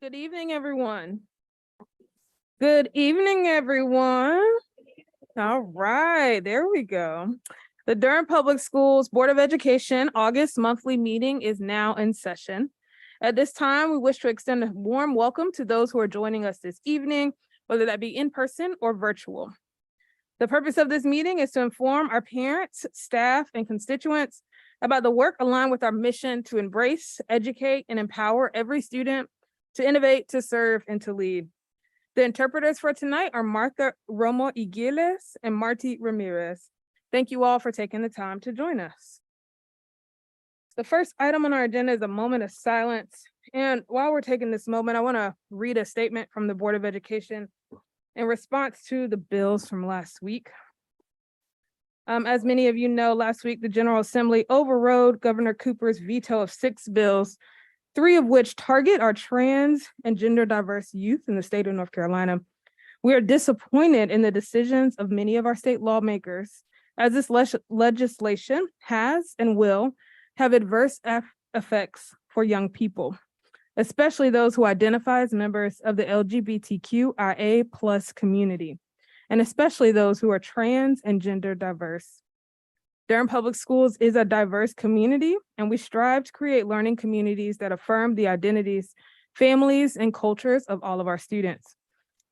Good evening, everyone. Good evening, everyone. All right, there we go. The Durham Public Schools Board of Education August monthly meeting is now in session. At this time, we wish to extend a warm welcome to those who are joining us this evening, whether that be in person or virtual. The purpose of this meeting is to inform our parents, staff, and constituents about the work aligned with our mission to embrace, educate, and empower every student to innovate, to serve, and to lead. The interpreters for tonight are Martha Romo Iguiles and Marty Ramirez. Thank you all for taking the time to join us. The first item on our agenda is a moment of silence. And while we're taking this moment, I want to read a statement from the Board of Education in response to the bills from last week. As many of you know, last week, the General Assembly overrode Governor Cooper's veto of 6 bills, 3 of which target our trans and gender diverse youth in the state of North Carolina. We are disappointed in the decisions of many of our state lawmakers, as this legislation has and will have adverse effects for young people, especially those who identify as members of the LGBTQIA+ community, and especially those who are trans and gender diverse. Durham Public Schools is a diverse community, and we strive to create learning communities that affirm the identities, families, and cultures of all of our students.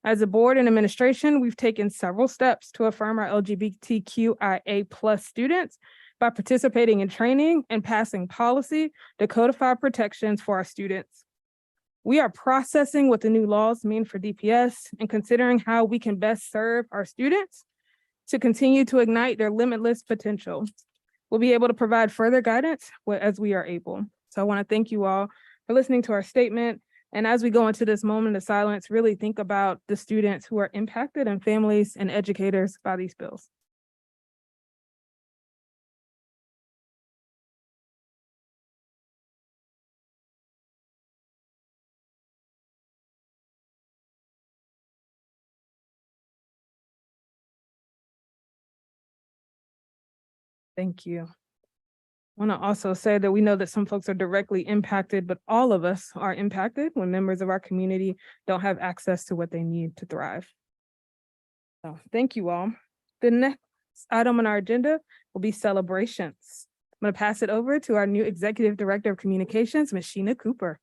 As a board and administration, we've taken several steps to affirm our LGBTQIA+ students by participating in training and passing policy to codify protections for our students. We are processing what the new laws mean for DPS and considering how we can best serve our students to continue to ignite their limitless potential. We'll be able to provide further guidance as we are able. So I want to thank you all for listening to our statement. And as we go into this moment of silence, really think about the students who are impacted and families and educators by these bills. Thank you. I want to also say that we know that some folks are directly impacted, but all of us are impacted when members of our community don't have access to what they need to thrive. So thank you all. The next item on our agenda will be celebrations. I'm going to pass it over to our new Executive Director of Communications, Ms. Sheena Cooper.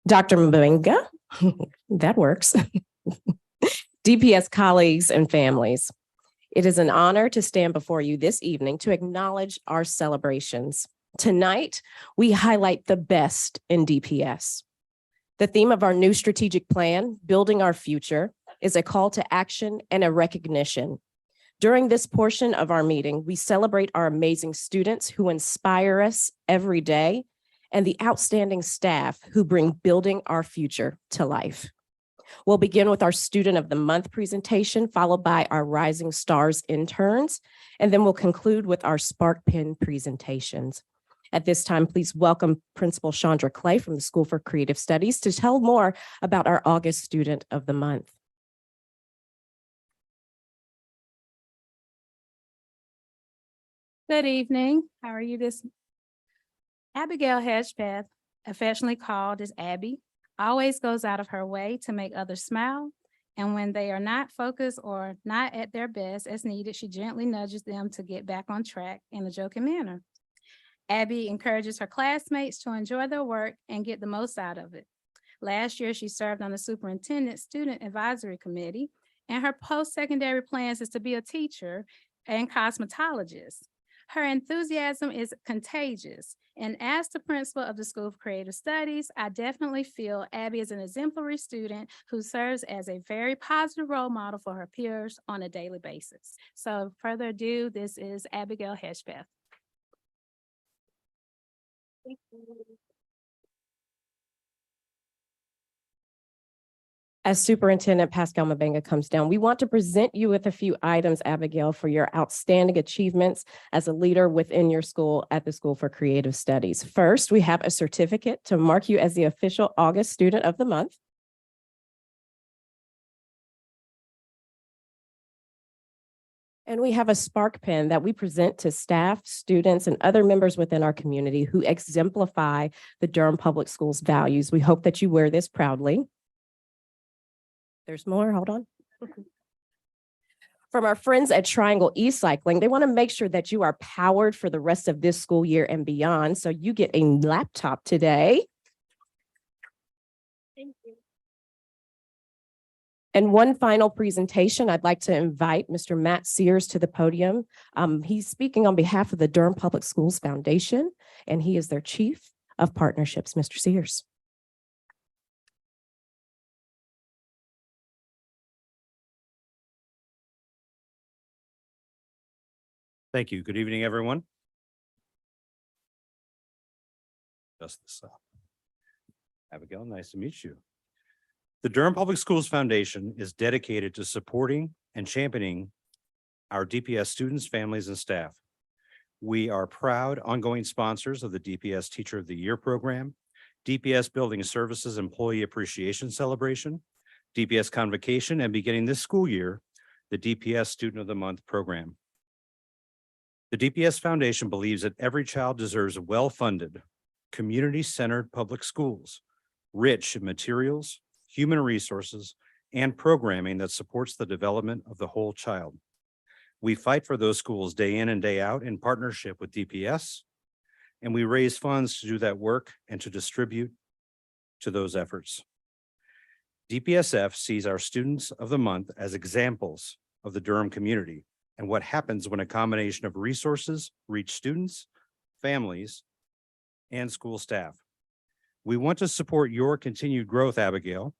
Dr. Mbenga, that works. DPS colleagues and families, it is an honor to stand before you this evening to acknowledge our celebrations. Tonight, we highlight the best in DPS. The theme of our new strategic plan, Building Our Future, is a call to action and a recognition. During this portion of our meeting, we celebrate our amazing students who inspire us every day and the outstanding staff who bring Building Our Future to life. We'll begin with our Student of the Month presentation, followed by our Rising Stars interns, and then we'll conclude with our Spark Pen presentations. At this time, please welcome Principal Chandra Clay from the School for Creative Studies to tell more about our August Student of the Month. Good evening. How are you this? Abigail Hedgepeth, affectionately called as Abby, always goes out of her way to make others smile. And when they are not focused or not at their best as needed, she gently nudges them to get back on track in a joking manner. Abby encourages her classmates to enjoy their work and get the most out of it. Last year, she served on the Superintendent Student Advisory Committee, and her post-secondary plans is to be a teacher and cosmetologist. Her enthusiasm is contagious. And as the principal of the School of Creative Studies, I definitely feel Abby is an exemplary student who serves as a very positive role model for her peers on a daily basis. So further ado, this is Abigail Hedgepeth. As Superintendent Pascal Mbenga comes down, we want to present you with a few items, Abigail, for your outstanding achievements as a leader within your school at the School for Creative Studies. First, we have a certificate to mark you as the official August Student of the Month. And we have a Spark Pen that we present to staff, students, and other members within our community who exemplify the Durham Public Schools values. We hope that you wear this proudly. There's more, hold on. From our friends at Triangle E-Cycling, they want to make sure that you are powered for the rest of this school year and beyond. So you get a laptop today. Thank you. And one final presentation, I'd like to invite Mr. Matt Sears to the podium. He's speaking on behalf of the Durham Public Schools Foundation, and he is their Chief of Partnerships. Mr. Sears. Thank you. Good evening, everyone. Dust this up. Abigail, nice to meet you. The Durham Public Schools Foundation is dedicated to supporting and championing our DPS students, families, and staff. We are proud ongoing sponsors of the DPS Teacher of the Year program, DPS Building Services Employee Appreciation Celebration, DPS Convocation, and beginning this school year, the DPS Student of the Month program. The DPS Foundation believes that every child deserves well-funded, community-centered public schools, rich in materials, human resources, and programming that supports the development of the whole child. We fight for those schools day in and day out in partnership with DPS, and we raise funds to do that work and to distribute to those efforts. DPSF sees our Students of the Month as examples of the Durham community and what happens when a combination of resources reach students, families, and school staff. We want to support your continued growth, Abigail,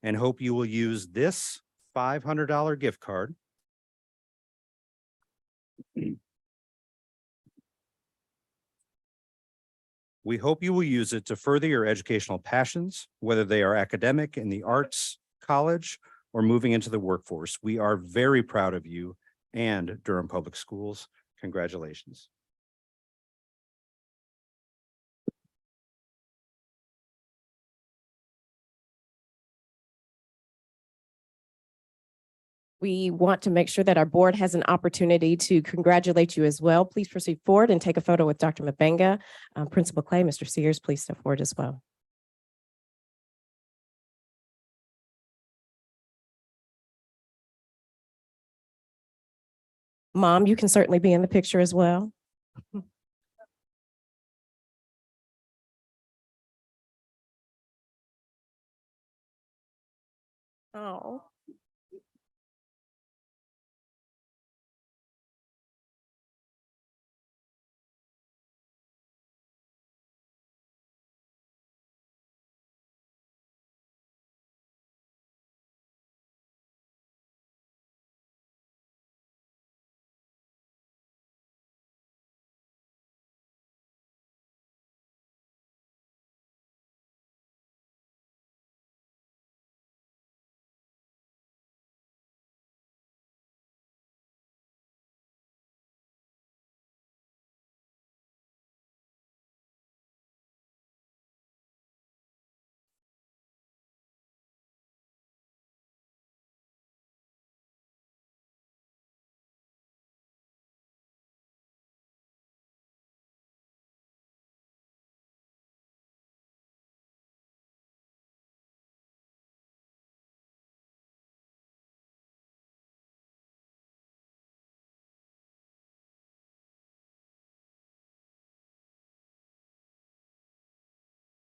and hope you will use this $500 gift card We hope you will use it to further your educational passions, whether they are academic, in the arts, college, or moving into the workforce. We are very proud of you and Durham Public Schools. Congratulations. We want to make sure that our board has an opportunity to congratulate you as well. Please proceed forward and take a photo with Dr. Mabenga. Principal Clay, Mr. Sears, please step forward as well. Mom, you can certainly be in the picture as well. Oh.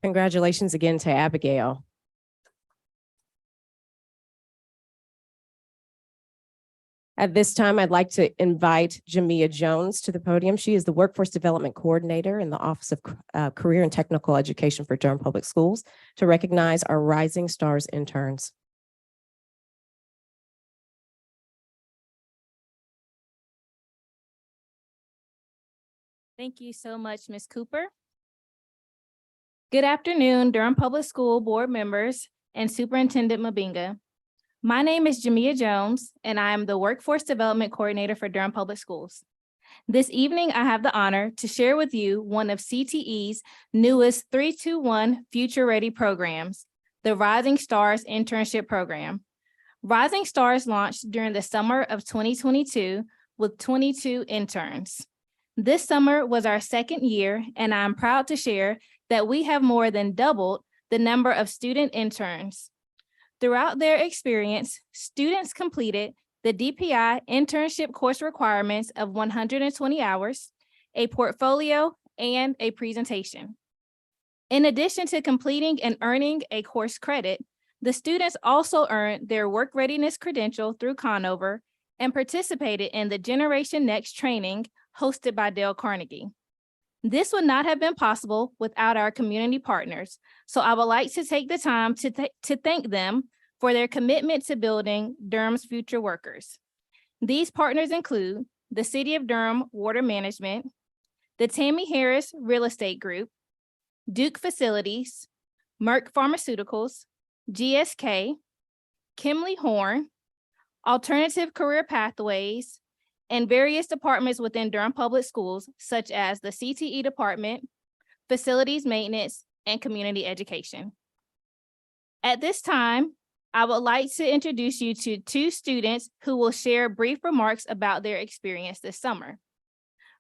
Congratulations again to Abigail. At this time, I'd like to invite Jamia Jones to the podium. She is the Workforce Development Coordinator in the Office of Career and Technical Education for Durham Public Schools to recognize our Rising Stars interns. Thank you so much, Ms. Cooper. Good afternoon, Durham Public School Board members and Superintendent Mabenga. My name is Jamia Jones, and I am the Workforce Development Coordinator for Durham Public Schools. This evening, I have the honor to share with you one of CTE's newest 321 Future Ready programs, the Rising Stars Internship Program. Rising Stars launched during the summer of 2022 with 22 interns. This summer was our second year, and I'm proud to share that we have more than doubled the number of student interns. Throughout their experience, students completed the DPI internship course requirements of 120 hours, a portfolio, and a presentation. In addition to completing and earning a course credit, the students also earned their work readiness credential through Conover and participated in the Generation Next training hosted by Dale Carnegie. This would not have been possible without our community partners, so I would like to take the time to thank them for their commitment to building Durham's future workers. These partners include the City of Durham Water Management, the Tammy Harris Real Estate Group, Duke Facilities, Merck Pharmaceuticals, GSK, Kimley Horn, Alternative Career Pathways, and various departments within Durham Public Schools, such as the CTE Department, Facilities Maintenance, and Community Education. At this time, I would like to introduce you to two students who will share brief remarks about their experience this summer.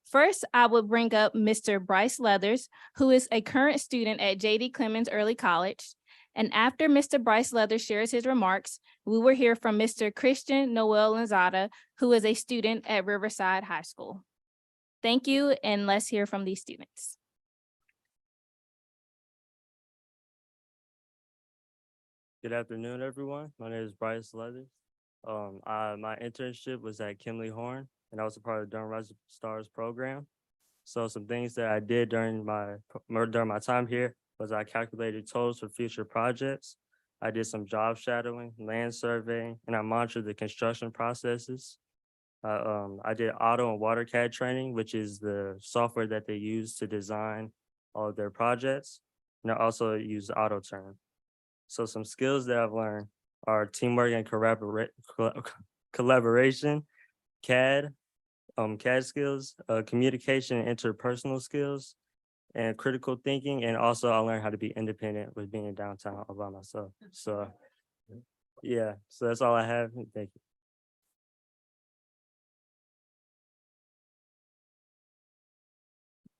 First, I will bring up Mr. Bryce Leathers, who is a current student at J.D. Clemens Early College. And after Mr. Bryce Leathers shares his remarks, we will hear from Mr. Christian Noel Lanzada, who is a student at Riverside High School. Thank you, and let's hear from these students. Good afternoon, everyone. My name is Bryce Leathers. My internship was at Kimley Horn, and I was a part of Durham Rising Stars program. So some things that I did during my time here was I calculated totals for future projects. I did some job shadowing, land surveying, and I monitored the construction processes. I did auto and WaterCAD training, which is the software that they use to design all of their projects. And I also used AutoTurn. So some skills that I've learned are teamwork and collaboration, CAD skills, communication and interpersonal skills, and critical thinking. And also I learned how to be independent with being downtown all by myself. So yeah, so that's all I have. Thank you.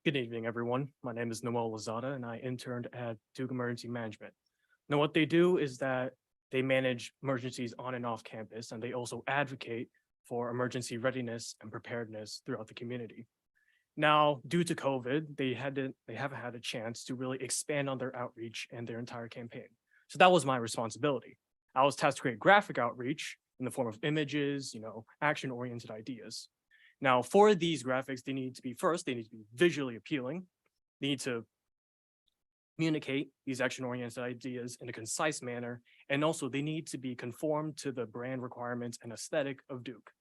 Good evening, everyone. My name is Noel Lazada, and I interned at Duke Emergency Management. Now, what they do is that they manage emergencies on and off campus, and they also advocate for emergency readiness and preparedness throughout the community. Now, due to COVID, they haven't had a chance to really expand on their outreach and their entire campaign. So that was my responsibility. I was tasked to create graphic outreach in the form of images, action-oriented ideas. Now, for these graphics, they need to be visually appealing. They need to communicate these action-oriented ideas in a concise manner, and also they need to be conformed to the brand requirements and aesthetic of Duke.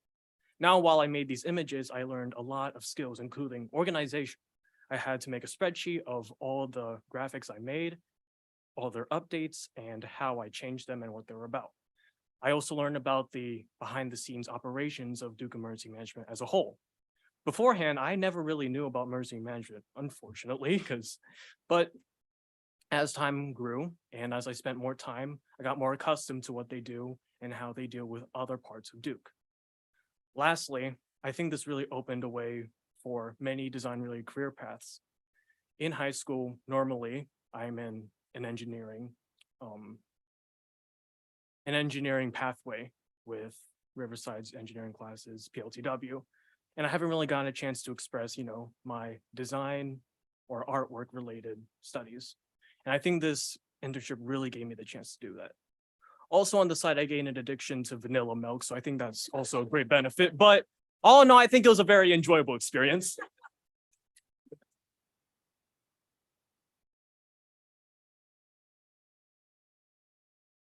Now, while I made these images, I learned a lot of skills, including organization. I had to make a spreadsheet of all the graphics I made, all their updates, and how I changed them and what they were about. I also learned about the behind-the-scenes operations of Duke Emergency Management as a whole. Beforehand, I never really knew about emergency management, unfortunately, but as time grew and as I spent more time, I got more accustomed to what they do and how they deal with other parts of Duke. Lastly, I think this really opened a way for many design-related career paths. In high school, normally, I'm in an engineering pathway with Riverside's engineering classes, PLTW, and I haven't really gotten a chance to express, my design or artwork related studies. And I think this internship really gave me the chance to do that. Also on the side, I gained an addiction to vanilla milk, so I think that's also a great benefit. But all in all, I think it was a very enjoyable experience.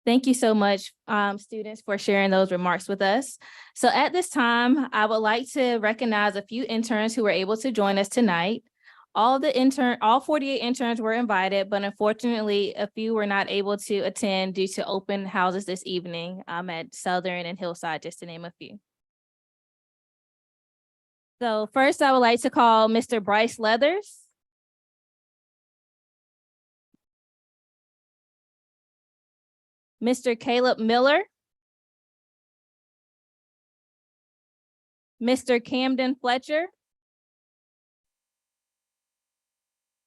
Thank you so much, students, for sharing those remarks with us. So at this time, I would like to recognize a few interns who were able to join us tonight. All 48 interns were invited, but unfortunately, a few were not able to attend due to open houses this evening at Southern and Hillside, just to name a few. So first, I would like to call Mr. Bryce Leathers. Mr. Caleb Miller. Mr. Camden Fletcher,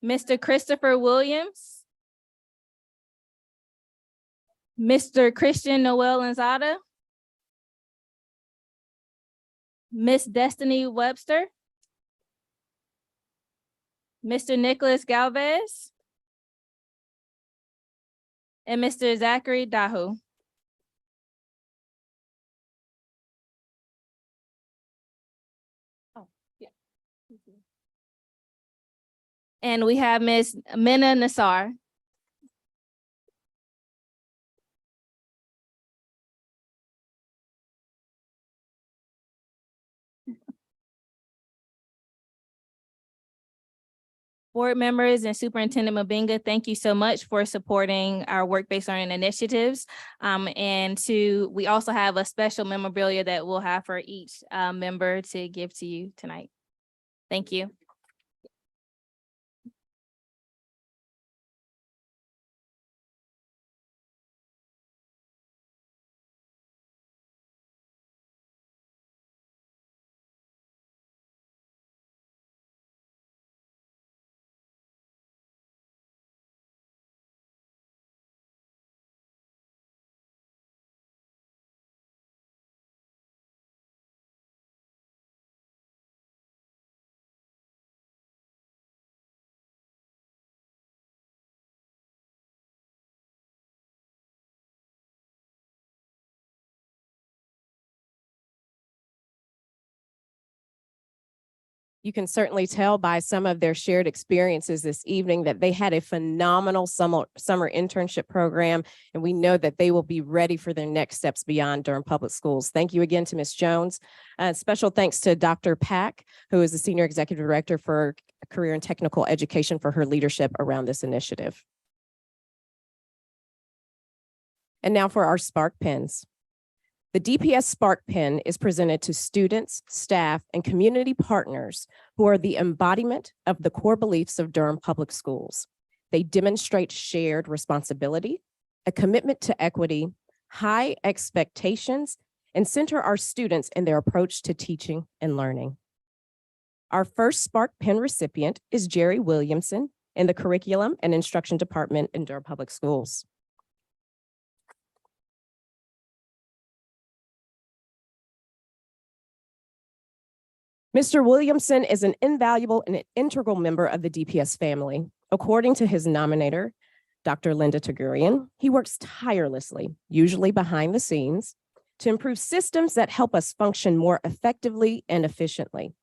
Mr. Christopher Williams, Mr. Christian Noel Lanzada, Miss Destiny Webster, Mr. Nicholas Galvez, and Mr. Zachary Dahu. And we have Miss Minna Nassar. Board members and Superintendent Mabinga, thank you so much for supporting our work-based learning initiatives. We also have a special memorabilia that we'll have for each member to give to you tonight. Thank you. You can certainly tell by some of their shared experiences this evening that they had a phenomenal summer internship program, and we know that they will be ready for their next steps beyond Durham Public Schools. Thank you again to Ms. Jones. Special thanks to Dr. Pack, who is the Senior Executive Director for Career and Technical Education, for her leadership around this initiative. And now for our Spark Pins. The DPS Spark Pin is presented to students, staff, and community partners who are the embodiment of the core beliefs of Durham Public Schools. They demonstrate shared responsibility, a commitment to equity, high expectations, and center our students in their approach to teaching and learning. Our first Spark Pin recipient is Jerry Williamson in the Curriculum and Instruction Department in Durham Public Schools. Mr. Williamson is an invaluable and integral member of the DPS family. According to his nominator, Dr. Linda Tagurian, he works tirelessly, usually behind the scenes, to improve systems that help us function more effectively and efficiently.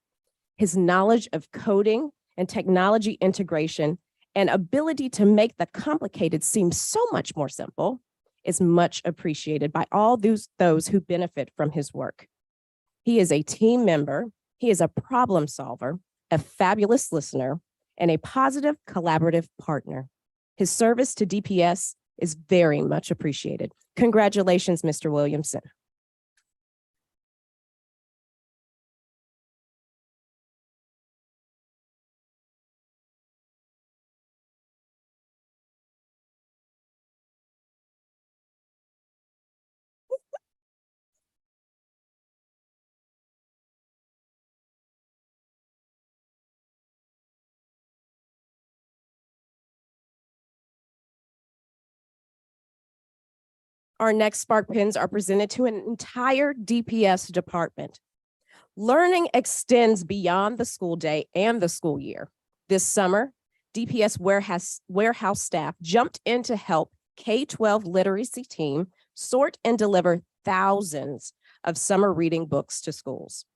His knowledge of coding and technology integration and ability to make the complicated seem so much more simple is much appreciated by all those who benefit from his work. He is a team member. He is a problem solver, a fabulous listener, and a positive collaborative partner. His service to DPS is very much appreciated. Congratulations, Mr. Williamson. Our next Spark Pins are presented to an entire DPS department. Learning extends beyond the school day and the school year. This summer, DPS warehouse staff jumped in to help K-12 literacy team sort and deliver thousands of summer reading books to schools.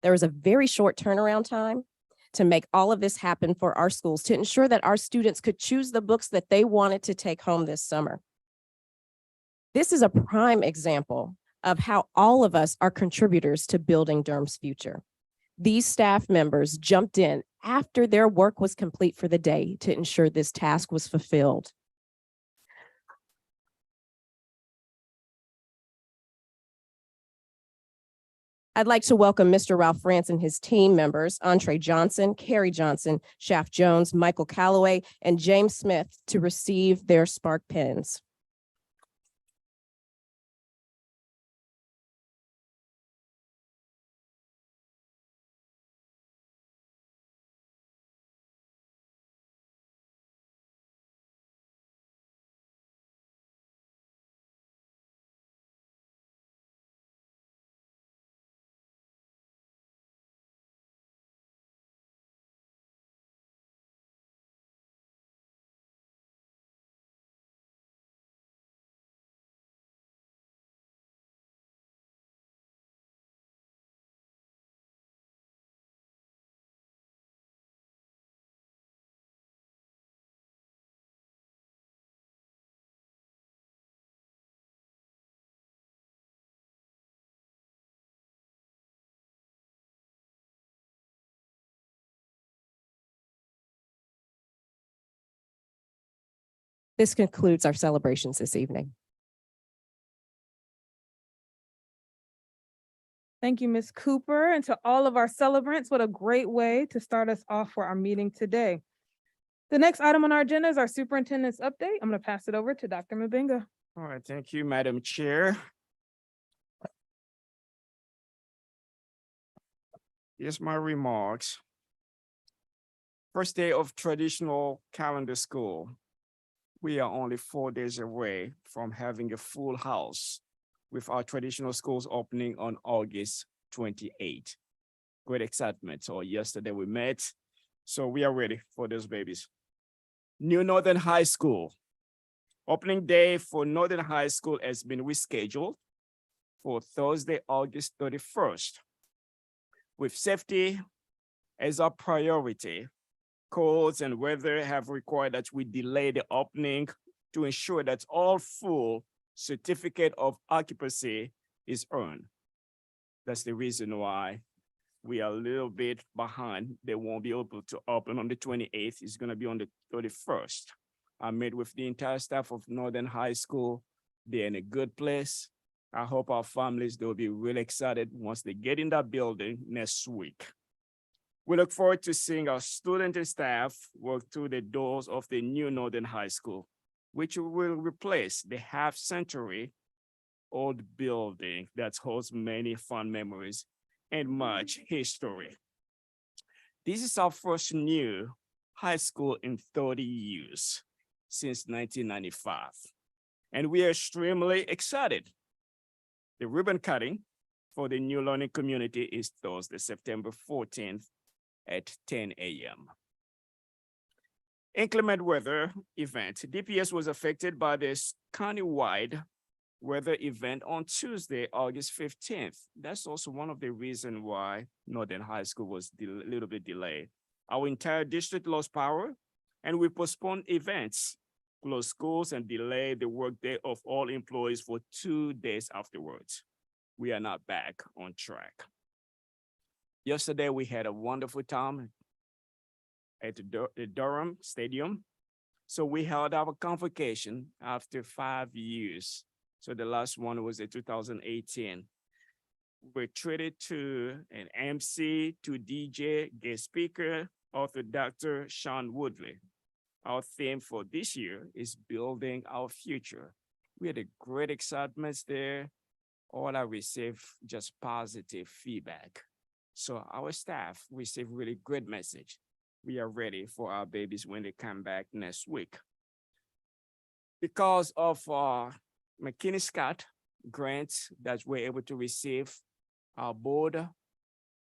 There was a very short turnaround time to make all of this happen for our schools to ensure that our students could choose the books that they wanted to take home this summer. This is a prime example of how all of us are contributors to building Durham's future. These staff members jumped in after their work was complete for the day to ensure this task was fulfilled. I'd like to welcome Mr. Ralph France and his team members, Andre Johnson, Carrie Johnson, Shaft Jones, Michael Calloway, and James Smith to receive their Spark Pins. This concludes our celebrations this evening. Thank you, Ms. Cooper, and to all of our celebrants. What a great way to start us off for our meeting today. The next item on our agenda is our superintendent's update. I'm going to pass it over to Dr. Mabinga. All right, thank you, Madam Chair. Here's my remarks. First day of traditional calendar school. We are only 4 days away from having a full house with our traditional schools opening on August 28th. Great excitement. So yesterday we met, so we are ready for those babies. New Northern High School. Opening day for Northern High School has been rescheduled for Thursday, August 31st. With safety as our priority, codes and weather have required that we delay the opening to ensure that all full certificate of occupancy is earned. That's the reason why we are a little bit behind. They won't be able to open on the 28th. It's going to be on the 31st. I met with the entire staff of Northern High School. They're in a good place. I hope our families, they'll be really excited once they get in that building next week. We look forward to seeing our students and staff walk through the doors of the new Northern High School, which will replace the half-century old building that holds many fun memories and much history. This is our first new high school in 30 years, since 1995, and we are extremely excited. The ribbon cutting for the new learning community is Thursday, September 14th at 10 a.m. Inclement weather event. DPS was affected by this countywide weather event on Tuesday, August 15th. That's also one of the reasons why Northern High School was a little bit delayed. Our entire district lost power, and we postponed events, closed schools, and delayed the workday of all employees for 2 days afterwards. We are not back on track. Yesterday, we had a wonderful time at the Durham Stadium. So we held our convocation after 5 years. So the last one was in 2018. We're treated to an MC, to DJ, guest speaker, author Dr. Sean Woodley. Our theme for this year is building our future. We had a great excitement there. All I received just positive feedback. So our staff received really great message. We are ready for our babies when they come back next week. Because of McKinney-Scott grants that we're able to receive, our board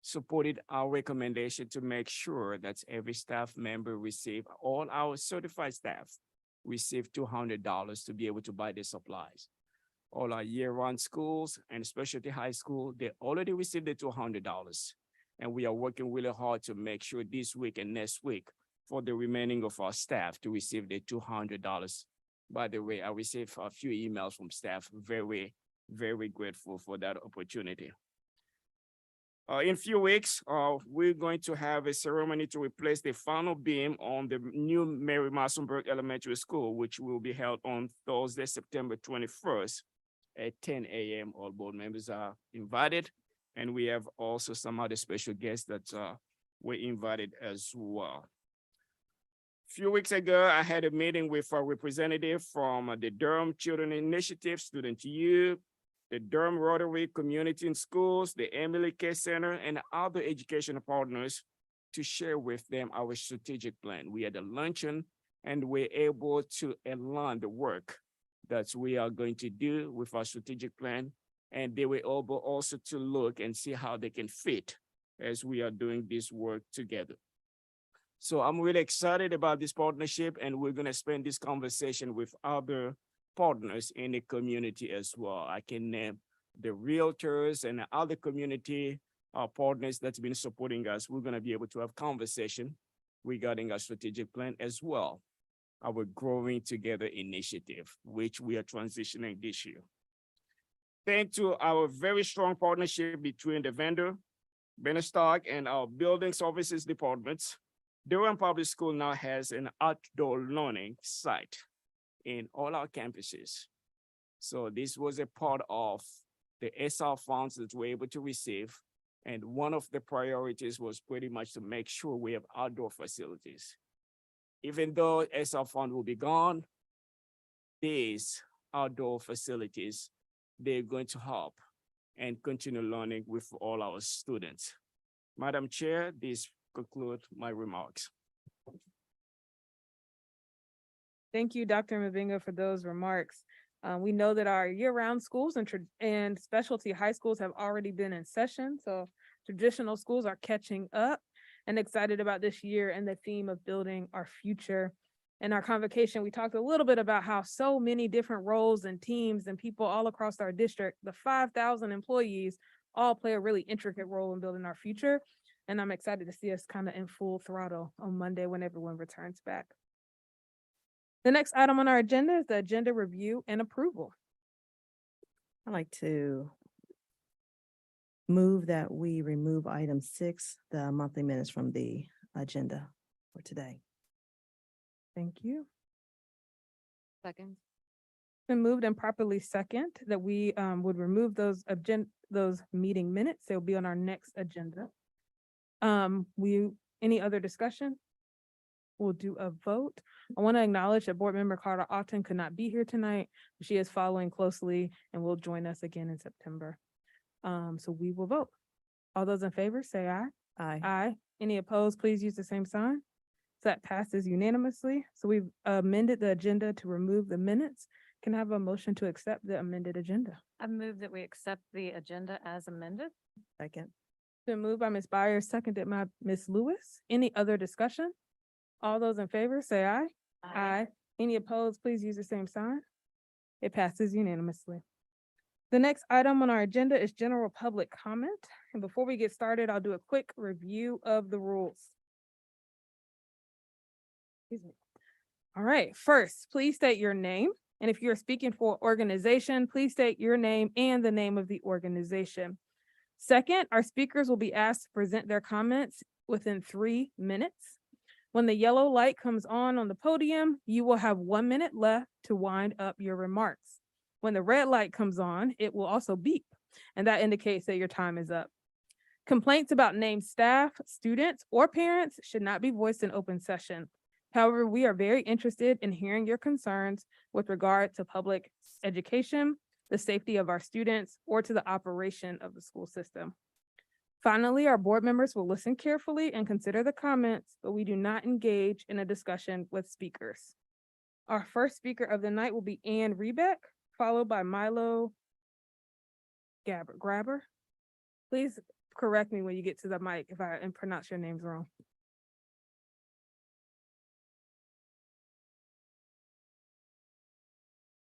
supported our recommendation to make sure that every staff member receive, all our certified staff receive $200 to be able to buy the supplies. All our year-round schools and specialty high school, they already received the $200. And we are working really hard to make sure this week and next week for the remaining of our staff to receive the $200. By the way, I received a few emails from staff, very, very grateful for that opportunity. In a few weeks, we're going to have a ceremony to replace the final beam on the new Mary Massenburg Elementary School, which will be held on Thursday, September 21st at 10 a.m. All board members are invited, and we have also some other special guests that were invited as well. A few weeks ago, I had a meeting with a representative from the Durham Children Initiative, Student U, the Durham Rotary Community in Schools, the Emily Care Center, and other educational partners to share with them our strategic plan. We had a luncheon, and we're able to align the work that we are going to do with our strategic plan. And they were able also to look and see how they can fit as we are doing this work together. So I'm really excited about this partnership, and we're gonna spend this conversation with other partners in the community as well. I can name the realtors and other community partners that's been supporting us. We're gonna be able to have conversation regarding our strategic plan as well. Our Growing Together initiative, which we are transitioning this year. Thanks to our very strong partnership between the vendor, Benestock, and our building services departments, Durham Public School now has an outdoor learning site in all our campuses. So this was a part of the SR funds that we're able to receive. And one of the priorities was pretty much to make sure we have outdoor facilities. Even though SR fund will be gone, these outdoor facilities, they're going to help and continue learning with all our students. Madam Chair, this concludes my remarks. Thank you, Dr. Mavinga, for those remarks. We know that our year-round schools and specialty high schools have already been in session, so traditional schools are catching up, and excited about this year and the theme of building our future. In our convocation, we talked a little bit about how so many different roles and teams and people all across our district, the 5,000 employees, all play a really intricate role in building our future. And I'm excited to see us kind of in full throttle on Monday when everyone returns back. The next item on our agenda is the agenda review and approval. I'd like to move that we remove item 6, the monthly minutes from the agenda for today. Thank you. Second. Been moved and properly second that we would remove those meeting minutes. They'll be on our next agenda. Any other discussion? We'll do a vote. I want to acknowledge that Board Member Carter Alton could not be here tonight. She is following closely and will join us again in September. So we will vote. All those in favor, say aye. Aye. Aye. Any opposed, please use the same sign. So that passes unanimously. So we've amended the agenda to remove the minutes. Can I have a motion to accept the amended agenda? I move that we accept the agenda as amended. Second. Been moved by Ms. Byers, seconded by Ms. Lewis. Any other discussion? All those in favor, say aye. Aye. Any opposed, please use the same sign. It passes unanimously. The next item on our agenda is general public comment. And before we get started, I'll do a quick review of the rules. Excuse me. All right, first, please state your name. And if you're speaking for an organization, please state your name and the name of the organization. Second, our speakers will be asked to present their comments within 3 minutes. When the yellow light comes on the podium, you will have 1 minute left to wind up your remarks. When the red light comes on, it will also beep, and that indicates that your time is up. Complaints about named staff, students, or parents should not be voiced in open session. However, we are very interested in hearing your concerns with regard to public education, the safety of our students, or to the operation of the school system. Finally, our board members will listen carefully and consider the comments, but we do not engage in a discussion with speakers. Our first speaker of the night will be Ann Rebeck, followed by Milo Grabber. Please correct me when you get to the mic if I pronounce your names wrong.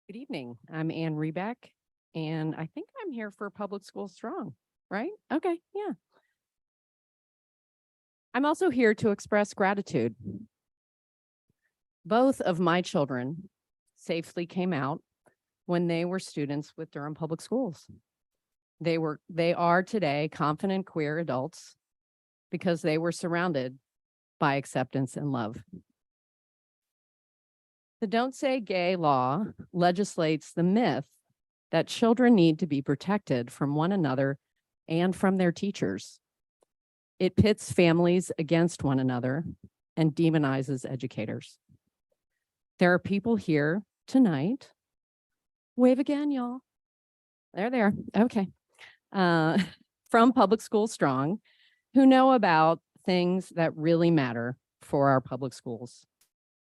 Good evening. I'm Ann Rebeck, and I think I'm here for Public School Strong, right? Okay, yeah. I'm also here to express gratitude. Both of my children safely came out when they were students with Durham Public Schools. They are today confident queer adults because they were surrounded by acceptance and love. The Don't Say Gay law legislates the myth that children need to be protected from one another and from their teachers. It pits families against one another and demonizes educators. There are people here tonight. Wave again, y'all. There. Okay. From Public School Strong, who know about things that really matter for our public schools: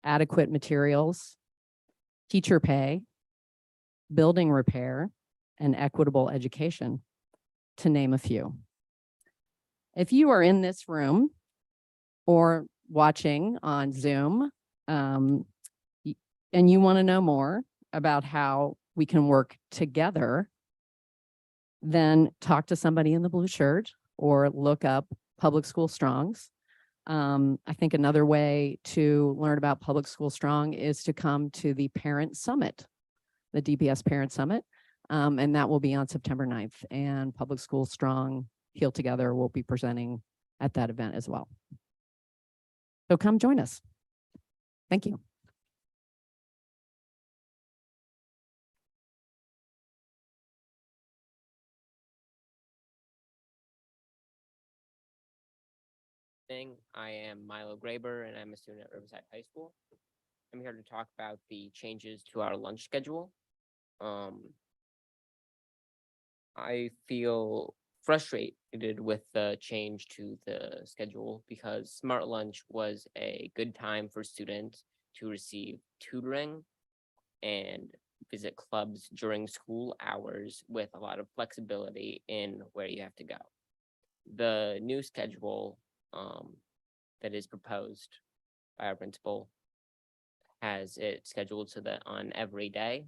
adequate materials, teacher pay, building repair, and equitable education, to name a few. If you are in this room or watching on Zoom, and you want to know more about how we can work together, then talk to somebody in the blue shirt or look up Public School Strongs. I think another way to learn about Public School Strong is to come to the Parent Summit, the DPS Parent Summit, and that will be on September 9th. And Public School Strong Heal Together will be presenting at that event as well. So come join us. Thank you. Thing. I am Milo Graber and I'm a student at Riverside High School. I'm here to talk about the changes to our lunch schedule. I feel frustrated with the change to the schedule because Smart Lunch was a good time for students to receive tutoring and visit clubs during school hours with a lot of flexibility in where you have to go. The new schedule that is proposed by our principal has it scheduled so that on every day,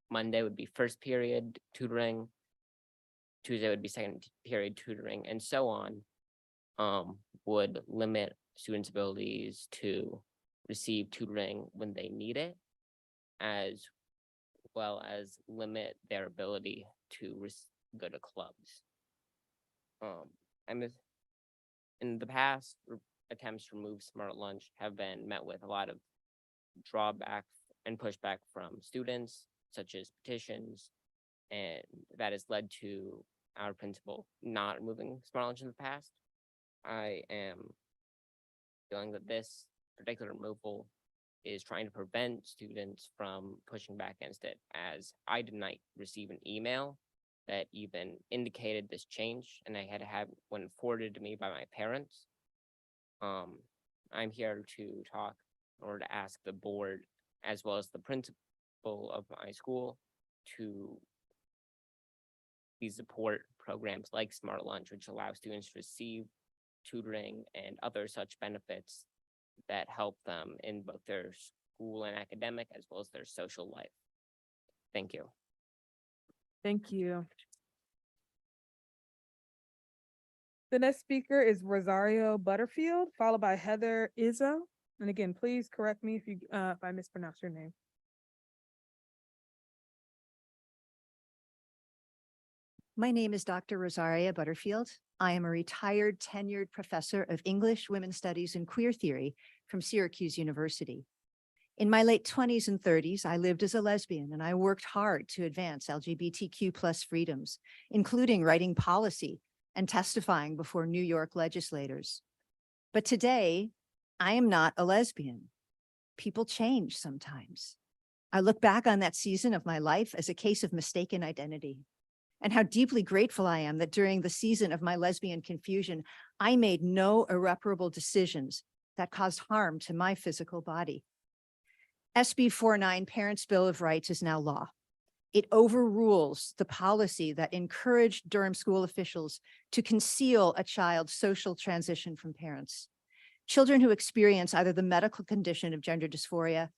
Monday would be first period tutoring, Tuesday would be second period tutoring, and so on, would limit students' abilities to receive tutoring when they need it, as well as limit their ability to go to clubs. In the past, attempts to remove Smart Lunch have been met with a lot of drawback and pushback from students, such as petitions, and that has led to our principal not removing Smart Lunch in the past. I am feeling that this particular removal is trying to prevent students from pushing back against it, as I did not receive an email that even indicated this change, and I had to have one forwarded to me by my parents. I'm here to talk in order to ask the board, as well as the principal of my school, to please support programs like Smart Lunch, which allow students to receive tutoring and other such benefits that help them in both their school and academic, as well as their social life. Thank you. Thank you. The next speaker is Rosario Butterfield, followed by Heather Izzo. And again, please correct me if I mispronounce your name. My name is Dr. Rosaria Butterfield. I am a retired tenured professor of English, Women's Studies, and Queer Theory from Syracuse University. In my late 20s and 30s, I lived as a lesbian and I worked hard to advance LGBTQ+ freedoms, including writing policy and testifying before New York legislators. But today, I am not a lesbian. People change sometimes. I look back on that season of my life as a case of mistaken identity, and how deeply grateful I am that during the season of my lesbian confusion, I made no irreparable decisions that caused harm to my physical body. SB 49 Parents' Bill of Rights is now law. It overrules the policy that encouraged Durham school officials to conceal a child's social transition from parents. Children who experience either the medical condition of gender dysphoria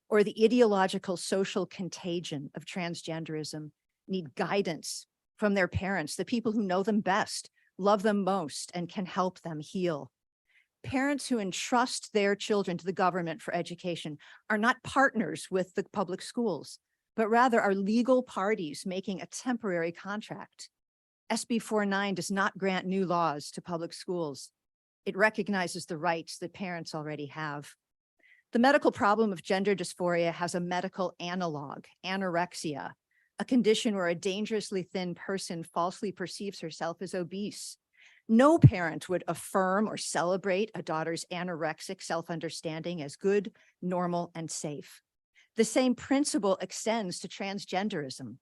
or the ideological social contagion of transgenderism need guidance from their parents, the people who know them best, love them most, and can help them heal. Parents who entrust their children to the government for education are not partners with the public schools, but rather are legal parties making a temporary contract. SB 49 does not grant new laws to public schools. It recognizes the rights that parents already have. The medical problem of gender dysphoria has a medical analog, anorexia, a condition where a dangerously thin person falsely perceives herself as obese. No parent would affirm or celebrate a daughter's anorexic self-understanding as good, normal, and safe. The same principle extends to transgenderism.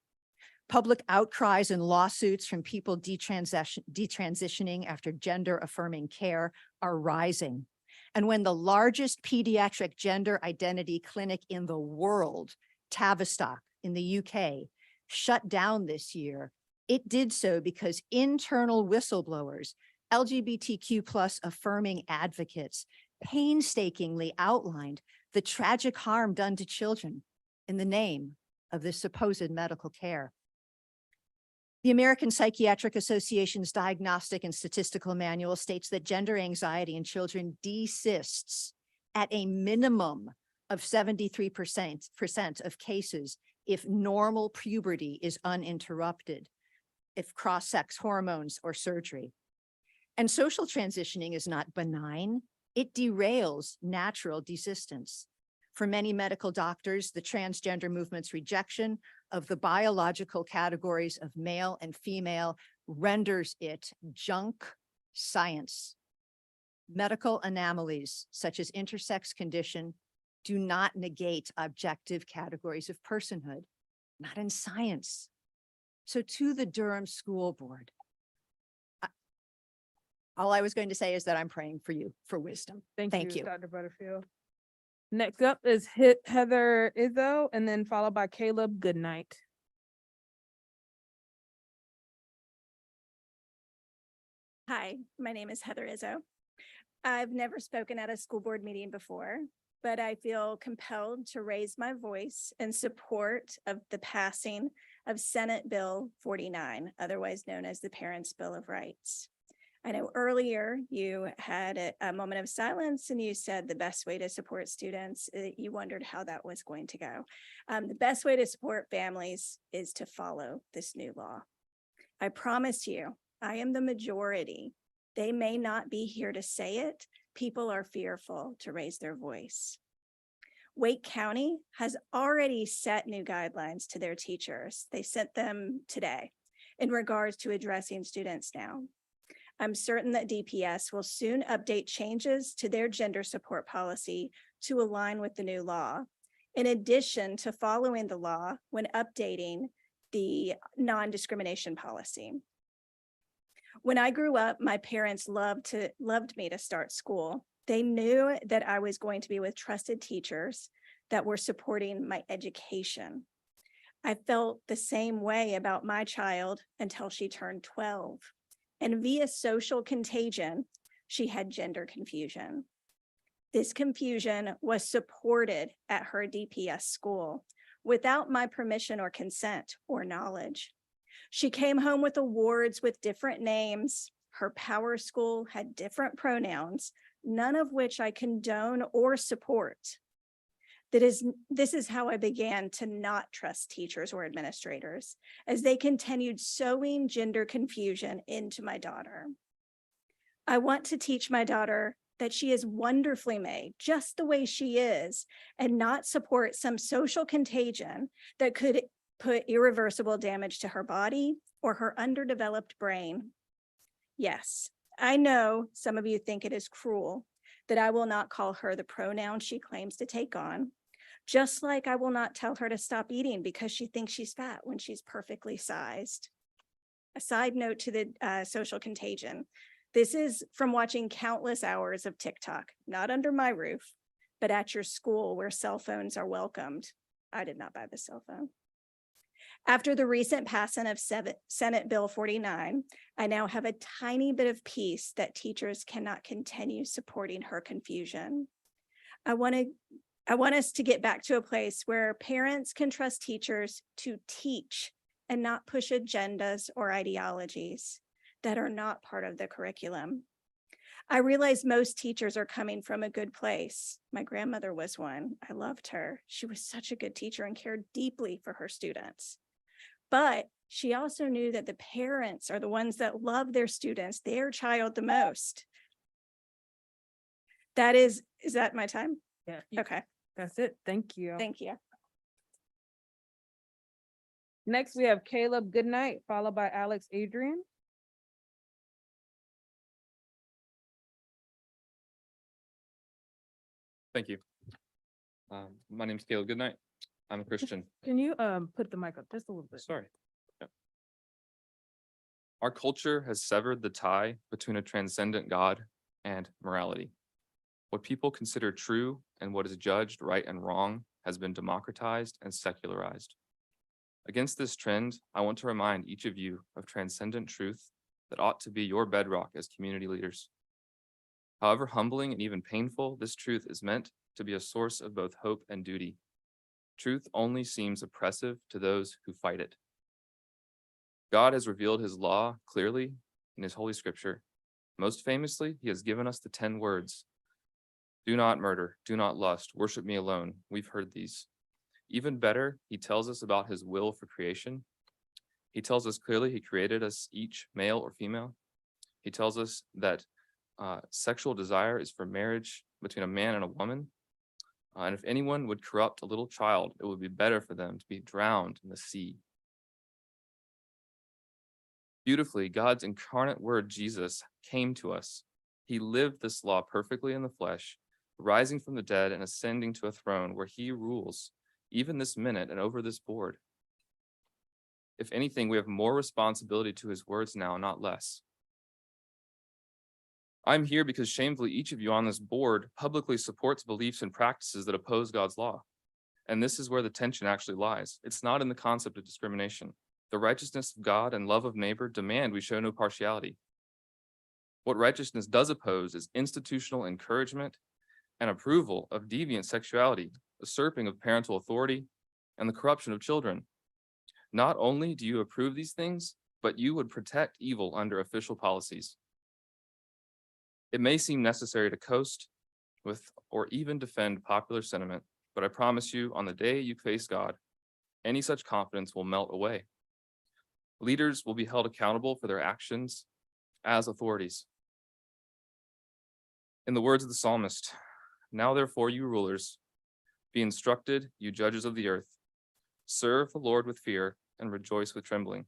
Public outcries and lawsuits from people detransitioning after gender-affirming care are rising. And when the largest pediatric gender identity clinic in the world, Tavistock in the UK, shut down this year, it did so because internal whistleblowers, LGBTQ+ affirming advocates, painstakingly outlined the tragic harm done to children in the name of this supposed medical care. The American Psychiatric Association's Diagnostic and Statistical Manual states that gender anxiety in children desists at a minimum of 73% of cases if normal puberty is uninterrupted, if cross-sex hormones or surgery. And social transitioning is not benign. It derails natural desistance. For many medical doctors, the transgender movement's rejection of the biological categories of male and female renders it junk science. Medical anomalies such as intersex condition do not negate objective categories of personhood, not in science. So to the Durham School Board, all I was going to say is that I'm praying for you for wisdom. Thank you. Dr. Butterfield. Next up is Heather Izzo, and then followed by Caleb Goodnight. Hi, my name is Heather Izzo. I've never spoken at a school board meeting before, but I feel compelled to raise my voice in support of the passing of Senate Bill 49, otherwise known as the Parents' Bill of Rights. I know earlier you had a moment of silence and you said the best way to support students, you wondered how that was going to go. The best way to support families is to follow this new law. I promise you, I am the majority. They may not be here to say it. People are fearful to raise their voice. Wake County has already set new guidelines to their teachers. They sent them today in regards to addressing students now. I'm certain that DPS will soon update changes to their gender support policy to align with the new law, in addition to following the law when updating the non-discrimination policy. When I grew up, my parents loved me to start school. They knew that I was going to be with trusted teachers that were supporting my education. I felt the same way about my child until she turned 12. And via social contagion, she had gender confusion. This confusion was supported at her DPS school without my permission or consent or knowledge. She came home with awards with different names. Her power school had different pronouns, none of which I condone or support. This is how I began to not trust teachers or administrators as they continued sowing gender confusion into my daughter. I want to teach my daughter that she is wonderfully made just the way she is and not support some social contagion that could put irreversible damage to her body or her underdeveloped brain. Yes, I know some of you think it is cruel that I will not call her the pronoun she claims to take on, just like I will not tell her to stop eating because she thinks she's fat when she's perfectly sized. A side note to the social contagion. This is from watching countless hours of TikTok, not under my roof, but at your school where cell phones are welcomed. I did not buy the cell phone. After the recent passing of Senate Bill 49, I now have a tiny bit of peace that teachers cannot continue supporting her confusion. I want us to get back to a place where parents can trust teachers to teach and not push agendas or ideologies that are not part of the curriculum. I realize most teachers are coming from a good place. My grandmother was one. I loved her. She was such a good teacher and cared deeply for her students. But she also knew that the parents are the ones that love their students, their child the most. Is that my time? Yeah. Okay, That's it. Thank you. thank you. Next, we have Caleb Goodnight, followed by Alex Adrian. Thank you. My name's Caleb Goodnight. I'm a Christian. Can you put the mic up just a little bit? Sorry. Yep. Our culture has severed the tie between a transcendent God and morality. What people consider true and what is judged right and wrong has been democratized and secularized. Against this trend, I want to remind each of you of transcendent truth that ought to be your bedrock as community leaders. However humbling and even painful, this truth is meant to be a source of both hope and duty. Truth only seems oppressive to those who fight it. God has revealed his law clearly in his holy scripture. Most famously, he has given us the 10 words. Do not murder, do not lust, worship me alone. We've heard these. Even better, he tells us about his will for creation. He tells us clearly he created us each male or female. He tells us that sexual desire is for marriage between a man and a woman. And if anyone would corrupt a little child, it would be better for them to be drowned in the sea. Beautifully, God's incarnate word, Jesus, came to us He lived this law perfectly in the flesh, rising from the dead and ascending to a throne where he rules, even this minute and over this board. If anything, we have more responsibility to his words now, not less. I'm here because shamefully each of you on this board publicly supports beliefs and practices that oppose God's law. And this is where the tension actually lies. It's not in the concept of discrimination. The righteousness of God and love of neighbor demand we show no partiality. What righteousness does oppose is institutional encouragement and approval of deviant sexuality, usurping of parental authority, and the corruption of children. Not only do you approve these things, but you would protect evil under official policies. It may seem necessary to coast with or even defend popular sentiment, but I promise you, on the day you face God, any such confidence will melt away. Leaders will be held accountable for their actions as authorities. In the words of the psalmist, now therefore you rulers, be instructed, you judges of the earth, serve the Lord with fear and rejoice with trembling.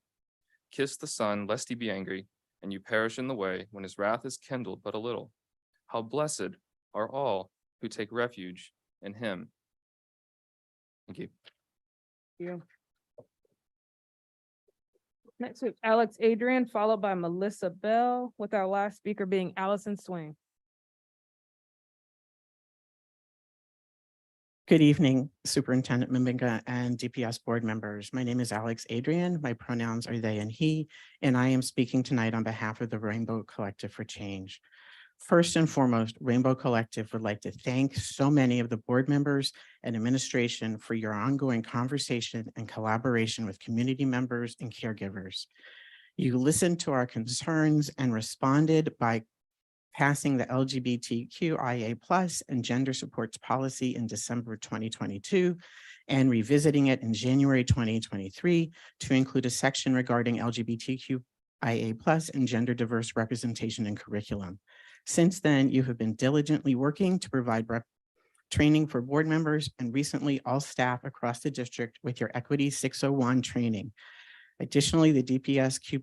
Kiss the Son, lest he be angry, and you perish in the way when his wrath is kindled but a little. How blessed are all who take refuge in him. Thank you. You. Next we have Alex Adrian, followed by Melissa Bell, with our last speaker being Allison Swain. Good evening, Superintendent Mbenga and DPS board members. My name is Alex Adrian. My pronouns are they and he, and I am speaking tonight on behalf of the Rainbow Collective for Change. First and foremost, Rainbow Collective would like to thank so many of the board members and administration for your ongoing conversation and collaboration with community members and caregivers. You listened to our concerns and responded by passing the LGBTQIA+ and gender supports policy in December 2022 and revisiting it in January 2023 to include a section regarding LGBTQIA+ and gender diverse representation in curriculum. Since then, you have been diligently working to provide training for board members and recently all staff across the district with your Equity 601 training. Additionally, the DPS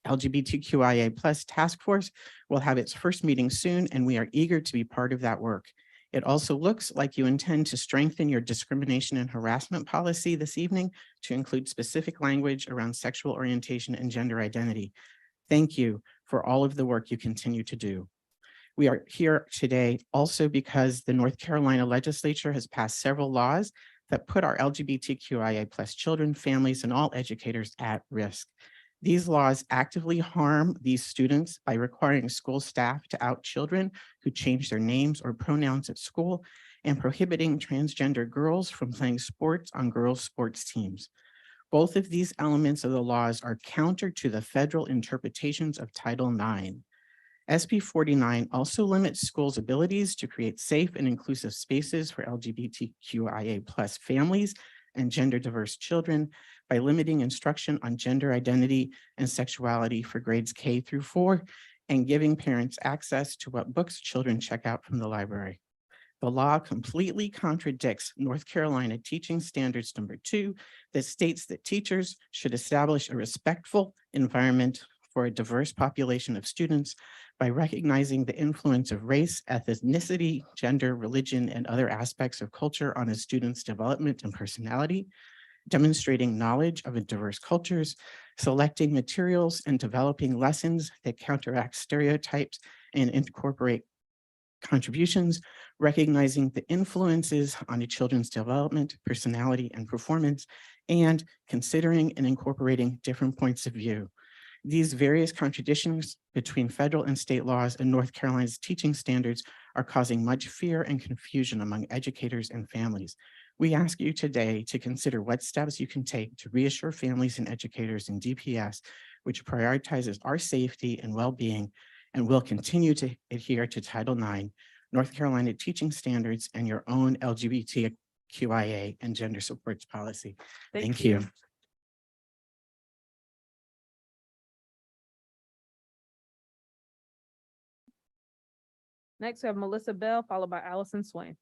LGBTQIA+ task force will have its first meeting soon, and we are eager to be part of that work. It also looks like you intend to strengthen your discrimination and harassment policy this evening to include specific language around sexual orientation and gender identity. Thank you for all of the work you continue to do. We are here today also because the North Carolina legislature has passed several laws that put our LGBTQIA+ children, families, and all educators at risk. These laws actively harm these students by requiring school staff to out children who change their names or pronouns at school and prohibiting transgender girls from playing sports on girls' sports teams. Both of these elements of the laws are counter to the federal interpretations of Title IX. SB 49 also limits schools' abilities to create safe and inclusive spaces for LGBTQIA+ families and gender diverse children by limiting instruction on gender identity and sexuality for grades K through 4 and giving parents access to what books children check out from the library. The law completely contradicts North Carolina Teaching Standards number 2 that states that teachers should establish a respectful environment for a diverse population of students by recognizing the influence of race, ethnicity, gender, religion, and other aspects of culture on a student's development and personality, demonstrating knowledge of diverse cultures, selecting materials and developing lessons that counteract stereotypes and incorporate contributions, recognizing the influences on a children's development, personality, and performance, and considering and incorporating different points of view. These various contradictions between federal and state laws and North Carolina's teaching standards are causing much fear and confusion among educators and families. We ask you today to consider what steps you can take to reassure families and educators in DPS, which prioritizes our safety and well-being and will continue to adhere to Title IX, North Carolina teaching standards, and your own LGBTQIA and gender supports policy. Thank you. Next, we have Melissa Bell, followed by Allison Swain.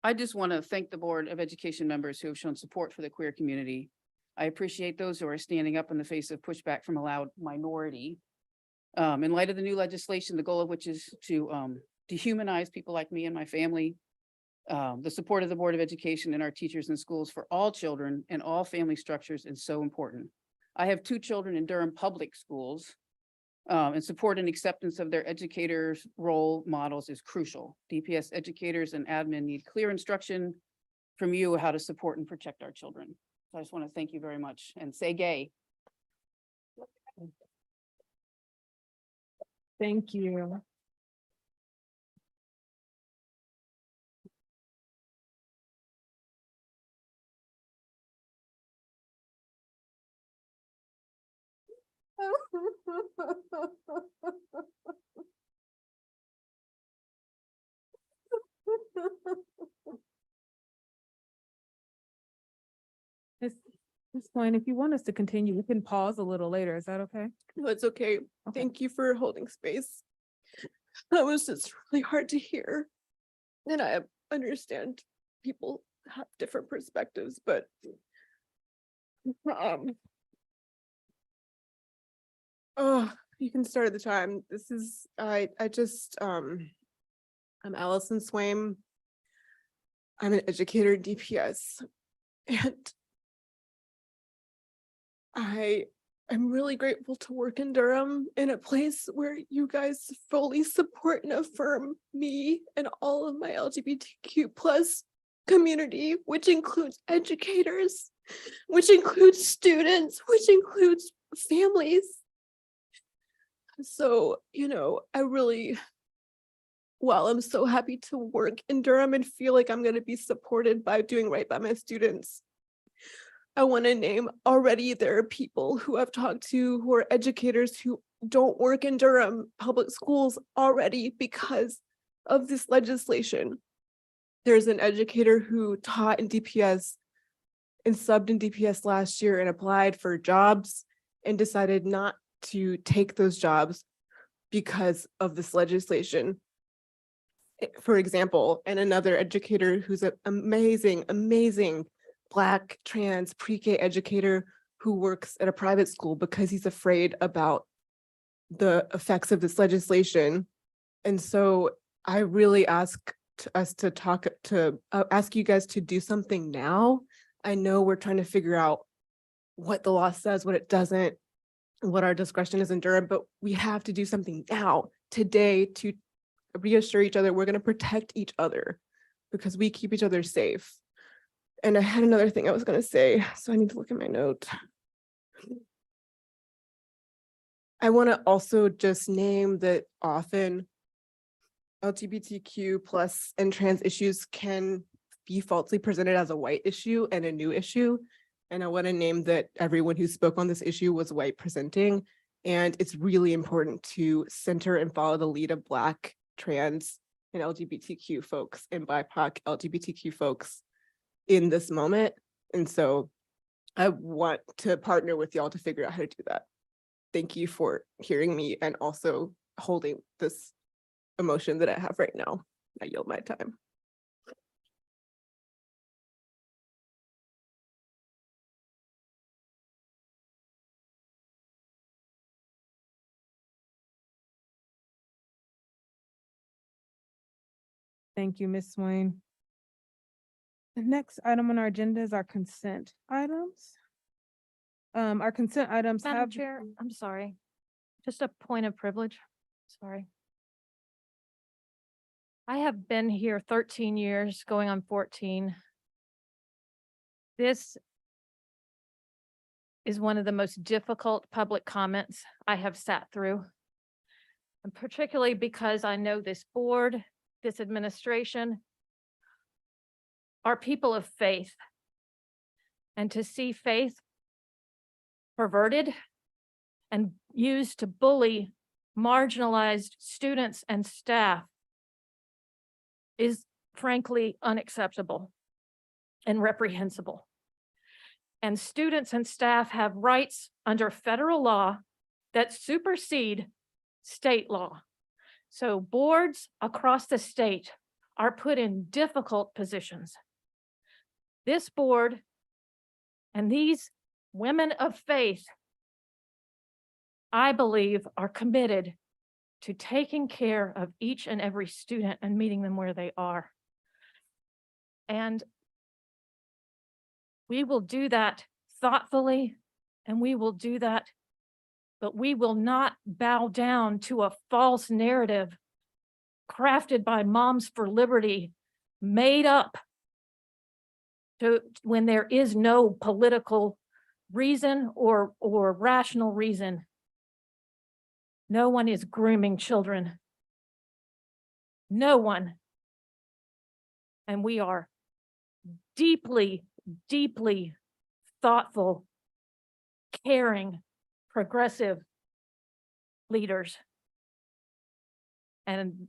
I just want to thank the Board of Education members who have shown support for the queer community. I appreciate those who are standing up in the face of pushback from a loud minority. In light of the new legislation, the goal of which is to dehumanize people like me and my family, the support of the Board of Education and our teachers and schools for all children and all family structures is so important. I have 2 children in Durham public schools, and support and acceptance of their educators' role models is crucial. DPS educators and admin need clear instruction from you how to support and protect our children. So I just want to thank you very much and say gay. Thank you. This point, if you want us to continue, we can pause a little later. Is that okay? No, it's okay. Thank you for holding space. That was just really hard to hear. And I understand people have different perspectives, but oh, you can start at the time. This is I'm Allison Swaim. I'm an educator at DPS, and I'm really grateful to work in Durham in a place where you guys fully support and affirm me and all of my LGBTQ plus community, which includes educators, which includes students, which includes families. So, while I'm so happy to work in Durham and feel like I'm going to be supported by doing right by my students, I want to name already there are people who I've talked to who are educators who don't work in Durham public schools already because of this legislation. There's an educator who taught in DPS and subbed in DPS last year and applied for jobs and decided not to take those jobs because of this legislation. For example, and another educator who's an amazing Black trans pre-K educator who works at a private school because he's afraid about the effects of this legislation. And so I really ask ask you guys to do something now. I know we're trying to figure out what the law says, what it doesn't, what our discretion is in Durham, but we have to do something now, today, to reassure each other we're going to protect each other because we keep each other safe. And I had another thing I was going to say, so I need to look at my note. I want to also just name that often LGBTQ plus and trans issues can be falsely presented as a white issue and a new issue. And I want to name that everyone who spoke on this issue was white presenting. And it's really important to center and follow the lead of Black, trans, and LGBTQ folks and BIPOC LGBTQ folks in this moment. And so I want to partner with y'all to figure out how to do that. Thank you for hearing me and also holding this emotion that I have right now. I yield my time. Thank you, Ms. Swain. The next item on our agenda is our consent items. Our consent items Madam have. Chair, I'm sorry. Just a point of privilege. Sorry. I have been here 13 years, going on 14. This is one of the most difficult public comments I have sat through. And particularly because I know this board, this administration, are people of faith. And to see faith perverted and used to bully marginalized students and staff is frankly unacceptable and reprehensible. And students and staff have rights under federal law that supersede state law. So boards across the state are put in difficult positions. This board and these women of faith, I believe, are committed to taking care of each and every student and meeting them where they are. And we will do that thoughtfully, and we will do that, but we will not bow down to a false narrative crafted by Moms for Liberty, made up when there is no political reason or rational reason. No one is grooming children. No one. And we are deeply, deeply thoughtful, caring, progressive leaders. And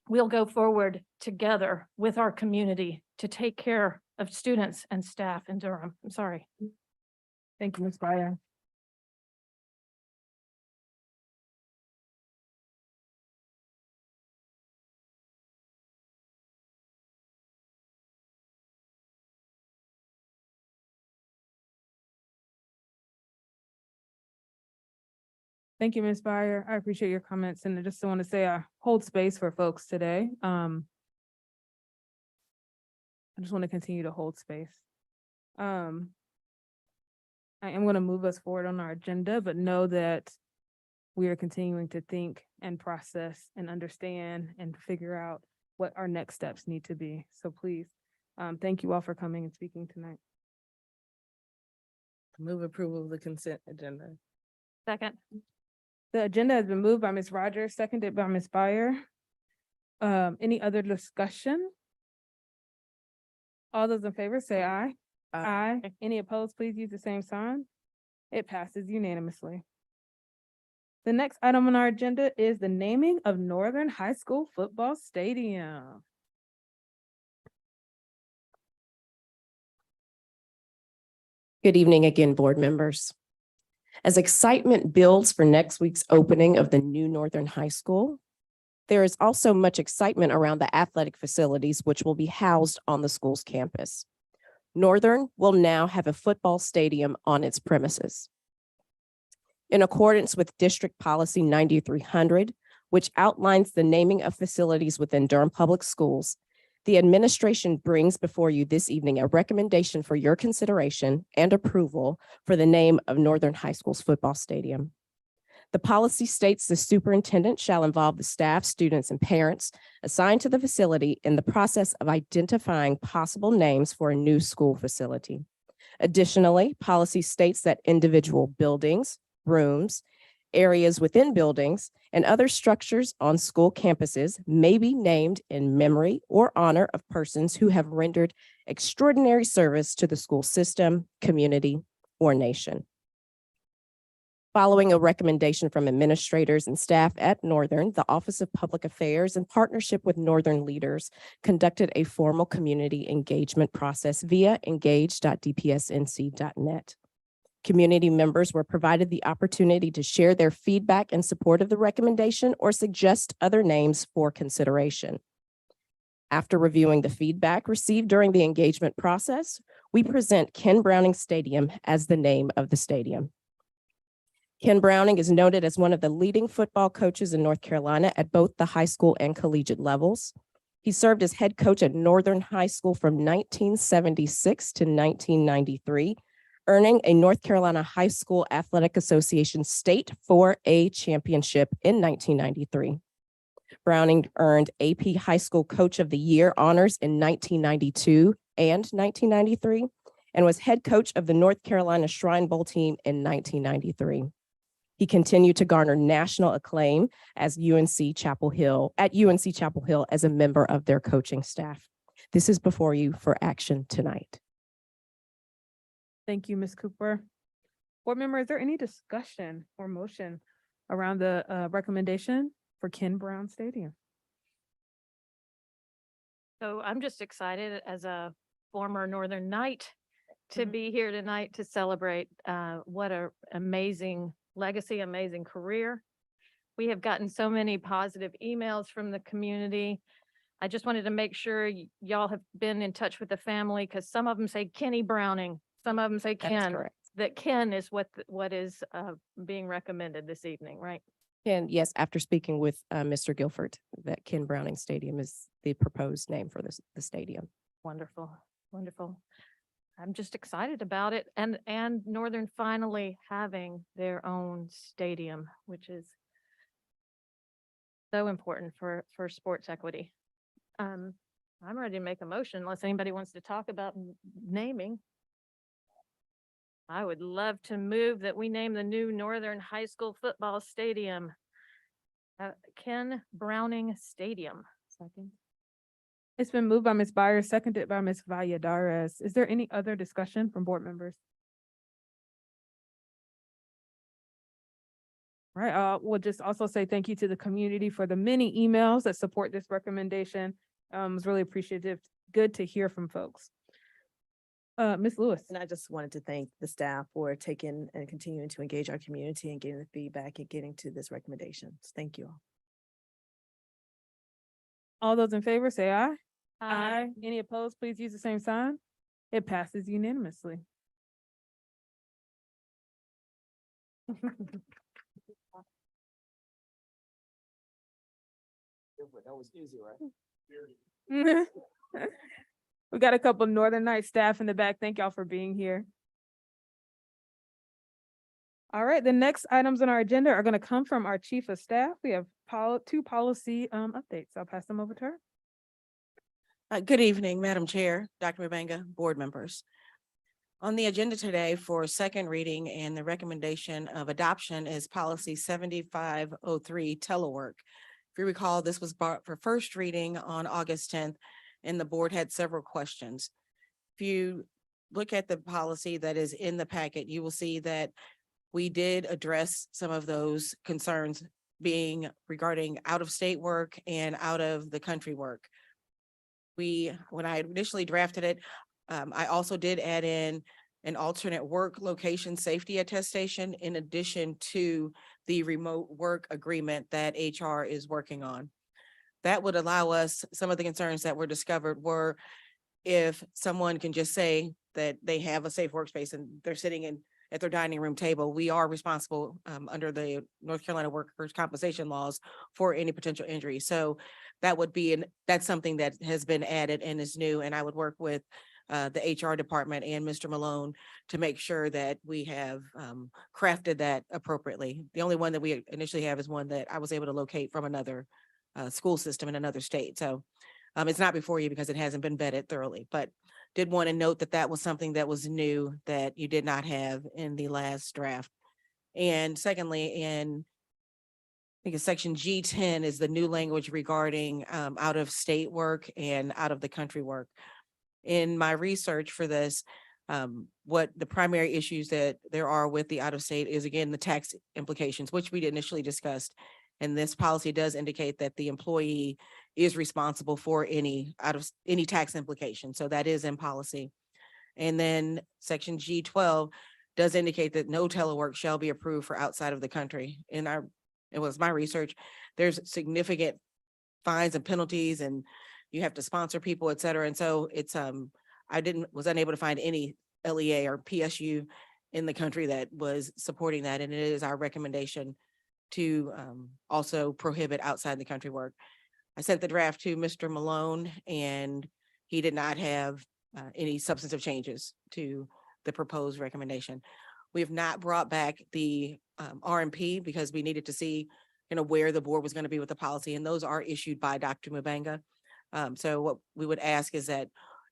we'll go forward together with our community to take care of students and staff in Durham. I'm sorry. Thank you, Ms. Breyer. Thank you, Ms. Breyer. I appreciate your comments, and I just want to say I hold space for folks today. I just want to continue to hold space. I am going to move us forward on our agenda, but know that we are continuing to think and process and understand and figure out what our next steps need to be. So please, thank you all for coming and speaking tonight. Move approval of the consent agenda. Second. The agenda has been moved by Ms. Rogers, seconded by Ms. Byer. Any other discussion? All those in favor say aye. Aye. Any opposed, please use the same sign. It passes unanimously. The next item on our agenda is the naming of Northern High School Football Stadium. Good evening again, board members. As excitement builds for next week's opening of the new Northern High School, there is also much excitement around the athletic facilities which will be housed on the school's campus. Northern will now have a football stadium on its premises. In accordance with District Policy 9300, which outlines the naming of facilities within Durham Public Schools, the administration brings before you this evening a recommendation for your consideration and approval for the name of Northern High School's football stadium. The policy states the superintendent shall involve the staff, students, and parents assigned to the facility in the process of identifying possible names for a new school facility. Additionally, policy states that individual buildings, rooms, areas within buildings, and other structures on school campuses may be named in memory or honor of persons who have rendered extraordinary service to the school system, community, or nation. Following a recommendation from administrators and staff at Northern, the Office of Public Affairs, in partnership with Northern leaders, conducted a formal community engagement process via engage.dpsnc.net. Community members were provided the opportunity to share their feedback in support of the recommendation or suggest other names for consideration. After reviewing the feedback received during the engagement process, we present Ken Browning Stadium as the name of the stadium. Ken Browning is noted as one of the leading football coaches in North Carolina at both the high school and collegiate levels. He served as head coach at Northern High School from 1976 to 1993, earning a North Carolina High School Athletic Association State 4A championship in 1993. Browning earned AP High School Coach of the Year honors in 1992 and 1993, and was head coach of the North Carolina Shrine Bowl team in 1993. He continued to garner national acclaim as UNC Chapel Hill as a member of their coaching staff. This is before you for action tonight. Thank you, Ms. Cooper. Board member, is there any discussion or motion around the recommendation for Ken Brown Stadium? So I'm just excited as a former Northern Knight to be here tonight to celebrate what an amazing legacy, amazing career. We have gotten so many positive emails from the community. I just wanted to make sure y'all have been in touch with the family because some of them say Kenny Browning, some of them say Ken. Correct. that Ken is what is being recommended this evening, right? And yes, after speaking with Mr. Guilford, that Ken Browning Stadium is the proposed name for the stadium. Wonderful, wonderful. I'm just excited about it, and Northern finally having their own stadium, which is so important for sports equity. I'm ready to make a motion unless anybody wants to talk about naming. I would love to move that we name the new Northern High School football stadium Ken Browning Stadium. Second. It's been moved by Ms. Byers, seconded by Ms. Valladares. Is there any other discussion from board members? Right, we'll just also say thank you to the community for the many emails that support this recommendation. It's really appreciative. Good to hear from folks. Ms. Lewis. And I just wanted to thank the staff for taking and continuing to engage our community and getting the feedback and getting to this recommendation. Thank you all. All those in favor say aye. Aye. Any opposed, please use the same sign. It passes unanimously. That was easy, right? We got a couple of Northern Night staff in the back. Thank y'all for being here. All right, the next items on our agenda are going to come from our chief of staff. We have two policy updates. I'll pass them over to her. Good evening, Madam Chair, Dr. Mabanga, board members. On the agenda today for second reading and the recommendation of adoption is policy 7503 telework. If you recall, this was brought for first reading on August 10th, and the board had several questions. If you look at the policy that is in the packet, you will see that we did address some of those concerns being regarding out-of-state work and out-of-the-country work. When I initially drafted it, I also did add in an alternate work location safety attestation in addition to the remote work agreement that HR is working on. That would allow us, some of the concerns that were discovered were if someone can just say that they have a safe workspace and they're sitting at their dining room table, we are responsible under the North Carolina workers' compensation laws for any potential injury. So that would be, that's something that has been added and is new, and I would work with the HR department and Mr. Malone to make sure that we have crafted that appropriately. The only one that we initially have is one that I was able to locate from another school system in another state. So it's not before you because it hasn't been vetted thoroughly, but did want to note that that was something that was new that you did not have in the last draft. And secondly, I think it's section G10 is the new language regarding out of state work and out of the country work. In my research for this, what the primary issues that there are with the out of state is, again, the tax implications, which we initially discussed. And this policy does indicate that the employee is responsible for any tax implication. So that is in policy. And then section G12 does indicate that no telework shall be approved for outside of the country. It was my research, there's significant fines and penalties and you have to sponsor people, et cetera. And so it's, was unable to find any LEA or PSU in the country that was supporting that. And it is our recommendation to also prohibit outside the country work. I sent the draft to Mr. Malone and he did not have any substantive changes to the proposed recommendation. We have not brought back the RMP because we needed to see, where the board was going to be with the policy, and those are issued by Dr. Mabanga. So what we would ask is that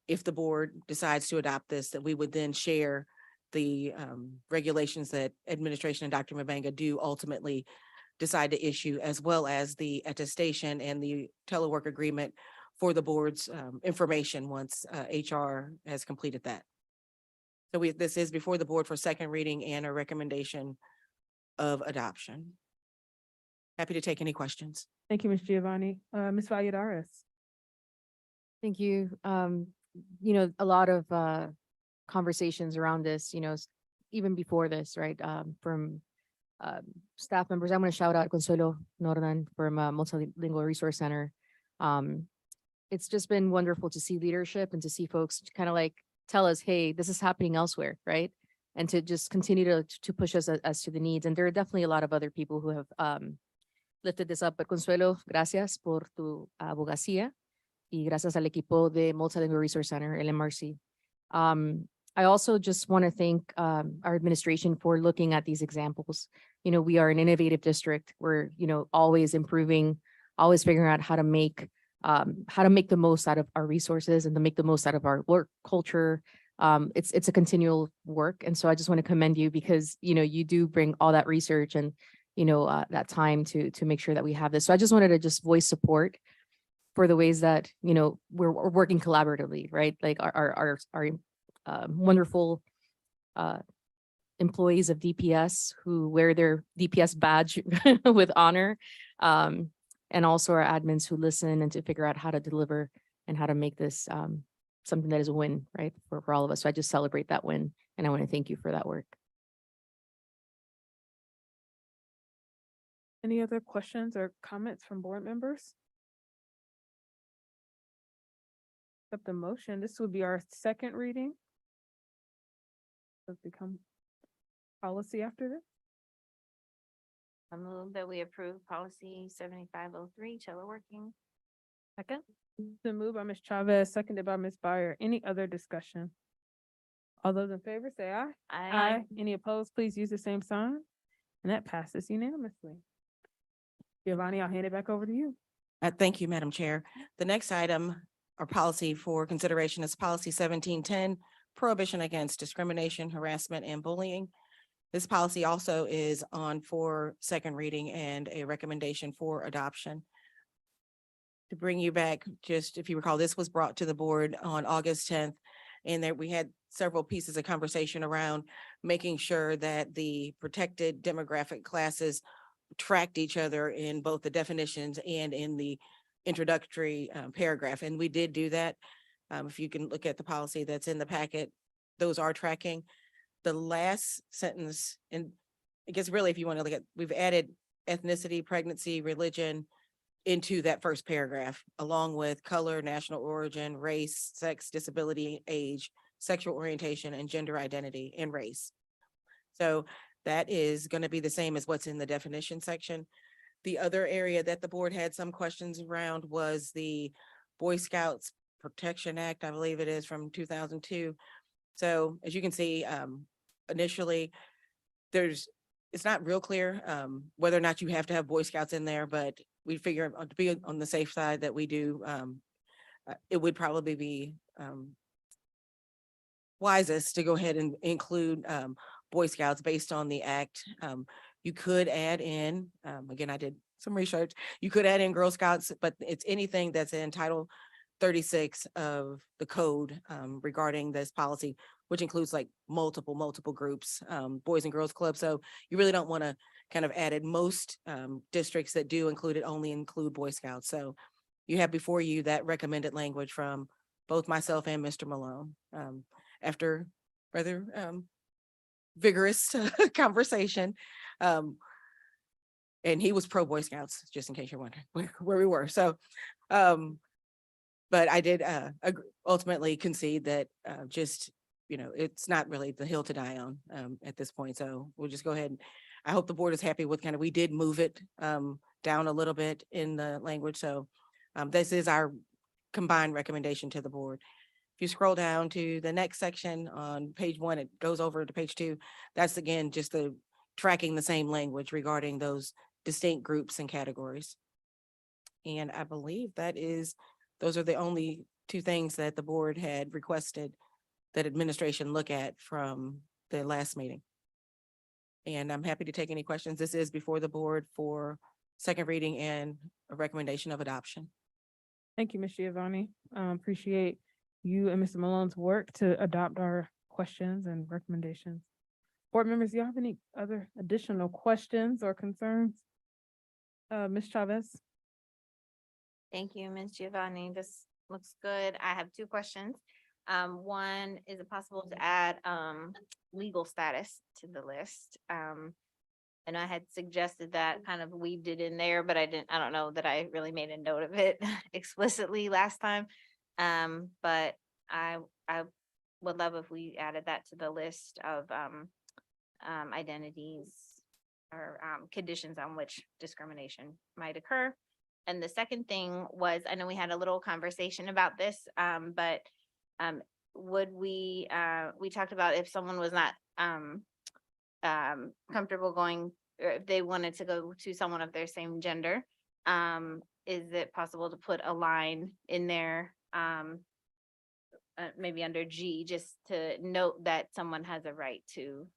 if the board decides to adopt this, that we would then share the regulations that administration and Dr. Mabanga do ultimately decide to issue, as well as the attestation and the telework agreement for the board's information once HR has completed that. So this is before the board for second reading and a recommendation of adoption. Happy to take any questions. Thank you, Ms. Giovanni. Ms. Valladares. Thank you. A lot of conversations around this, even before this, right? From staff members. I want to shout out Consuelo Nordan from Multilingual Resource Center. It's just been wonderful to see leadership and to see folks kind of like tell us, hey, this is happening elsewhere, right? and to just continue to push us as to the needs. And there are definitely a lot of other people who have lifted this up. But Consuelo, gracias por tu abogacía y gracias al equipo de Multilingual Resource Center, el MRC. I also just want to thank our administration for looking at these examples. You know, we are an innovative district. We're, you know, always improving, always figuring out how to make the most out of our resources and to make the most out of our work culture. It's a continual work. And so I just want to commend you because, you know, you do bring all that research and, you know, that time to make sure that we have this. So I just wanted to just voice support for the ways that, you know, we're working collaboratively, right? Like our wonderful employees of DPS who wear their DPS badge with honor, and also our admins who listen and to figure out how to deliver and how to make this something that is a win, right, for all of us. So I just celebrate that win, and I want to thank you for that work. Any other questions or comments from board members? Up the motion, this would be our second reading. Does it become policy after this? I move that we approve policy 7503, teleworking. Second. The move by Ms. Chavez, seconded by Ms. Byer. Any other discussion? All those in favor say aye. Any opposed, please use the same sign. And that passes unanimously. Giovanni, I'll hand it back over to you. Thank you, Madam Chair. The next item or policy for consideration is policy 1710, prohibition against discrimination, harassment, and bullying. This policy also is on for second reading and a recommendation for adoption. To bring you back, just if you recall, this was brought to the board on August 10th, and that we had several pieces of conversation around making sure that the protected demographic classes tracked each other in both the definitions and in the introductory paragraph. And we did do that. If you can look at the policy that's in the packet, those are tracking. The last sentence, and I guess really if you want to look at, we've added ethnicity, pregnancy, religion into that first paragraph, along with color, national origin, race, sex, disability, age, sexual orientation, and gender identity and race. So that is going to be the same as what's in the definition section. The other area that the board had some questions around was the Boy Scouts Protection Act, I believe it is from 2002. So as you can see, initially, it's not real clear whether or not you have to have Boy Scouts in there, but we figure to be on the safe side that we do. It would probably be wisest to go ahead and include Boy Scouts based on the act. You could add in, again, I did some research, you could add in Girl Scouts, but it's anything that's in Title 36 of the code regarding this policy, which includes like multiple groups, Boys and Girls Club. So you really don't want to kind of add it. Most districts that do include it only include Boy Scouts. So you have before you that recommended language from both myself and Mr. Malone after rather vigorous conversation. And he was pro Boy Scouts, just in case you're wondering where we were. So, but I did ultimately concede that just, you know, it's not really the hill to die on at this point. So we'll just go ahead and I hope the board is happy with kind of, we did move it down a little bit in the language. So this is our combined recommendation to the board. If you scroll down to the next section on page 1, it goes over to page 2. That's again, just the tracking the same language regarding those distinct groups and categories. And I believe those are the only 2 things that the board had requested that administration look at from the last meeting. And I'm happy to take any questions. This is before the board for second reading and a recommendation of adoption. Thank you, Ms. Giovanni. Appreciate you and Mr. Malone's work to adopt our questions and recommendations. Board members, do you have any other additional questions or concerns? Ms. Chavez? Thank you, Ms. Giovanni. This looks good. I have 2 questions. One, is it possible to add legal status to the list? And I had suggested that, kind of weaved it in there, but I don't know that I really made a note of it explicitly last time. But I would love if we added that to the list of identities or conditions on which discrimination might occur. And the second thing was, I know we had a little conversation about this, but would we talked about if someone was not comfortable going, or if they wanted to go to someone of their same gender, is it possible to put a line in there, maybe under G, just to note that someone has a right to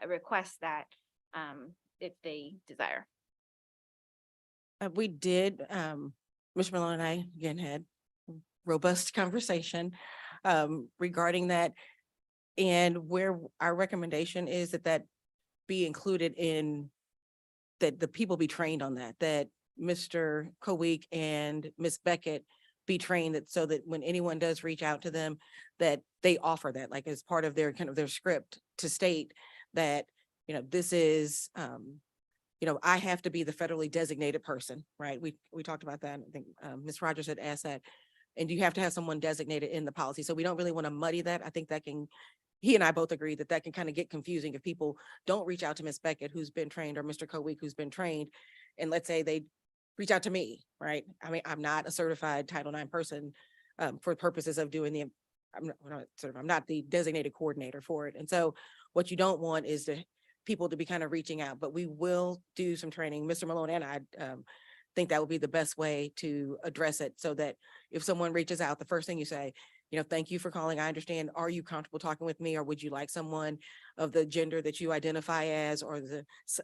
request that if they desire? We did, Mr. Malone and I again had robust conversation regarding that. And where our recommendation is that be included in, that the people be trained on that Mr. Coweek and Ms. Beckett be trained, that so that when anyone does reach out to them, that they offer that, like as part of their kind of their script, to state that, this is, I have to be the federally designated person, right? We talked about that. I think Ms. Rogers had asked that. And you have to have someone designated in the policy. So we don't really want to muddy that. I think that he and I both agree that can kind of get confusing if people don't reach out to Ms. Beckett, who's been trained, or Mr. Coweek, who's been trained. And let's say they reach out to me, right? I mean, I'm not a certified Title IX person for purposes of doing I'm not the designated coordinator for it. And so what you don't want is people to be kind of reaching out, but we will do some training. Mr. Malone and I think that would be the best way to address it, so that if someone reaches out, the first thing you say, thank you for calling. I understand. Are you comfortable talking with me, or would you like someone of the gender that you identify as, or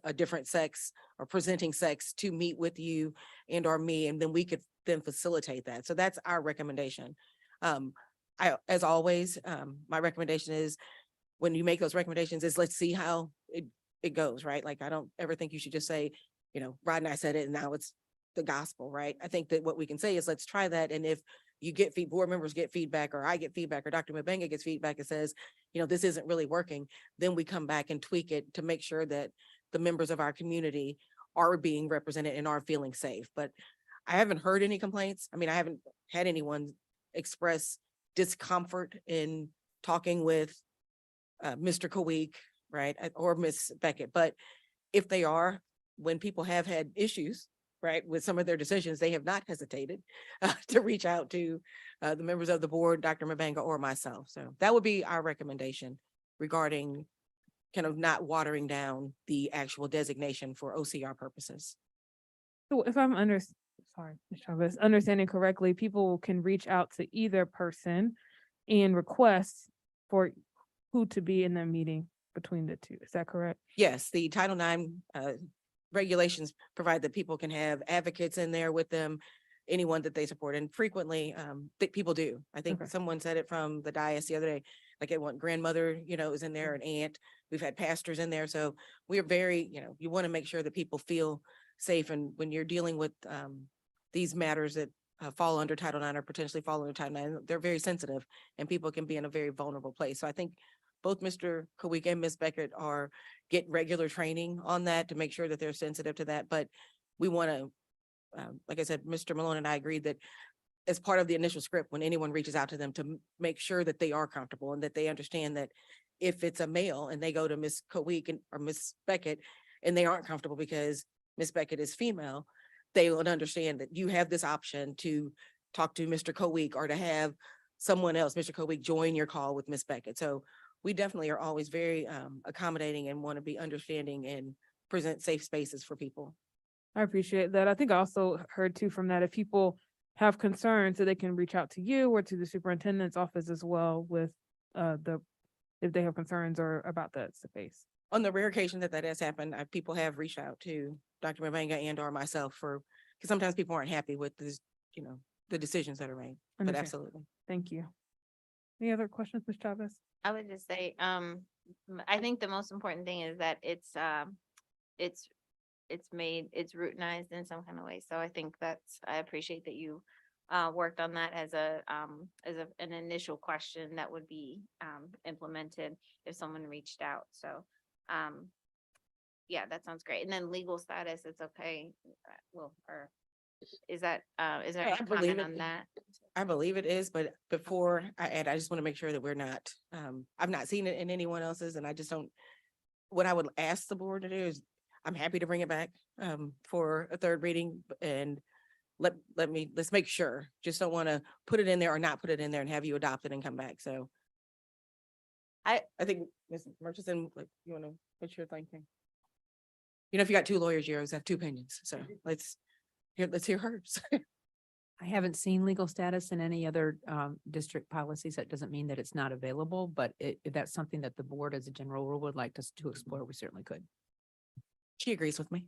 a different sex or presenting sex, to meet with you and or me? And then we could then facilitate that. So that's our recommendation. As always, my recommendation is, when you make those recommendations, is let's see how it goes, right? Like, I don't ever think you should just say, Rod and I said it and now it's the gospel, right? I think that what we can say is, let's try that. And if you get board members get feedback, or I get feedback, or Dr. Mbenga gets feedback and says, this isn't really working, then we come back and tweak it to make sure that the members of our community are being represented and are feeling safe. But I haven't heard any complaints. I mean, I haven't had anyone express discomfort in talking with Mr. Coweek, right, or Ms. Beckett. But if they are, when people have had issues, right, with some of their decisions, they have not hesitated to reach out to the members of the board, Dr. Mbenga or myself. So that would be our recommendation regarding kind of not watering down the actual designation for OCR purposes. So if I'm understanding correctly, people can reach out to either person and request for who to be in the meeting between the two. Is that correct? Yes, the Title IX regulations provide that people can have advocates in there with them, anyone that they support. And frequently, people do. I think someone said it from the dais the other day, like one grandmother, is in there, an aunt. We've had pastors in there. So we're very, you want to make sure that people feel safe. And when you're dealing with these matters that fall under Title IX or potentially fall under Title IX, they're very sensitive and people can be in a very vulnerable place. So I think both Mr. Coweek and Ms. Beckett get regular training on that to make sure that they're sensitive to that. But we want to, like I said, Mr. Malone and I agreed that as part of the initial script, when anyone reaches out to them, to make sure that they are comfortable and that they understand that if it's a male and they go to Ms. Coweek or Ms. Beckett and they aren't comfortable because Ms. Beckett is female, they would understand that you have this option to talk to Mr. Coweek, or to have someone else, Mr. Coweek, join your call with Ms. Beckett. So we definitely are always very accommodating and want to be understanding and present safe spaces for people. I appreciate that. I think I also heard too from that, if people have concerns, that they can reach out to you or to the superintendent's office as well with if they have concerns or about that space. On the rare occasion that has happened, people have reached out to Dr. Mbenga and or myself because sometimes people aren't happy with this, the decisions that are made. But absolutely. Thank you. Any other questions, Ms. Chavez? I would just say, I think the most important thing is that it's routinized in some kind of way. So I think I appreciate that you worked on that as an initial question that would be implemented if someone reached out. So yeah, that sounds great. And then legal status, it's okay. Is there I any believe comment it. on that? I believe it is, but before I add, I just want to make sure that we're not, I've not seen it in anyone else's and I just don't, what I would ask the board to do is, I'm happy to bring it back, for a third reading and let's make sure, just don't want to put it in there or not put it in there and have you adopt it and come back. So I think Ms. Murchison, like, you want to, what's your thinking? You know, if you got two lawyers, you always have two opinions. So let's hear hers. I haven't seen legal status in any other district policies. That doesn't mean that it's not available, but if that's something that the board as a general rule would like us to explore, we certainly could. She agrees with me.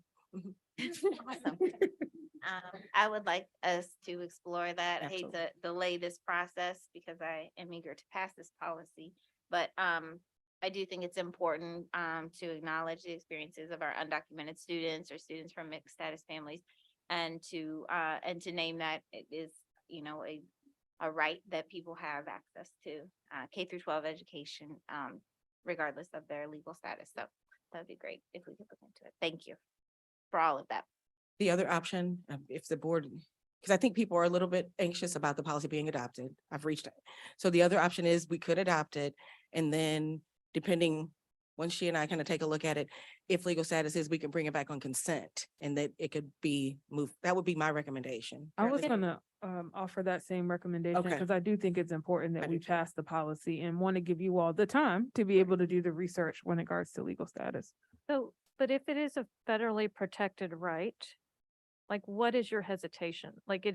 Awesome. I would like us to explore that. I hate to delay this process because I am eager to pass this policy. But I do think it's important to acknowledge the experiences of our undocumented students or students from mixed status families, and to name that it is, you know, a right that people have access to K through 12 education, regardless of their legal status. So that'd be great if we could look into it. Thank you for all of that. The other option, if the board, because I think people are a little bit anxious about the policy being adopted. I've reached it. So the other option is we could adopt it and then depending, once she and I kind of take a look at it, if legal status is, we can bring it back on consent and that it could be moved. That would be my recommendation. I was gonna offer that same recommendation Okay. because I do think it's important that we pass the policy and want to give you all the time to be able to do the research when it regards to legal status. So, but if it is a federally protected right, like what is your hesitation? Like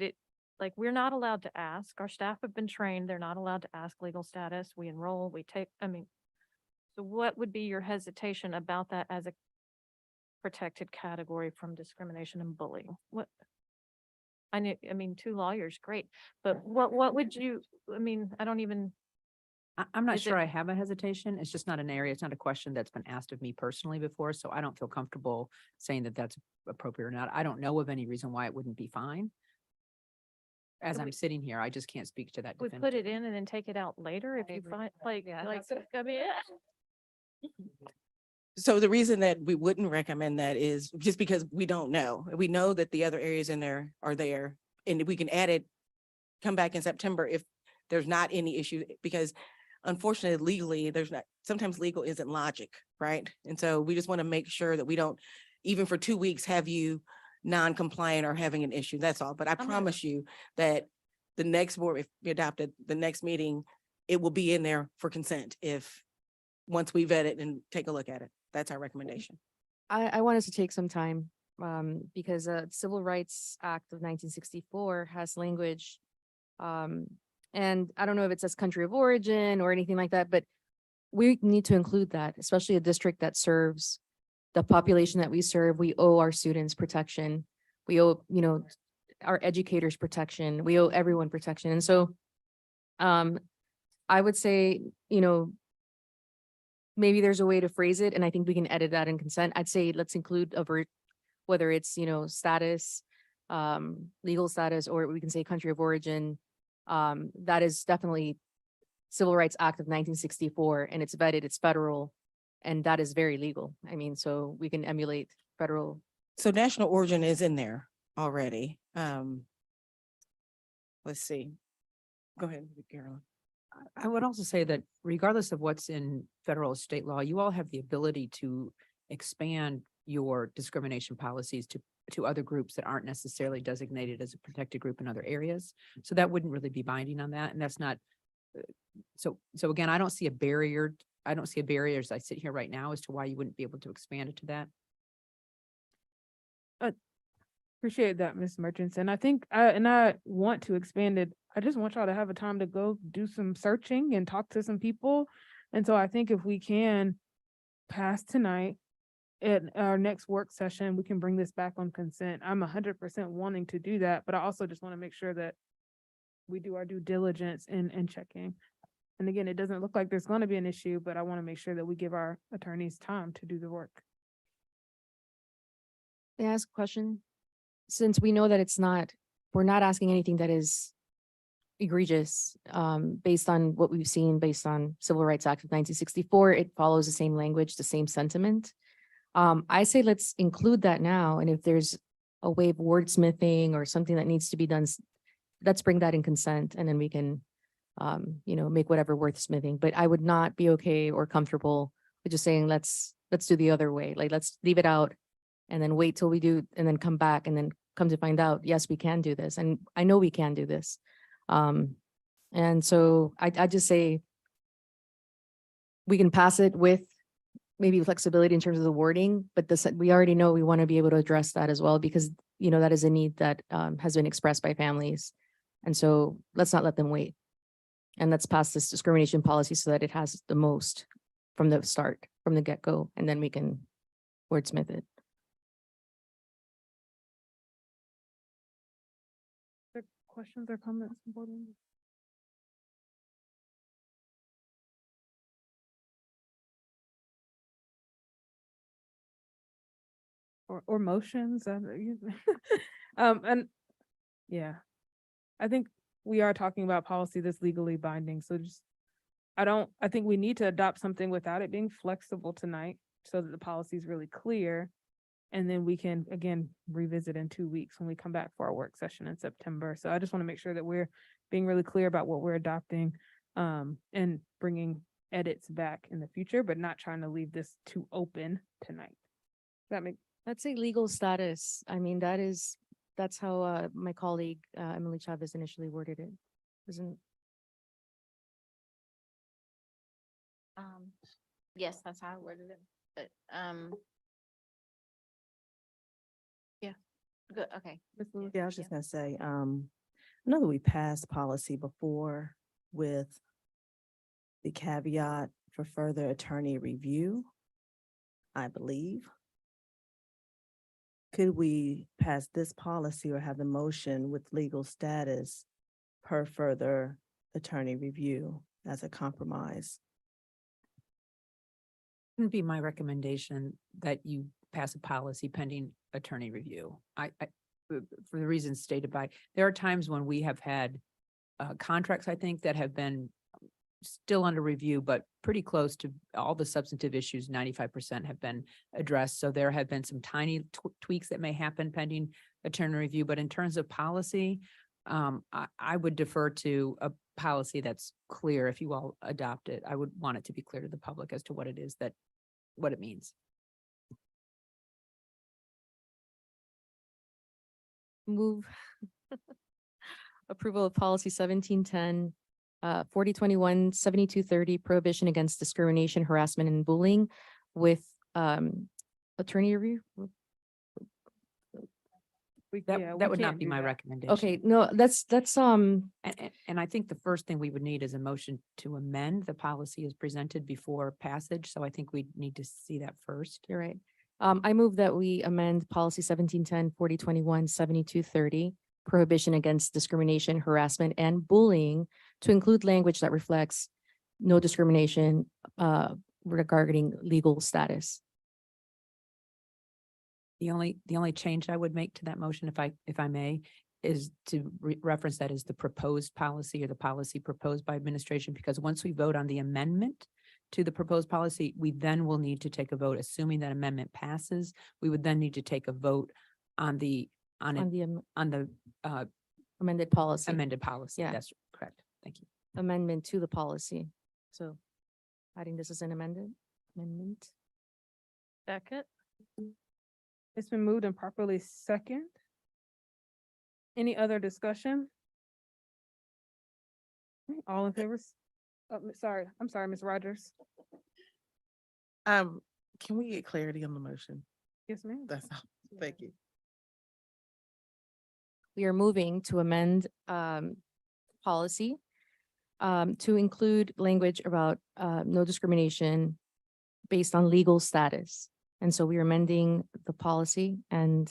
like we're not allowed to ask, our staff have been trained, they're not allowed to ask legal status. We enroll, we take, so what would be your hesitation about that as a protected category from discrimination and bullying? What? I mean, two lawyers, great, but what would you, I don't even. I'm not Is sure it- I have a hesitation. It's just not an area. It's not a question that's been asked of me personally before, so I don't feel comfortable saying that that's appropriate or not. I don't know of any reason why it wouldn't be fine. As Can I'm we- sing here, I just can't speak to that. We put it in and then take it out later if you find, So the reason that we wouldn't recommend that is just because we don't know. We know that the other areas in there are there and we can add it, come back in September if there's not any issue, because unfortunately legally, there's not, sometimes legal isn't logic, right? And so we just want to make sure that we don't, even for 2 weeks, have you non-compliant or having an issue. That's all. But I promise you that the next board, if we adopt it, the next meeting, it will be in there for consent once we vet it and take a look at it. That's our recommendation. I want us to take some time, because Civil Rights Act of 1964 has language. And I don't know if it says country of origin or anything like that, but we need to include that, especially a district that serves the population that we serve. We owe our students protection. We owe, our educators protection. We owe everyone protection. And so I would say, maybe there's a way to phrase it, and I think we can edit that in consent. I'd say let's include whether it's, status, legal status, or we can say country of origin. That is definitely Civil Rights Act of 1964, and it's vetted, it's federal, and that is very legal. So we can emulate federal. So national origin is in there already. Let's see. Go ahead, Carolyn. I would also say that regardless of what's in federal or state law, you all have the ability to expand your discrimination policies to other groups that aren't necessarily designated as a protected group in other areas. So that wouldn't really be binding on that. And that's not, so again, I don't see a barrier. I don't see a barrier as I sit here right now as to why you wouldn't be able to expand it to that. Appreciate that, Ms. Murchison. I think, I want to expand it. I just want y'all to have a time to go do some searching and talk to some people. And so I think if we can pass tonight at our next work session, we can bring this back on consent. I'm 100% wanting to do that, but I also just want to make sure that we do our due diligence in checking. And again, it doesn't look like there's going to be an issue, but I want to make sure that we give our attorneys time to do the work. May I ask a question? Since we know that we're not asking anything that is egregious, based on what we've seen, based on Civil Rights Act of 1964, it follows the same language, the same sentiment. I say let's include that now. And if there's a way of wordsmithing or something that needs to be done, let's bring that in consent and then we can, make whatever wordsmithing. But I would not be okay or comfortable with just saying, let's do the other way. Like, let's leave it out and then wait till we do and then come back and then come to find out, yes, we can do this. And I know we can do this. And so I just say we can pass it with maybe flexibility in terms of the wording, but this, we already know we want to be able to address that as well, because, that is a need that has been expressed by families. And so let's not let them wait. And let's pass this discrimination policy so that it has the most from the start, from the get-go, and then we can wordsmith it. Questions or comments? from board members? Or motions, and yeah, I think we are talking about policy that's legally binding, so just, I think we need to adopt something without it being flexible tonight, so that the policy is really clear. And then we can, again, revisit in 2 weeks when we come back for our work session in September. So I just want to make sure that we're being really clear about what we're adopting, and bringing edits back in the future, but not trying to leave this too open tonight. Does that make? Let's say legal status. I mean, that's how my colleague Emily Chavez initially worded it. Isn't? Yes, that's how I worded it, but, yeah, good, okay. Yeah, I was just gonna say, I know that we passed policy before with the caveat for further attorney review, I believe. Could we pass this policy or have the motion with legal status per further attorney review as a compromise? Would be my recommendation that you pass a policy pending attorney review. For the reasons stated by, there are times when we have had contracts, I think, that have been still under review, but pretty close to all the substantive issues, 95% have been addressed. So there have been some tiny tweaks that may happen pending attorney review. But in terms of policy, I would defer to a policy that's clear. If you all adopt it, I would want it to be clear to the public as to what it is what it means. Move approval of policy 1710, 4021, 7230, prohibition against discrimination, harassment, and bullying with attorney review. That would not be my recommendation. Okay, no, that's And I think the first thing we would need is a motion to amend the policy as presented before passage. So I think we need to see that first. You're right. I move that we amend policy 1710, 4021, 7230, prohibition against discrimination, harassment, and bullying to include language that reflects no discrimination regarding legal status. The only change I would make to that motion, if I may, is to reference that as the proposed policy or the policy proposed by administration, because once we vote on the amendment to the proposed policy, we then will need to take a vote, assuming that amendment passes. We would then need to take a vote on the amended policy. Amended policy. Yeah. That's correct. Thank you. Amendment to the policy. So adding this as an amendment. Second. It's been moved and properly second. Any other discussion? All in favor? I'm sorry, Ms. Rogers. Can we get clarity on the motion? Yes, ma'am. That's all. Thank you. We are moving to amend policy to include language about no discrimination based on legal status. And so we are amending the policy and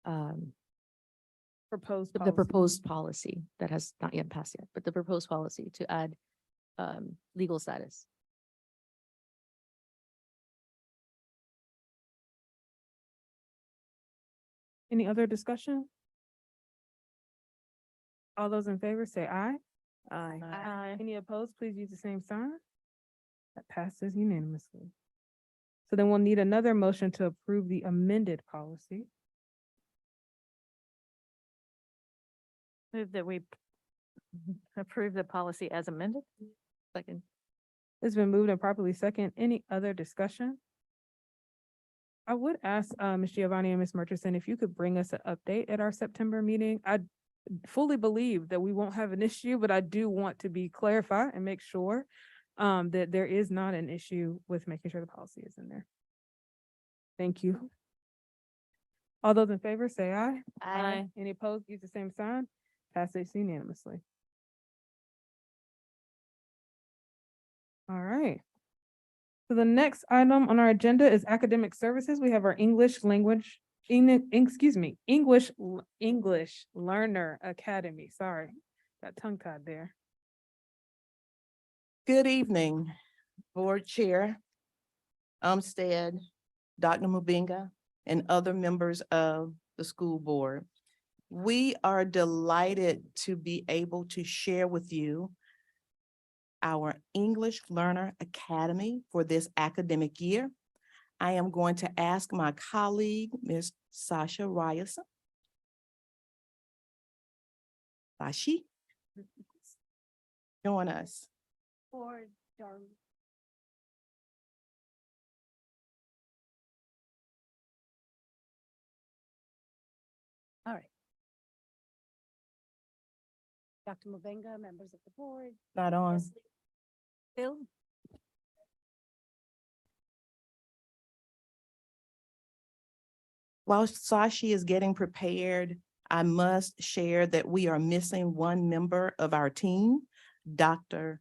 the proposed policy that has not yet passed yet, but the proposed policy to add legal status. Any other discussion? All those in favor say aye. Aye. Aye. Any opposed, please use the same sign. That passes unanimously. So then we'll need another motion to approve the amended policy. Move that we approve the policy as amended. Second. It's been moved and properly second. Any other discussion? I would ask, Ms. Giovanni and Ms. Murchison, if you could bring us an update at our September meeting. I fully believe that we won't have an issue, but I do want to be clarified and make sure that there is not an issue with making sure the policy is in there. Thank you. All those in favor, say aye. Aye. Any opposed, use the same sign. Passes unanimously. All right. So the next item on our agenda is academic services. We have our English language, English Learner Academy. Sorry, got tongue tied there. Good evening, Board Chair Umstead, Dr. Mubinga, and other members of the school board. We are delighted to be able to share with you our English Learner Academy for this academic year. I am going to ask my colleague, Ms. Sasha Ryerson. Sashi, join us. Board, Durham. All right. Dr. Mbenga, members of the board. Not on. Leslie. Bill. While Sashi is getting prepared, I must share that we are missing one member of our team, Dr.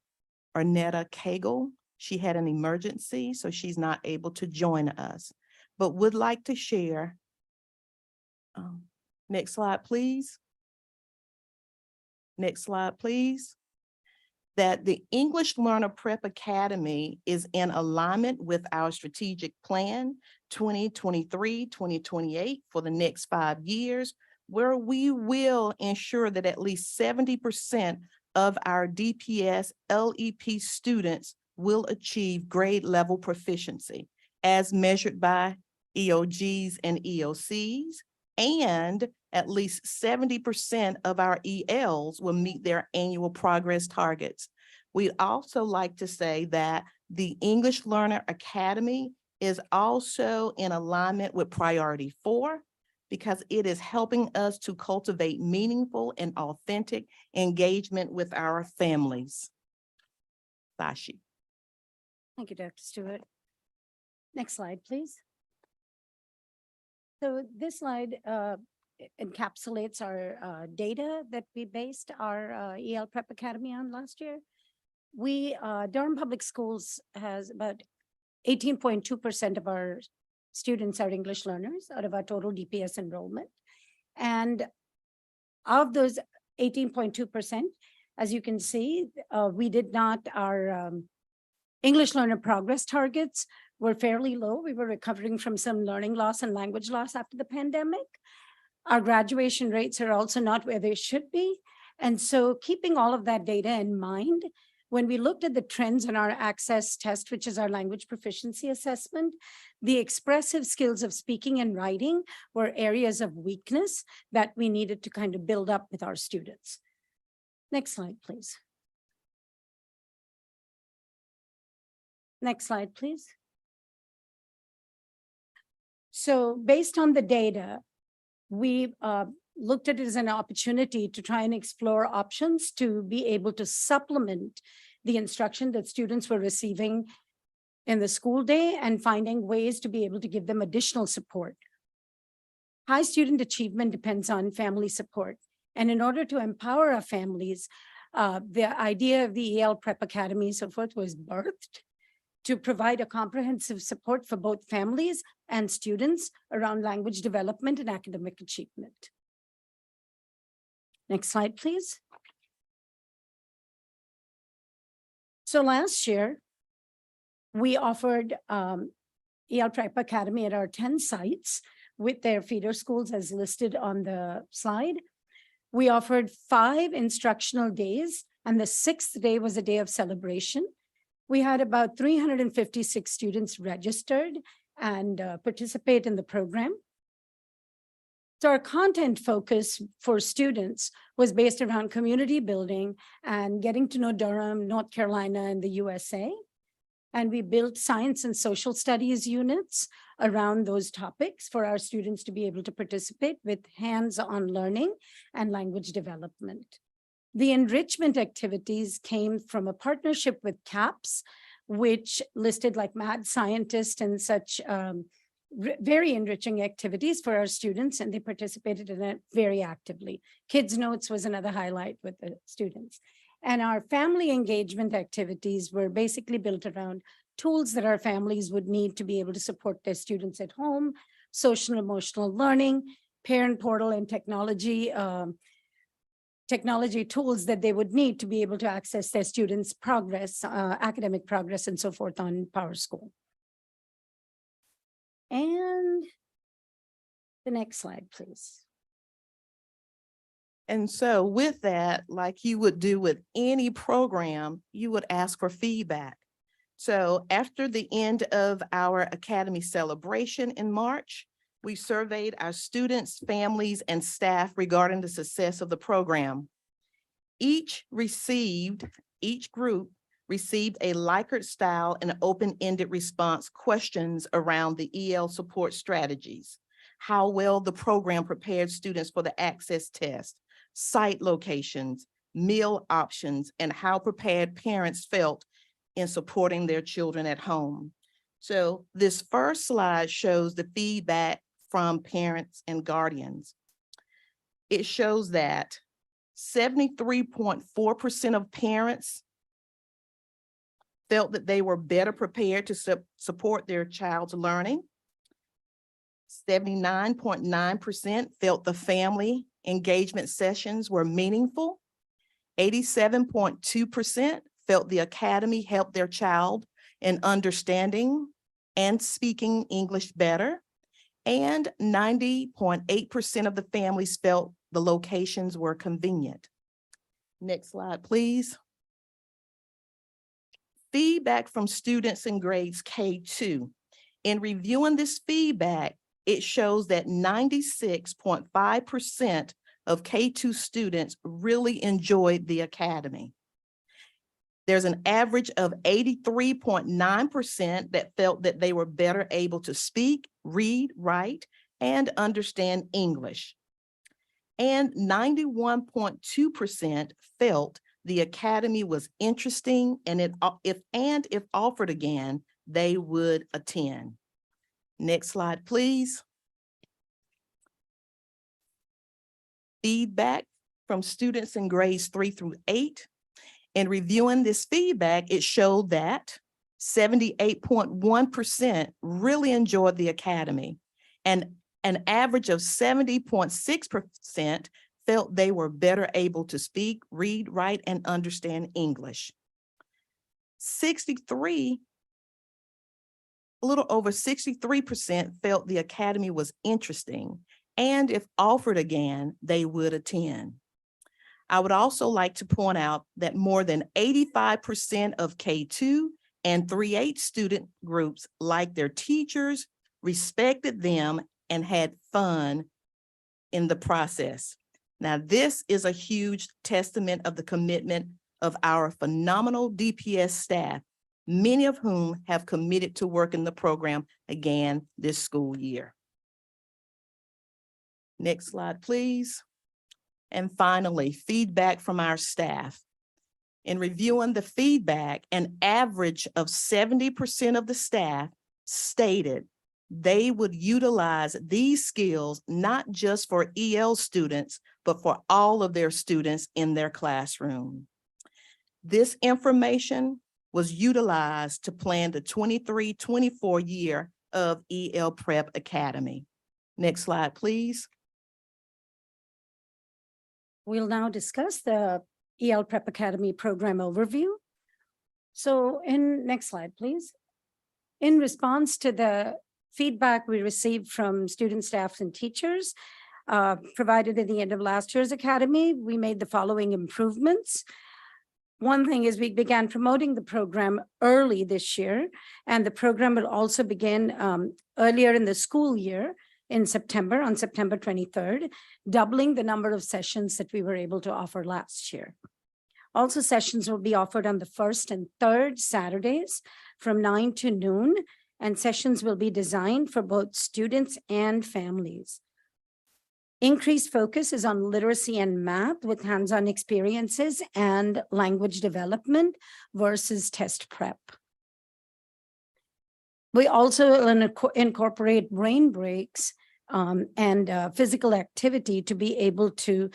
Arnetta Cagle. She had an emergency, so she's not able to join us, but would like to share. Next slide, please. Next slide, please. That the English Learner Prep Academy is in alignment with our strategic plan 2023-2028 for the next 5 years, where we will ensure that at least 70% of our DPS LEP students will achieve grade level proficiency as measured by EOGs and EOCs, and at least 70% of our ELs will meet their annual progress targets. We'd also like to say that the English Learner Academy is also in alignment with Priority 4 because it is helping us to cultivate meaningful and authentic engagement with our families. Sashi. Thank you, Dr. Stewart. Next slide, please. So this slide encapsulates our data that we based our EL Prep Academy on last year. Durham Public Schools has about 18.2% of our students are English learners out of our total DPS enrollment. And of those 18.2%, as you can see, our English learner progress targets were fairly low. We were recovering from some learning loss and language loss after the pandemic. Our graduation rates are also not where they should be. And so keeping all of that data in mind, when we looked at the trends in our access test, which is our language proficiency assessment, the expressive skills of speaking and writing were areas of weakness that we needed to kind of build up with our students. Next slide, please. Next slide, please. So based on the data, we looked at it as an opportunity to try and explore options to be able to supplement the instruction that students were receiving in the school day and finding ways to be able to give them additional support. High student achievement depends on family support. And in order to empower our families, the idea of the EL Prep Academy, so forth, was birthed to provide a comprehensive support for both families and students around language development and academic achievement. Next slide, please. So last year, we offered EL Prep Academy at our 10 sites with their feeder schools as listed on the slide. We offered 5 instructional days, and the 6th day was a day of celebration. We had about 356 students registered and participate in the program. So our content focus for students was based around community building and getting to know Durham, North Carolina, and the USA. And we built science and social studies units around those topics for our students to be able to participate with hands-on learning and language development. The enrichment activities came from a partnership with CAPS, which listed like mad scientists and such very enriching activities for our students, and they participated in it very actively. Kids Notes was another highlight with the students. And our family engagement activities were basically built around tools that our families would need to be able to support their students at home, social and emotional learning, parent portal and technology tools that they would need to be able to access their students' progress, academic progress, and so forth on PowerSchool. And the next slide, please. And so with that, like you would do with any program, you would ask for feedback. So after the end of our Academy celebration in March, we surveyed our students, families, and staff regarding the success of the program. Each group received a Likert style and open-ended response questions around the EL support strategies, how well the program prepared students for the access test, site locations, meal options, and how prepared parents felt in supporting their children at home. So this first slide shows the feedback from parents and guardians. It shows that 73.4% of parents felt that they were better prepared to support their child's learning. 79.9% felt the family engagement sessions were meaningful. 87.2% felt the Academy helped their child in understanding and speaking English better. And 90.8% of the families felt the locations were convenient. Next slide, please. Feedback from students in grades K2. In reviewing this feedback, it shows that 96.5% of K2 students really enjoyed the Academy. There's an average of 83.9% that felt that they were better able to speak, read, write, and understand English. And 91.2% felt the Academy was interesting, and if offered again, they would attend. Next slide, please. Feedback from students in grades 3 through 8. In reviewing this feedback, it showed that 78.1% really enjoyed the Academy, and an average of 70.6% felt they were better able to speak, read, write, and understand English. A little over 63% felt the Academy was interesting, and if offered again, they would attend. I would also like to point out that more than 85% of K2 and 3-8 student groups liked their teachers, respected them, and had fun in the process. Now, this is a huge testament of the commitment of our phenomenal DPS staff, many of whom have committed to work in the program again this school year. Next slide, please. And finally, feedback from our staff. In reviewing the feedback, an average of 70% of the staff stated they would utilize these skills not just for EL students, but for all of their students in their classroom. This information was utilized to plan the 23-24 year of EL Prep Academy. Next slide, please. We'll now discuss the EL Prep Academy program overview. So next slide, please. In response to the feedback we received from student staffs and teachers provided at the end of last year's Academy, we made the following improvements. One thing is we began promoting the program early this year, and the program will also begin earlier in the school year in September, on September 23rd, doubling the number of sessions that we were able to offer last year. Also, sessions will be offered on the first and third Saturdays from 9 to noon, and sessions will be designed for both students and families. Increased focus is on literacy and math with hands-on experiences and language development versus test prep. We also will incorporate brain breaks and physical activity to be able to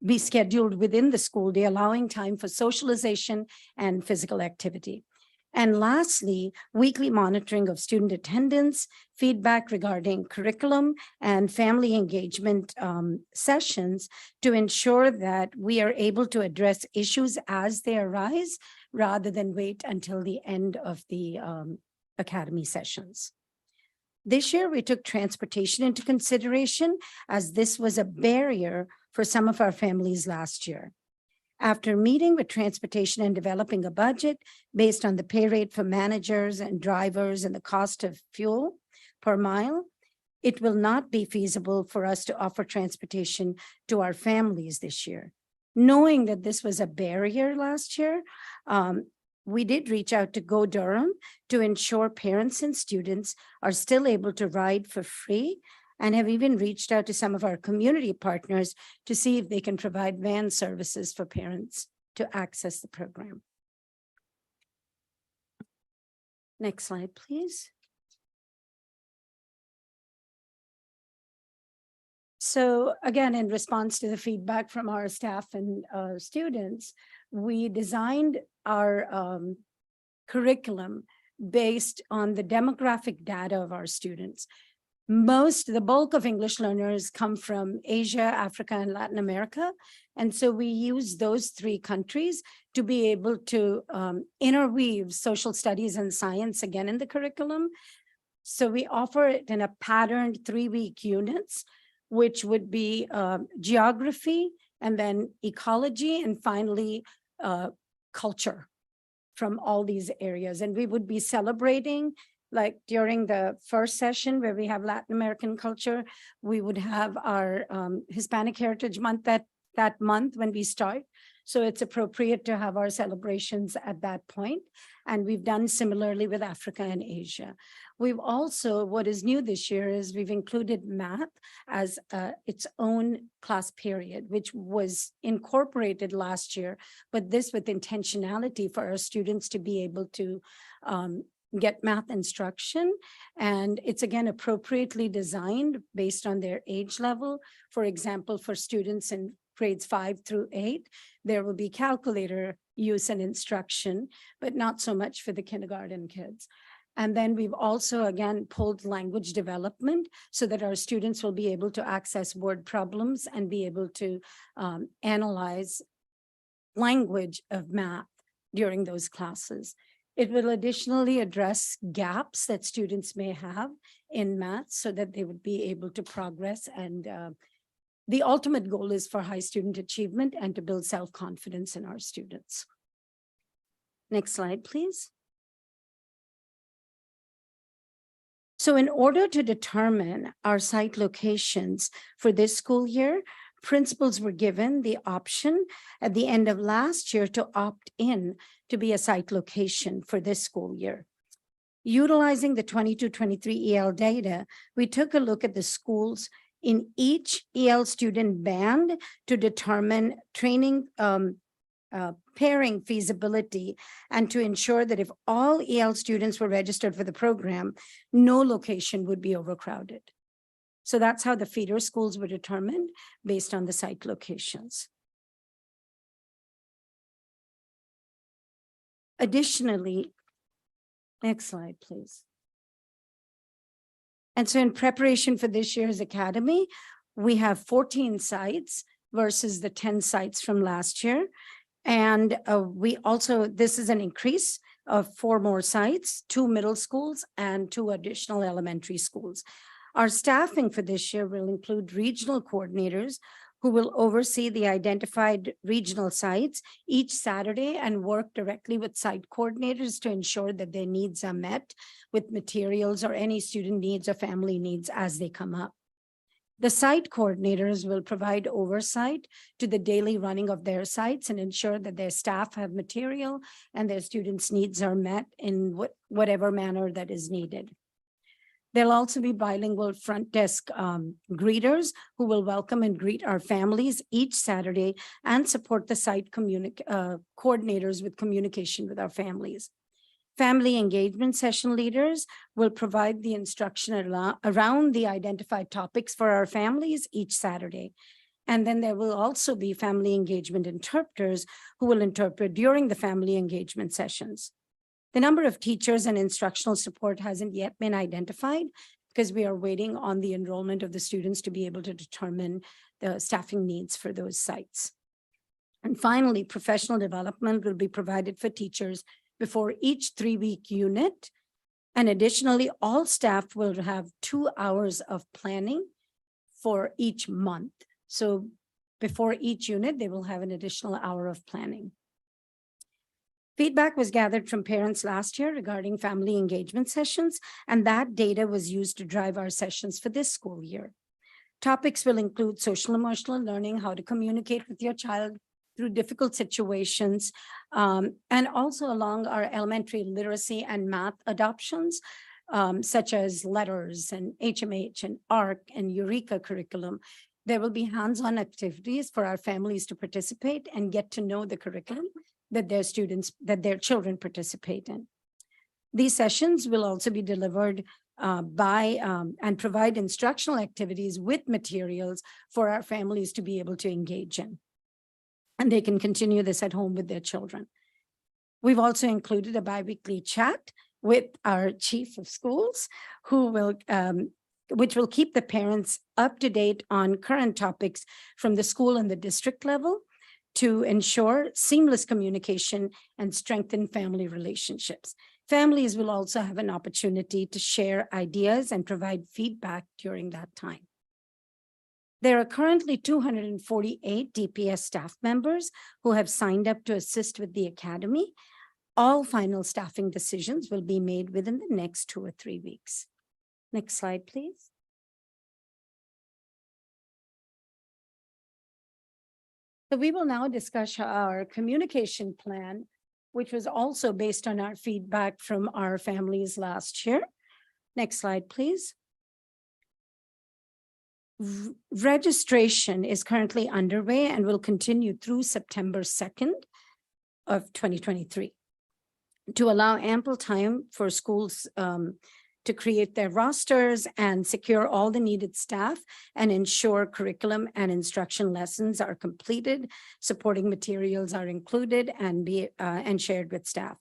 be scheduled within the school day, allowing time for socialization and physical activity. And lastly, weekly monitoring of student attendance, feedback regarding curriculum, and family engagement sessions to ensure that we are able to address issues as they arise rather than wait until the end of the academy sessions. This year, we took transportation into consideration as this was a barrier for some of our families last year. After meeting with transportation and developing a budget based on the pay rate for managers and drivers and the cost of fuel per mile, it will not be feasible for us to offer transportation to our families this year. Knowing that this was a barrier last year, we did reach out to Go Durham to ensure parents and students are still able to ride for free, and have even reached out to some of our community partners to see if they can provide van services for parents to access the program. Next slide, please. So again, in response to the feedback from our staff and students, we designed our curriculum based on the demographic data of our students. The bulk of English learners come from Asia, Africa, and Latin America. And so we use those three countries to be able to interweave social studies and science again in the curriculum. So we offer it in a patterned 3-week units, which would be geography, and then ecology, and finally culture from all these areas. And we would be celebrating, like during the first session where we have Latin American culture, we would have our Hispanic Heritage Month that month when we start. So it's appropriate to have our celebrations at that point. And we've done similarly with Africa and Asia. We've also, what is new this year is we've included math as its own class period, which was incorporated last year, but this with intentionality for our students to be able to get math instruction. And it's again appropriately designed based on their age level. For example, for students in grades 5 through 8, there will be calculator use and instruction, but not so much for the kindergarten kids. And then we've also, again, pulled language development so that our students will be able to access word problems and be able to analyze language of math during those classes. It will additionally address gaps that students may have in math so that they would be able to progress. And the ultimate goal is for high student achievement and to build self-confidence in our students. Next slide, please. So in order to determine our site locations for this school year, principals were given the option at the end of last year to opt in to be a site location for this school year. Utilizing the 22-23 EL data, we took a look at the schools in each EL student band to determine training pairing feasibility and to ensure that if all EL students were registered for the program, no location would be overcrowded. So that's how the feeder schools were determined based on the site locations. Additionally, next slide, please. And so in preparation for this year's academy, we have 14 sites versus the 10 sites from last year. And we also, this is an increase of 4 more sites, 2 middle schools and 2 additional elementary schools. Our staffing for this year will include regional coordinators, who will oversee the identified regional sites each Saturday and work directly with site coordinators to ensure that their needs are met with materials or any student needs or family needs as they come up. The site coordinators will provide oversight to the daily running of their sites and ensure that their staff have material and their students' needs are met in whatever manner that is needed. There'll also be bilingual front desk greeters who will welcome and greet our families each Saturday and support the site coordinators with communication with our families. Family engagement session leaders will provide the instruction around the identified topics for our families each Saturday. And then there will also be family engagement interpreters who will interpret during the family engagement sessions. The number of teachers and instructional support hasn't yet been identified because we are waiting on the enrollment of the students to be able to determine the staffing needs for those sites. And finally, professional development will be provided for teachers before each 3-week unit. And additionally, all staff will have 2 hours of planning for each month. So before each unit, they will have an additional hour of planning. Feedback was gathered from parents last year regarding family engagement sessions, and that data was used to drive our sessions for this school year. Topics will include social emotional learning, how to communicate with your child through difficult situations, and also along our elementary literacy and math adoptions, such as letters and HMH and ARC and Eureka curriculum. There will be hands-on activities for our families to participate and get to know the curriculum that their children participate in. These sessions will also be delivered and provide instructional activities with materials for our families to be able to engage in. And they can continue this at home with their children. We've also included a biweekly chat with our chief of schools, which will keep the parents up to date on current topics from the school and the district level to ensure seamless communication and strengthen family relationships. Families will also have an opportunity to share ideas and provide feedback during that time. There are currently 248 DPS staff members who have signed up to assist with the academy. All final staffing decisions will be made within the next 2 or 3 weeks. Next slide, please. So we will now discuss our communication plan, which was also based on our feedback from our families last year. Next slide, please. Registration is currently underway and will continue through September 2nd of 2023 to allow ample time for schools to create their rosters and secure all the needed staff and ensure curriculum and instruction lessons are completed, supporting materials are included and shared with staff.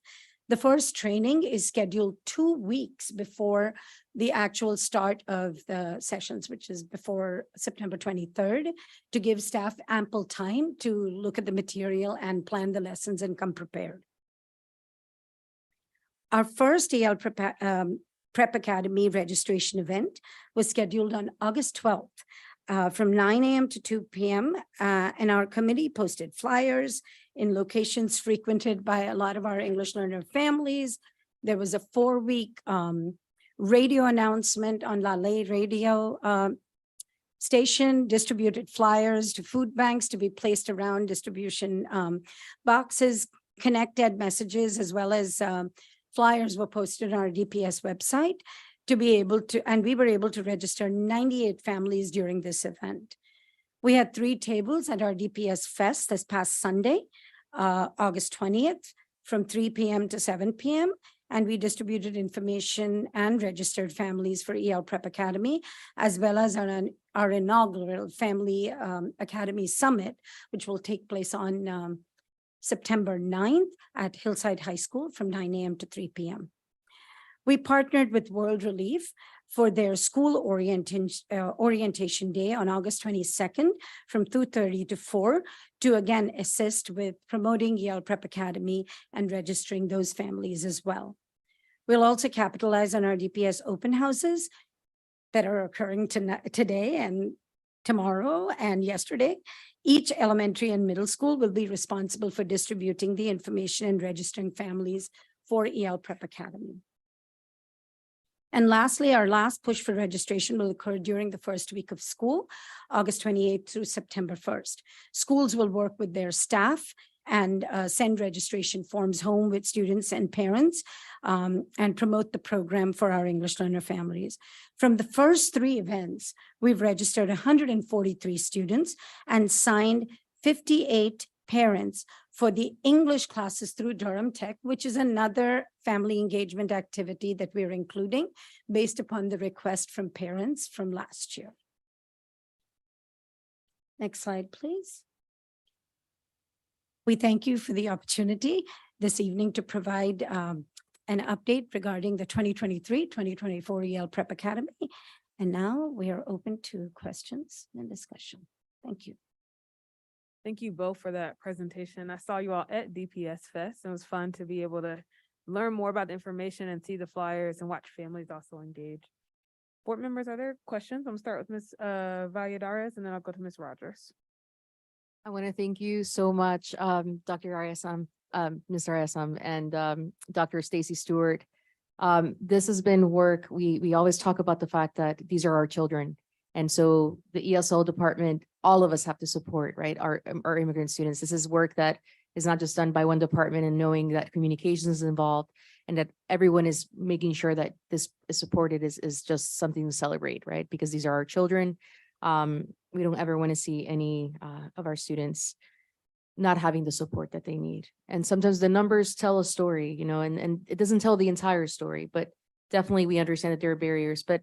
The first training is scheduled 2 weeks before the actual start of the sessions, which is before September 23rd, to give staff ample time to look at the material and plan the lessons and come prepared. Our first EL Prep Academy registration event was scheduled on August 12th from 9 a.m. to 2 p.m. And our committee posted flyers in locations frequented by a lot of our English learner families. There was a 4-week radio announcement on Lale radio station, distributed flyers to food banks to be placed around distribution boxes, connected messages, as well as flyers were posted on our DPS website to be able to, and we were able to register 98 families during this event. We had 3 tables at our DPS Fest this past Sunday, August 20th, from 3 p.m. to 7 p.m. And we distributed information and registered families for EL Prep Academy, as well as our inaugural Family Academy Summit, which will take place on September 9th at Hillside High School from 9 a.m. to 3 p.m. We partnered with World Relief for their school orientation day on August 22nd from 2:30 to 4 to again assist with promoting EL Prep Academy and registering those families as well. We'll also capitalize on our DPS open houses that are occurring today and tomorrow and yesterday. Each elementary and middle school will be responsible for distributing the information and registering families for EL Prep Academy. And lastly, our last push for registration will occur during the first week of school, August 28th through September 1st. Schools will work with their staff and send registration forms home with students and parents and promote the program for our English learner families. From the first 3 events, we've registered 143 students and signed 58 parents for the English classes through Durham Tech, which is another family engagement activity that we're including based upon the request from parents from last year. Next slide, please. We thank you for the opportunity this evening to provide an update regarding the 2023-2024 EL Prep Academy. And now we are open to questions and discussion. Thank you. Thank you both for that presentation. I saw you all at DPS Fest. It was fun to be able to learn more about the information and see the flyers and watch families also engage. Board members, are there questions? I'm gonna start with Ms. Valladares and then I'll go to Ms. Rogers. I want to thank you so much, Dr. Ariasam, Ms. Ariasam, and Dr. Stacy Stewart. This has been work. We always talk about the fact that these are our children. And so the ESL department, all of us have to support, right? Our immigrant students. This is work that is not just done by one department, and knowing that communications is involved and that everyone is making sure that this is supported is just something to celebrate, right? Because these are our children. We don't ever want to see any of our students not having the support that they need. And sometimes the numbers tell a story, you know, and it doesn't tell the entire story, but definitely we understand that there are barriers. But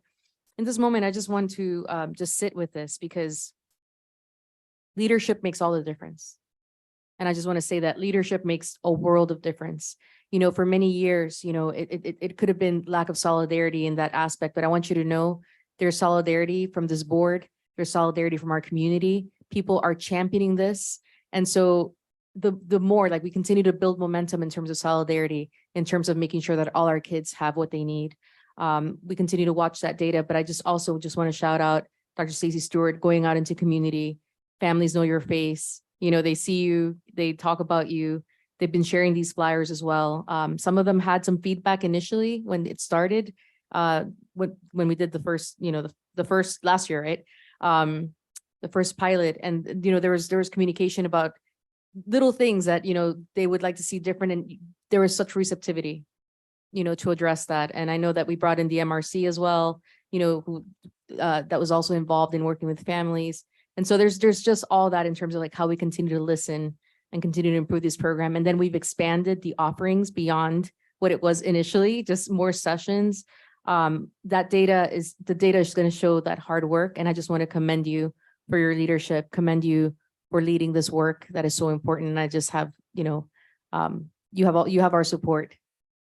in this moment, I just want to just sit with this, because leadership makes all the difference. And I just want to say that leadership makes a world of difference. You know, for many years, you know, it could have been lack of solidarity in that aspect, but I want you to know there's solidarity from this board. There's solidarity from our community. People are championing this. And so the more, like, we continue to build momentum in terms of solidarity, in terms of making sure that all our kids have what they need. We continue to watch that data, but I just also just want to shout out Dr. Stacy Stewart, going out into community. Families know your face. You know, they see you, they talk about you. They've been sharing these flyers as well. Some of them had some feedback initially when it started, when we did the first, you know, the first last year, right? The first pilot, and, you know, there was communication about little things that, you know, they would like to see different, and there was such receptivity, you know, to address that. And I know that we brought in the MRC as well, you know, who that was also involved in working with families. And so there's just all that in terms of like how we continue to listen and continue to improve this program. And then we've expanded the offerings beyond what it was initially, just more sessions. The data is going to show that hard work. And I just want to commend you for your leadership, commend you for leading this work that is so important. And I just have, you know, you have our support,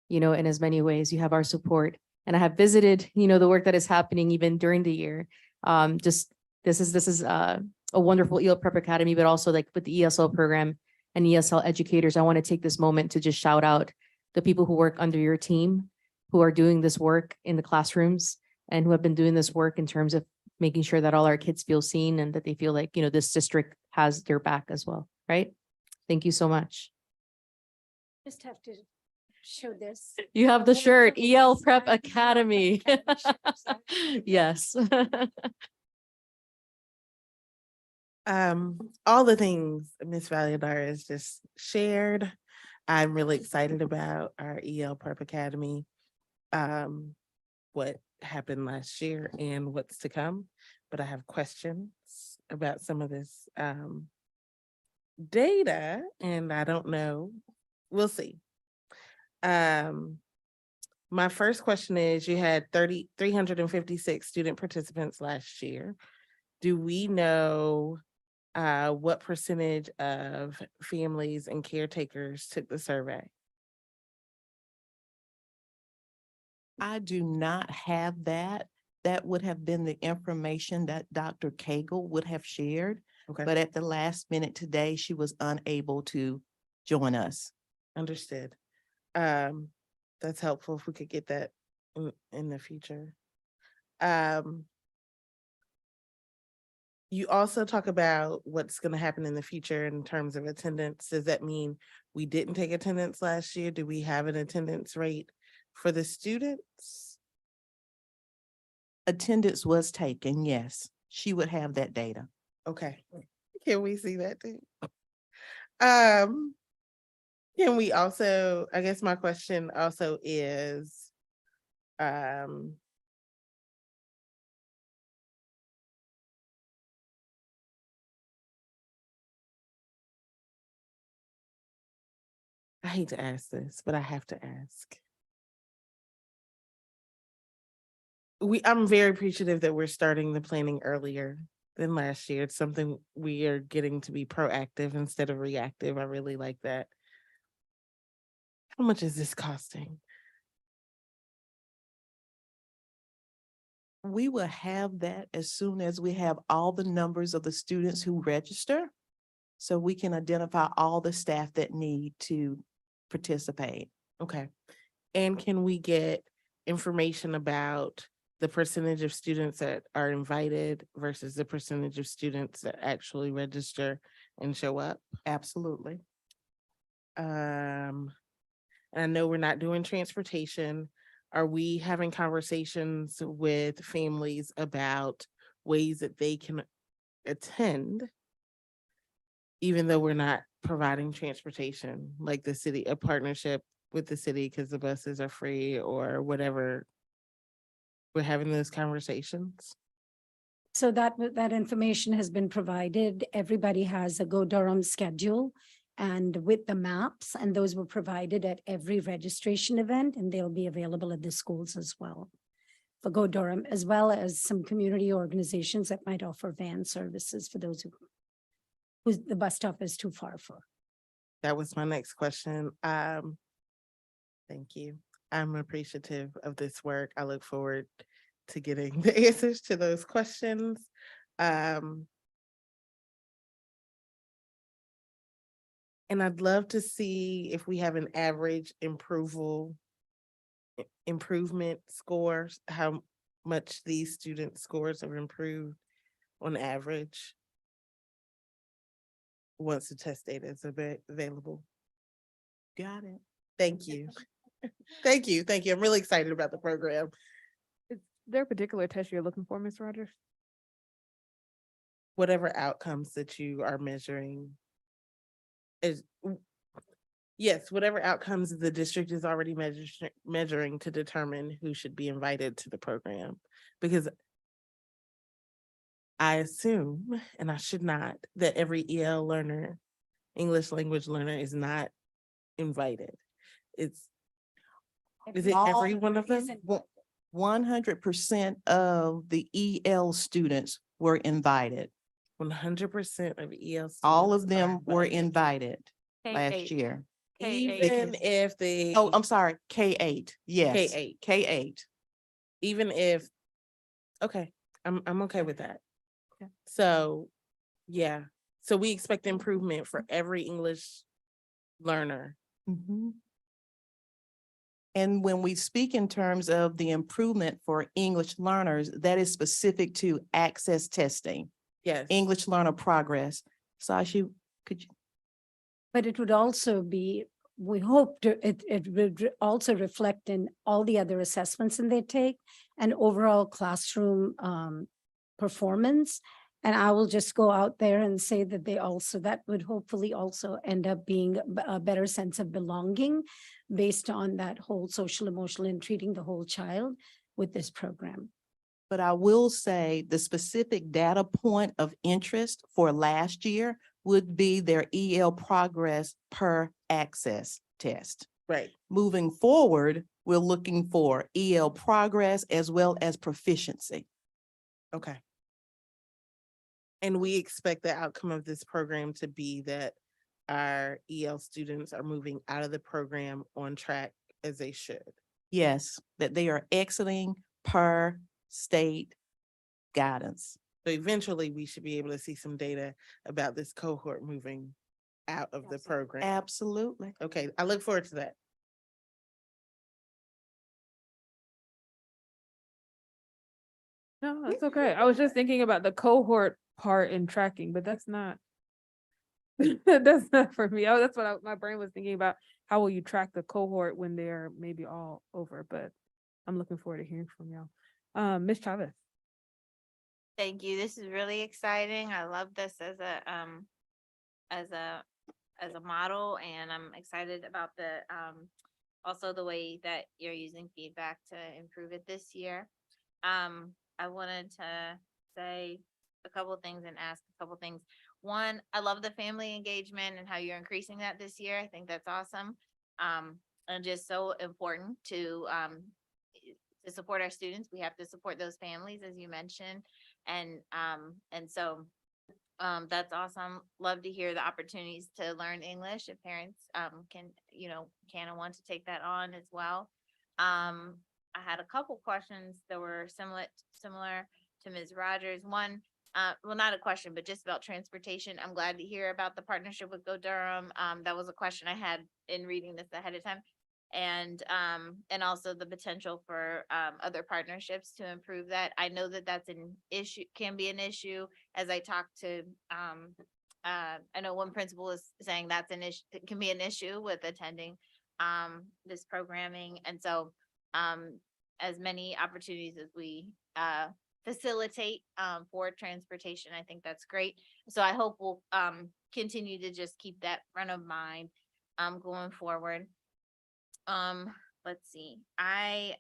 you know, in as many ways. You have our support. And I have visited, you know, the work that is happening even during the year. This is a wonderful EL Prep Academy, but also like with the ESL program and ESL educators. I want to take this moment to just shout out the people who work under your team, who are doing this work in the classrooms and who have been doing this work in terms of making sure that all our kids feel seen and that they feel like, you know, this district has their back as well, right? Thank you so much. Just have to show this. You have the shirt, EL Prep Academy. Yes. All the things Ms. Valladares has just shared, I'm really excited about our EL Prep Academy, what happened last year and what's to come. But I have questions about some of this data, and I don't know. We'll see. My first question is, you had 356 student participants last year. Do we know what percentage of families and caretakers took the survey? I do not have that. That would have been the information that Dr. Cagle would have shared. Okay. But at the last minute today, she was unable to join us. Understood. That's helpful if we could get that in the future. You also talk about what's gonna happen in the future in terms of attendance. Does that mean we didn't take attendance last year? Do we have an attendance rate for the students? Attendance was taken, yes. She would have that data. Okay, can we see that too? Can we also, I guess my question also is, I hate to ask this, but I have to ask. I'm very appreciative that we're starting the planning earlier than last year. It's something we are getting to be proactive instead of reactive. I really like that. How much is this costing? We will have that as soon as we have all the numbers of the students who register. So we can identify all the staff that need to participate. Okay. And can we get information about the percentage of students that are invited versus the percentage of students that actually register and show up? Absolutely. And I know we're not doing transportation. Are we having conversations with families about ways that they can attend, even though we're not providing transportation, like the city, a partnership with the city because the buses are free or whatever? We're having those conversations. So that information has been provided. Everybody has a Go Durham schedule and with the maps, and those were provided at every registration event, and they'll be available at the schools as well for Go Durham, as well as some community organizations that might offer van services for those who the bus stop is too far for. That was my next question. Thank you. I'm appreciative of this work. I look forward to getting the answers to those questions. And I'd love to see if we have an average improvement scores, how much these student scores have improved on average once the test data is available. Got it. Thank you. Thank you. Thank you. I'm really excited about the program. Is there a particular test you're looking for, Ms. Rogers? Whatever outcomes that you are measuring is, yes, whatever outcomes the district is already measuring to determine who should be invited to the program. Because I assume, and I should not, that every EL learner, English language learner, is not invited. Is it every one of them? 100% of the EL students were invited. 100% of EL students. All of are them were invited. invited last year. Even if they. Oh, I'm sorry, K-8, yes. K-8. K-8. Even if, okay, I'm okay with that. Okay. So, yeah, so we expect improvement for every English learner. Mhm. And when we speak in terms of the improvement for English learners, that is specific to access testing, Yes. English learner progress. Sashi, could you? But it would also be, we hope it would also reflect in all the other assessments that they take and overall classroom performance. And I will just go out there and say that that would hopefully also end up being a better sense of belonging based on that whole social emotional and treating the whole child with this program. But I will say the specific data point of interest for last year would be their EL progress per access test. Right. Moving forward, we're looking for EL progress as well as proficiency. Okay. And we expect the outcome of this program to be that our EL students are moving out of the program on track as they should. Yes, that they are exiting per state guidance. So eventually we should be able to see some data about this cohort moving out of the program. Absolutely. Okay, I look forward to that. No, that's okay. I was just thinking about the cohort part in tracking, but that's not. That's not for me. Oh, that's what my brain was thinking about. How will you track the cohort when they're maybe all over? But I'm looking forward to hearing from y'all. Ms. Chavez. Thank you. This is really exciting. I love this as a model, and I'm excited about the also the way that you're using feedback to improve it this year. I wanted to say a couple things and ask a couple things. One, I love the family engagement and how you're increasing that this year. I think that's awesome. And just so important to support our students. We have to support those families, as you mentioned. And so that's awesome. Love to hear the opportunities to learn English if parents can and want to take that on as well. I had a couple questions that were similar to Ms. Rogers. One, well, not a question, but just about transportation. I'm glad to hear about the partnership with Go Durham. That was a question I had in reading this ahead of time. And also the potential for other partnerships to improve that. I know that that's an issue, can be an issue. As I talk to, I know one principal is saying that's an issue, it can be an issue with attending this programming. And so as many opportunities as we facilitate for transportation, I think that's great. So I hope we'll continue to just keep that front of mind going forward. Let's see. I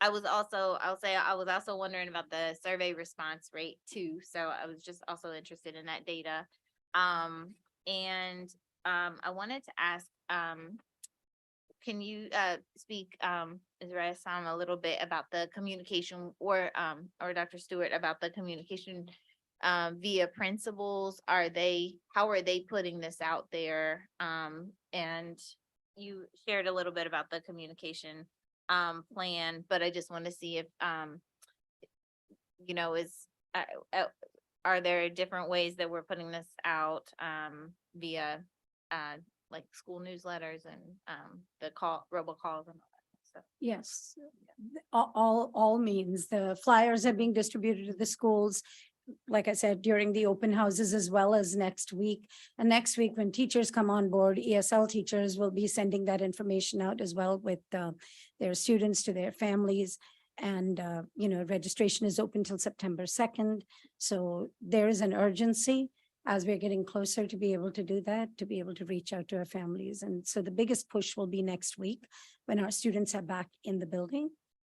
was also wondering about the survey response rate too. So I was just also interested in that data. And I wanted to ask, can you speak, Israel, a little bit about the communication, or Dr. Stewart, about the communication via principals? How are they putting this out there? And you shared a little bit about the communication plan, but I just want to see if are there different ways that we're putting this out via like school newsletters and the robocalls and all that stuff? Yes, all means. The flyers are being distributed to the schools, like I said, during the open houses as well as next week. And next week, when teachers come on board, ESL teachers will be sending that information out as well with their students to their families. And, registration is open till September 2nd. So there is an urgency as we're getting closer to be able to do that, to be able to reach out to our families. And so the biggest push will be next week when our students are back in the building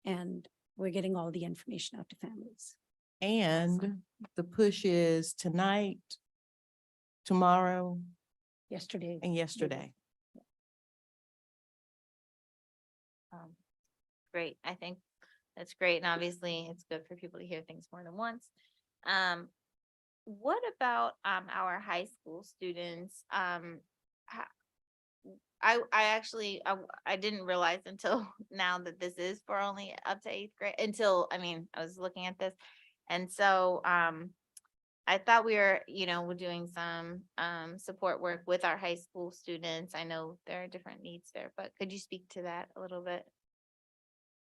and we're getting all the information out to families. And the push is tonight, tomorrow, yesterday, and yesterday. Great. I think that's great. And obviously it's good for people to hear things more than once. What about our high school students? I didn't realize until now that this is for only up to 8th grade, I was looking at this. And so I thought we were, we're doing some support work with our high school students. I know there are different needs there, but could you speak to that a little bit?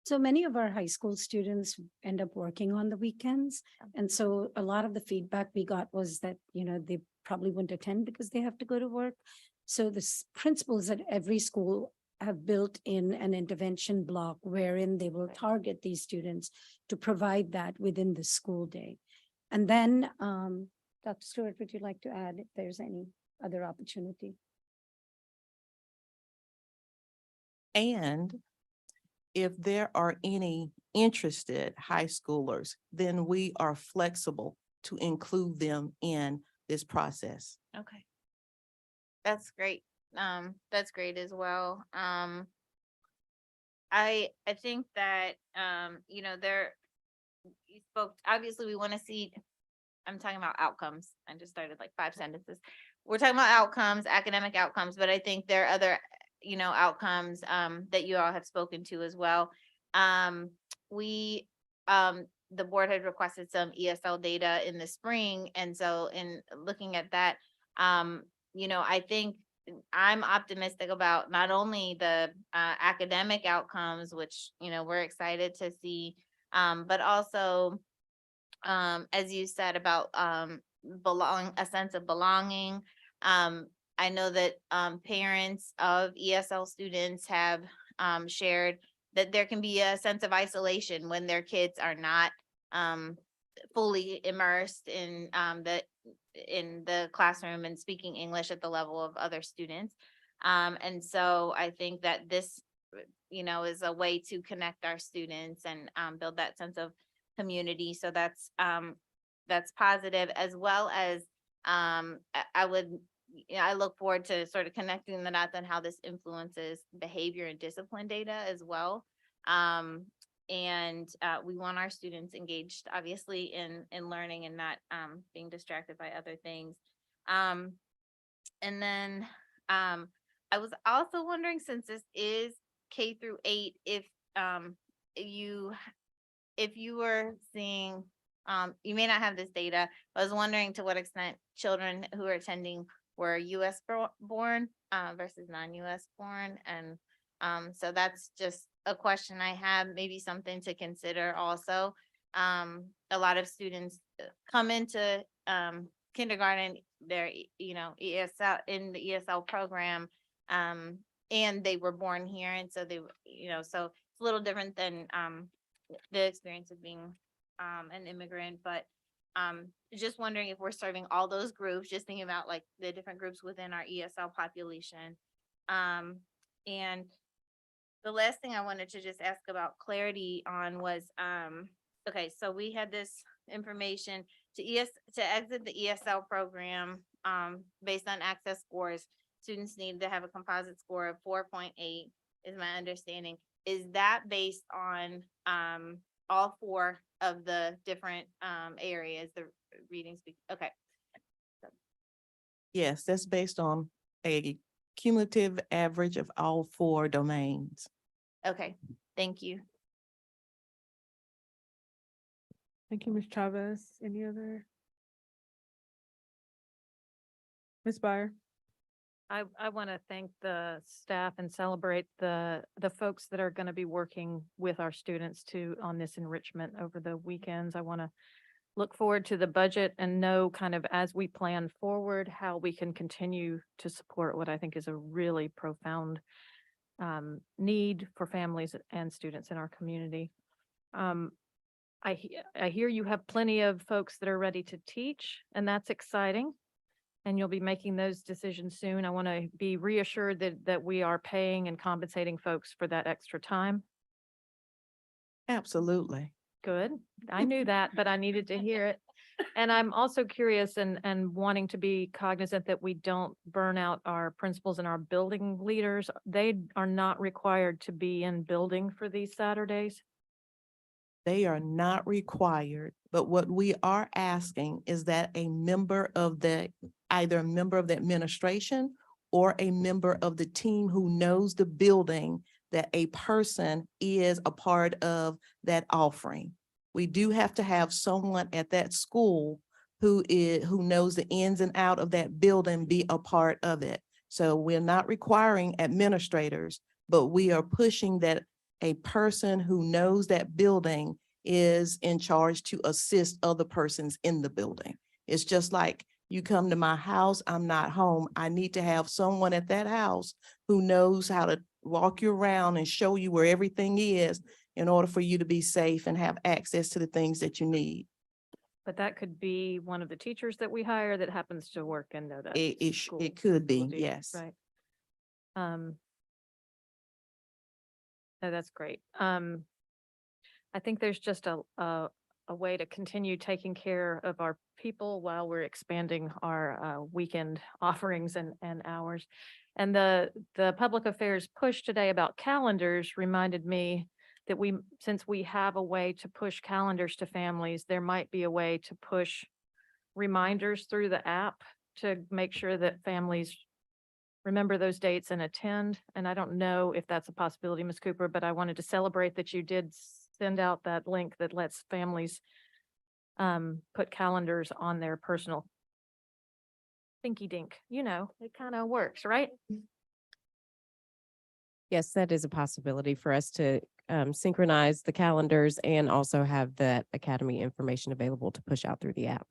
So many of our high school students end up working on the weekends. And so a lot of the feedback we got was that, they probably wouldn't attend because they have to go to work. So the principals at every school have built in an intervention block wherein they will target these students to provide that within the school day. And then, Dr. Stewart, would you like to add if there's any other opportunity? And if there are any interested high schoolers, then we are flexible to include them in this process. Okay. That's great. That's great as well. I think that, you spoke, obviously we want to see, I'm talking about outcomes. I just started like 5 sentences. We're talking about outcomes, academic outcomes, but I think there are other, outcomes that you all have spoken to as well. The board had requested some ESL data in the spring. And so in looking at that, I think I'm optimistic about not only the academic outcomes, which, we're excited to see, but also as you said about, a sense of belonging. I know that, parents of ESL students have, shared that there can be a sense of isolation when their kids are not, fully immersed in the classroom and speaking English at the level of other students. And so I think that this, is a way to connect our students and, build that sense of community. So that's positive, as well as, I look forward to sort of connecting the dots on how this influences behavior and discipline data as well. And we want our students engaged, obviously, in learning and not being distracted by other things. And then I was also wondering, since this is K through 8, you if you were seeing, you may not have this data, but I was wondering to what extent children who are attending were US born versus non-US born. And so that's just a question I have, maybe something to consider also. A lot of students come into kindergarten, they're, ESL in the ESL program, and they were born here. And so they, so it's a little different than the experience of being an immigrant, but just wondering if we're serving all those groups, just thinking about like the different groups within our ESL population. And the last thing I wanted to just ask about clarity on was, okay, so we had this information to exit the ESL program, based on access scores, students need to have a composite score of 4.8 is my understanding. Is that based on all 4 of the different areas, the reading, speak? Okay. Yes, that's based on a cumulative average of all 4 domains. Okay, thank you. Thank you, Ms. Chavez. Any other? Ms. Byer? I want to thank the staff and celebrate the folks that are going to be working with our students on this enrichment over the weekends. I want to look forward to the budget and know kind of as we plan forward, how we can continue to support what I think is a really profound need for families and students in our community. I hear you have plenty of folks that are ready to teach, and that's exciting. And you'll be making those decisions soon. I want to be reassured that we are paying and compensating folks for that extra time. Absolutely. Good. I knew that, but I needed to hear it. And I'm also curious and wanting to be cognizant that we don't burn out our principals and our building leaders. They are not required to be in building for these Saturdays. They are not required, but what we are asking is that either a member of the administration or a member of the team who knows the building, that a person is a part of that offering. We do have to have someone at that school who knows the ins and out of that building be a part of it. So we're not requiring administrators, but we are pushing that a person who knows that building is in charge to assist other persons in the building. It's just like you come to my house, I'm not home. I need to have someone at that house who knows how to walk you around and show you where everything is in order for you to be safe and have access to the things that you need. But that could be one of the teachers that we hire that happens to work and know that. It could be, yes. Right. No, that's great. I think there's just a way to continue taking care of our people while we're expanding our weekend offerings and hours. And the public affairs push today about calendars reminded me that since we have a way to push calendars to families, there might be a way to push reminders through the app to make sure that families remember those dates and attend. And I don't know if that's a possibility, Ms. Cooper, but I wanted to celebrate that you did send out that link that lets families put calendars on their personal thinky dink. It kind of works, right? Yes, that is a possibility for us to synchronize the calendars and also have that academy information available to push out through the app.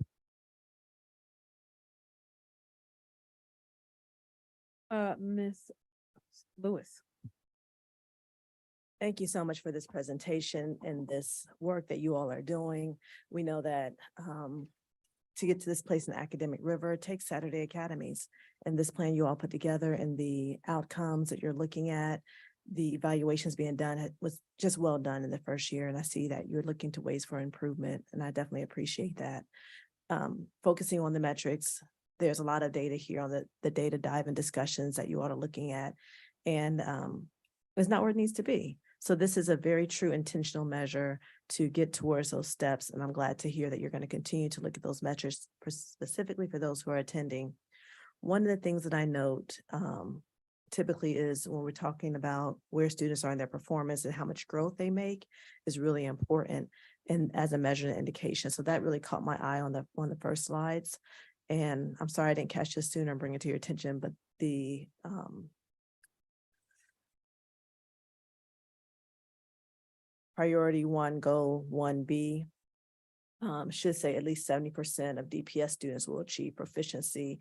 Ms. Lewis. Thank you so much for this presentation and this work that you all are doing. We know that to get to this place in Academic River, it takes Saturday academies. And this plan you all put together and the outcomes that you're looking at, the evaluations being done was just well done in the first year. And I see that you're looking to ways for improvement, and I definitely appreciate that. Focusing on the metrics, there's a lot of data here on the data dive and discussions that you all are looking at. And it's not where it needs to be. So this is a very true intentional measure to get towards those steps. And I'm glad to hear that you're going to continue to look at those metrics specifically for those who are attending. One of the things that I note typically is when we're talking about where students are in their performance and how much growth they make is really important and as a measure and indication. So that really caught my eye on the first slides. And I'm sorry I didn't catch this sooner and bring it to your attention, but the priority 1, goal 1B should say at least 70% of DPS students will achieve proficiency.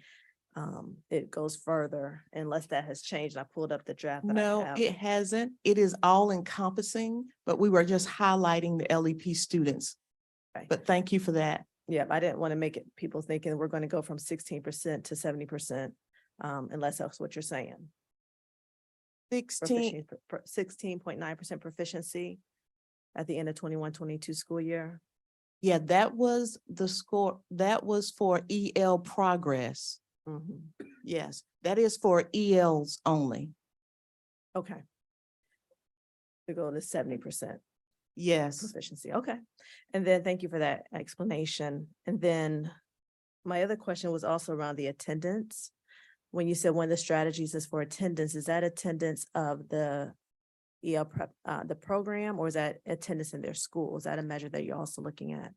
It goes further unless that has changed. I pulled up the draft. That I No, have. it hasn't. It is all encompassing, but we were just highlighting the LEP students. Right. But thank you for that. Yeah, I didn't want to make it people thinking we're going to go from 16% to 70%, unless that's what you're saying. 16.9% proficiency at the end of 21-22 school year. Yeah, that was the score. That was for EL progress. Yes, that is for ELs only. Okay. To go to 70%. Yes. Proficiency, okay. And then thank you for that explanation. And then my other question was also around the attendance. When you said one of the strategies is for attendance, is that attendance of the EL prep, the program, or is that attendance in their school? Is that a measure that you're also looking at?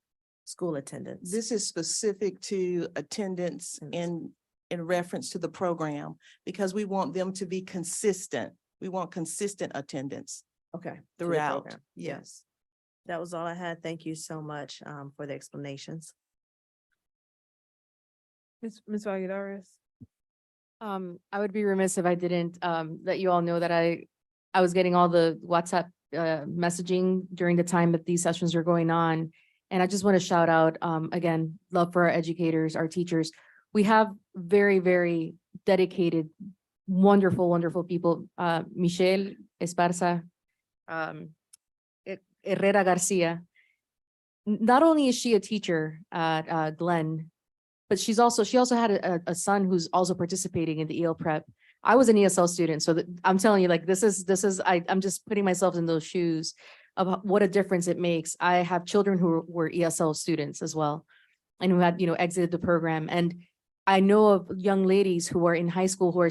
School attendance? This is specific to attendance in reference to the program, because we want them to be consistent. We want consistent attendance. Okay. Throughout, program. yes. That was all I had. Thank you so much for the explanations. Ms. Valladares. I would be remiss if I didn't let you all know that I was getting all the WhatsApp messaging during the time that these sessions were going on. And I just want to shout out again, love for our educators, our teachers. We have very, very dedicated, wonderful, wonderful people. Michelle Esparza, Herrera Garcia. Not only is she a teacher at Glenn, but she also had a son who's also participating in the EL prep. I was an ESL student, so I'm telling you, like, I'm just putting myself in those shoes of what a difference it makes. I have children who were ESL students as well, and who had, exited the program. And I know of young ladies who are in high school who are,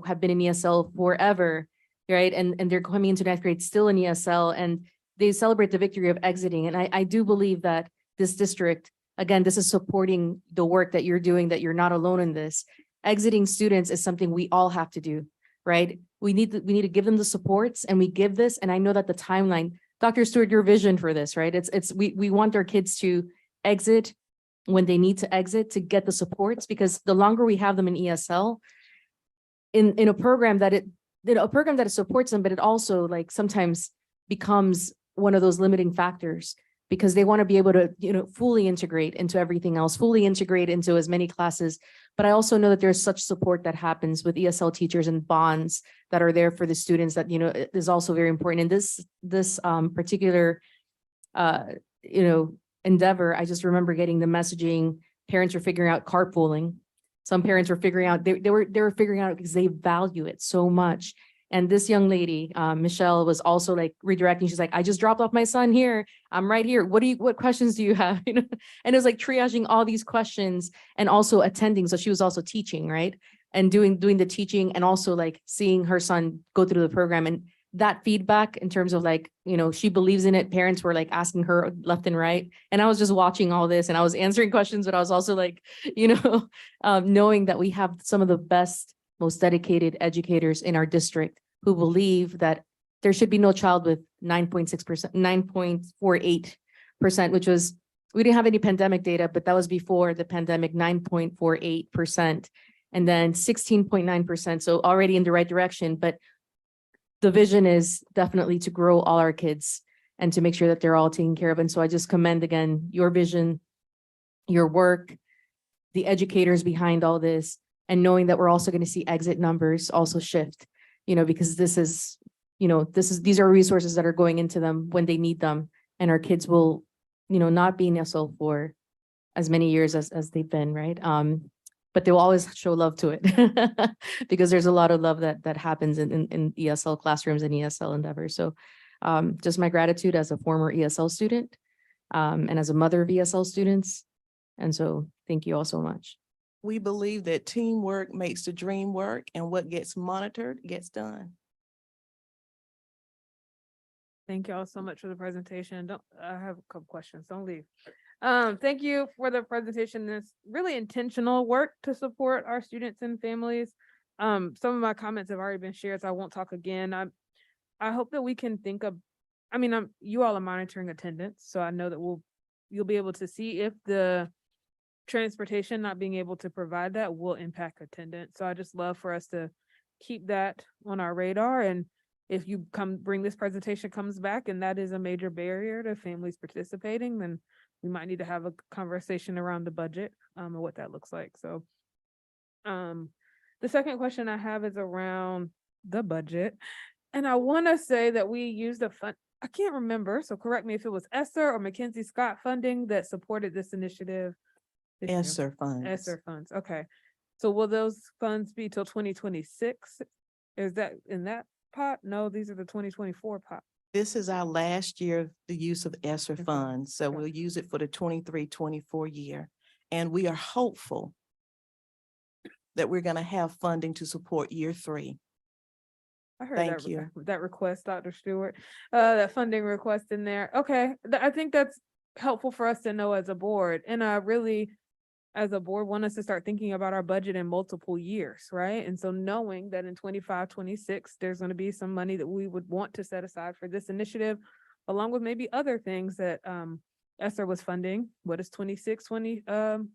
have been in ESL forever, right? And they're coming into 9th grade still in ESL, and they celebrate the victory of exiting. And I do believe that this district, again, this is supporting the work that you're doing, that you're not alone in this. Exiting students is something we all have to do, right? We need to give them the supports, and we give this. And I know that the timeline, Dr. Stewart, your vision for this, right? We want our kids to exit when they need to exit, to get the supports, because the longer we have them in ESL, in a program that supports them, but it also like sometimes becomes one of those limiting factors, because they want to be able to, fully integrate into everything else, fully integrate into as many classes. But I also know that there's such support that happens with ESL teachers and bonds that are there for the students that, is also very important. And this particular, endeavor, I just remember getting the messaging, parents are figuring out carpooling. Some parents were figuring out, they were figuring out because they value it so much. And this young lady, Michelle, was also like redirecting. She's like, I just dropped off my son here. I'm right here. What questions do you have? And it was like triaging all these questions and also attending. So she was also teaching, right? And doing the teaching, and also like seeing her son go through the program. And that feedback in terms of like, she believes in it. Parents were like asking her left and right. And I was just watching all this, and I was answering questions, but I was also like, knowing that we have some of the best, most dedicated educators in our district who believe that there should be no child with 9.6%, 9.48%, which was, we didn't have any pandemic data, but that was before the pandemic, 9.48%, and then 16.9%. So already in the right direction, but the vision is definitely to grow all our kids and to make sure that they're all taken care of. And so I just commend again, your vision, your work, the educators behind all this, and knowing that we're also going to see exit numbers also shift, because this is, these are resources that are going into them when they need them. And our kids will, not be in ESL for as many years as they've been, right? But they will always show love to it because there's a lot of love that happens in ESL classrooms and ESL endeavors. So just my gratitude as a former ESL student and as a mother of ESL students. And so thank you all so much. We believe that teamwork makes the dream work, and what gets monitored gets done. Thank you all so much for the presentation. I have a couple questions. Don't leave. Thank you for the presentation. This really intentional work to support our students and families. Some of my comments have already been shared, so I won't talk again. I hope that we can think of, you all are monitoring attendance, so I know that you'll be able to see if the transportation not being able to provide that will impact attendance. So I just love for us to keep that on our radar. And if you bring this presentation comes back and that is a major barrier to families participating, then we might need to have a conversation around the budget and what that looks like. So the second question I have is around the budget. And I want to say that we used a fund, I can't remember, so correct me if it was ESSER or Mackenzie Scott funding that supported this initiative. ESSER funds. ESSER funds, okay. So will those funds be till 2026? Is that in that pot? No, these are the 2024 pot. This is our last year of the use of ESSER funds, so we'll use it for the 23-24 year. And we are hopeful that we're going to have funding to support year 3. I heard Thank you. that request, Dr. Stewart, that funding request in there. Okay, I think that's helpful for us to know as a board. And I really, as a board, want us to start thinking about our budget in multiple years, right? And so knowing that in 25, 26, there's going to be some money that we would want to set aside for this initiative, along with maybe other things that ESSER was funding. What is 25,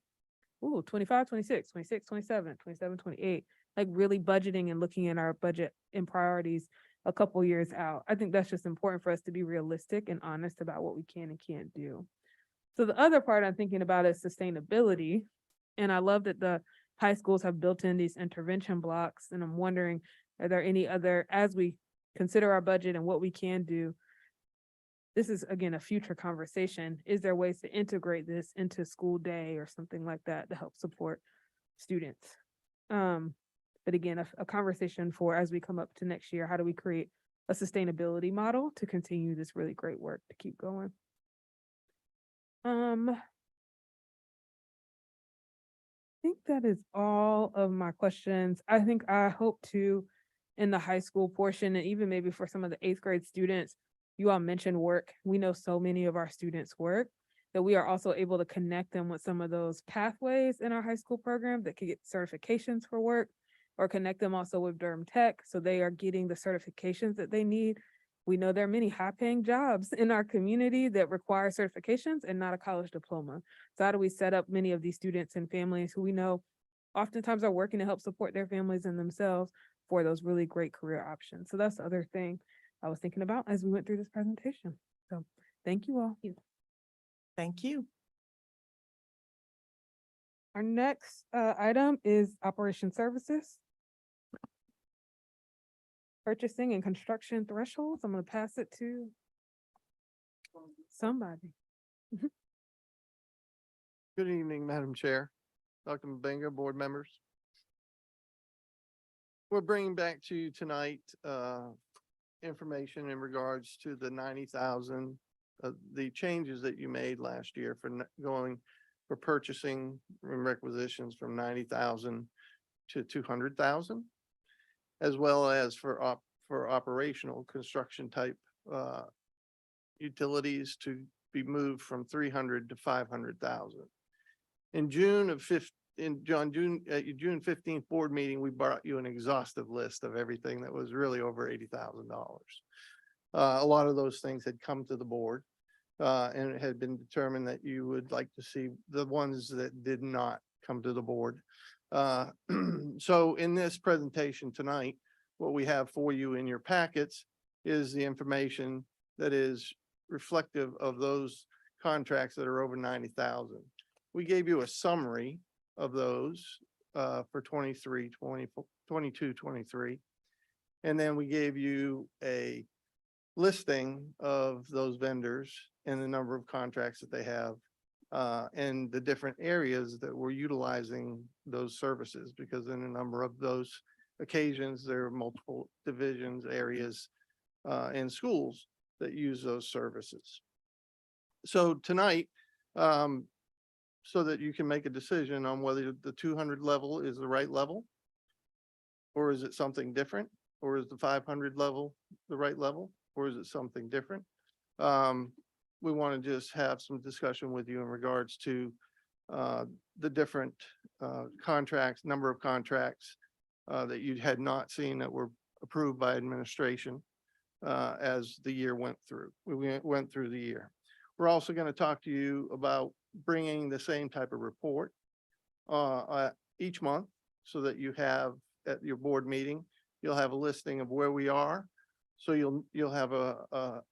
26, 26, 27, 27, 28, like really budgeting and looking at our budget and priorities a couple years out. I think that's just important for us to be realistic and honest about what we can and can't do. So the other part I'm thinking about is sustainability. And I love that the high schools have built in these intervention blocks. And I'm wondering, are there any other, as we consider our budget and what we can do, this is again, a future conversation. Is there ways to integrate this into school day or something like that to help support students? But again, a conversation for as we come up to next year, how do we create a sustainability model to continue this really great work to keep going? I think that is all of my questions. I think I hope to, in the high school portion, and even maybe for some of the 8th grade students, you all mentioned work. We know so many of our students work that we are also able to connect them with some of those pathways in our high school program that could get certifications for work, or connect them also with Durham Tech so they are getting the certifications that they need. We know there are many high-paying jobs in our community that require certifications and not a college diploma. So how do we set up many of these students and families who we know oftentimes are working to help support their families and themselves for those really great career options? So that's the other thing I was thinking about as we went through this presentation. So thank you all. Thank you. Our next item is operation services. Purchasing and construction thresholds. I'm going to pass it to somebody. Good evening, Madam Chair, Dr. Mabenga, board members. We're bringing back to you tonight information in regards to the 90,000, the changes that you made last year for purchasing and requisitions from 90,000 to 200,000. As well as for operational construction type utilities to be moved from 300 to 500,000. In June of in at your June 15th board meeting, we brought you an exhaustive list of everything that was really over $80,000. A lot of those things had come to the board. And it had been determined that you would like to see the ones that did not come to the board. So in this presentation tonight, what we have for you in your packets is the information that is reflective of those contracts that are over 90,000. We gave you a summary of those for 23, 22, 23. And then we gave you a listing of those vendors and the number of contracts that they have and the different areas that we're utilizing those services, because in a number of those occasions, there are multiple divisions, areas, and schools that use those services. So tonight, so that you can make a decision on whether the 200 level is the right level, or is it something different, or is the 500 level the right level, or is it something different? We want to just have some discussion with you in regards to the different contracts, number of contracts that you had not seen that were approved by administration as the year went through. We went through the year. We're also going to talk to you about bringing the same type of report each month, so that you have at your board meeting, you'll have a listing of where we are. So you'll have an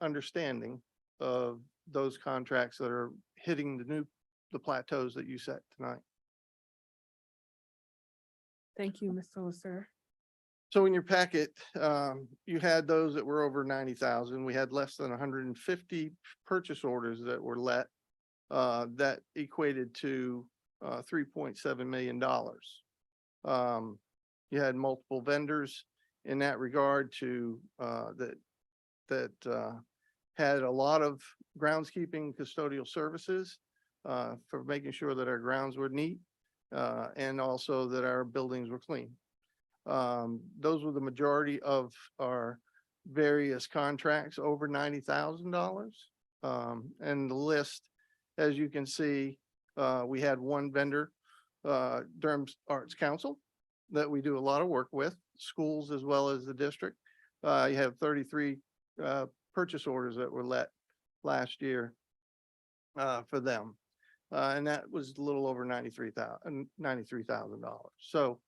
understanding of those contracts that are hitting the plateaus that you set tonight. Thank you, Mr. Lusser. So in your packet, you had those that were over 90,000. We had less than 150 purchase orders that were let that equated to $3.7 million. You had multiple vendors in that regard to that had a lot of groundskeeping custodial services for making sure that our grounds were neat and also that our buildings were clean. Those were the majority of our various contracts over $90,000. And the list, as you can see, we had one vendor, Durham Arts Council, that we do a lot of work with, schools as well as the district. You have 33 purchase orders that were let last year for them. And that was a little over $93,000. So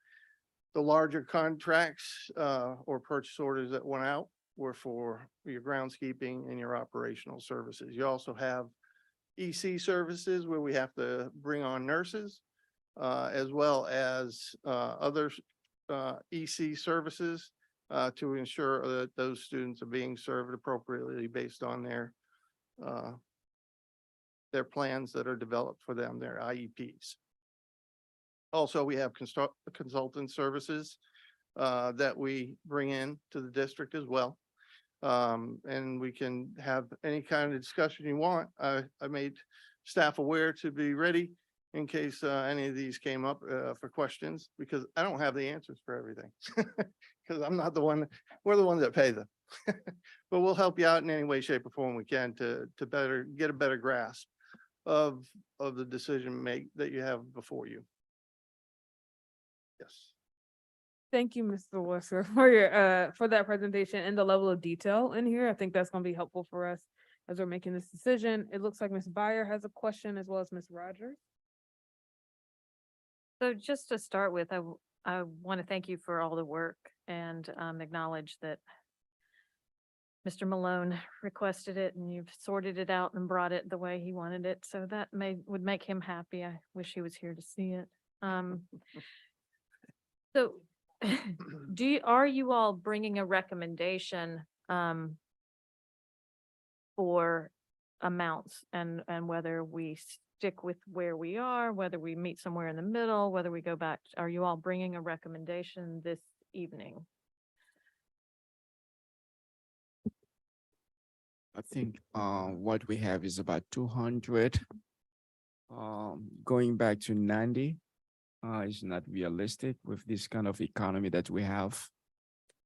the larger contracts or purchase orders that went out were for your groundskeeping and your operational services. You also have EC services where we have to bring on nurses, as well as other EC services to ensure that those students are being served appropriately based on their plans that are developed for them, their IEPs. Also, we have consultant services that we bring in to the district as well. And we can have any kind of discussion you want. I made staff aware to be ready in case any of these came up for questions, because I don't have the answers for everything. Because I'm not the one, we're the ones that pay them. But we'll help you out in any way, shape, or form we can to better get a better grasp of the decision that you have before you. Yes. Thank you, Mr. Lusser, for your for that presentation and the level of detail in here. I think that's going to be helpful for us as we're making this decision. It looks like Ms. Byer has a question, as well as Ms. Rogers. So just to start with, I want to thank you for all the work and acknowledge that Mr. Malone requested it and you've sorted it out and brought it the way he wanted it. So that would make him happy. I wish he was here to see it. So are you all bringing a recommendation for amounts and whether we stick with where we are, whether we meet somewhere in the middle, whether we go back? Are you all bringing a recommendation this evening? I think what we have is about 200. Going back to 90 is not realistic with this kind of economy that we have.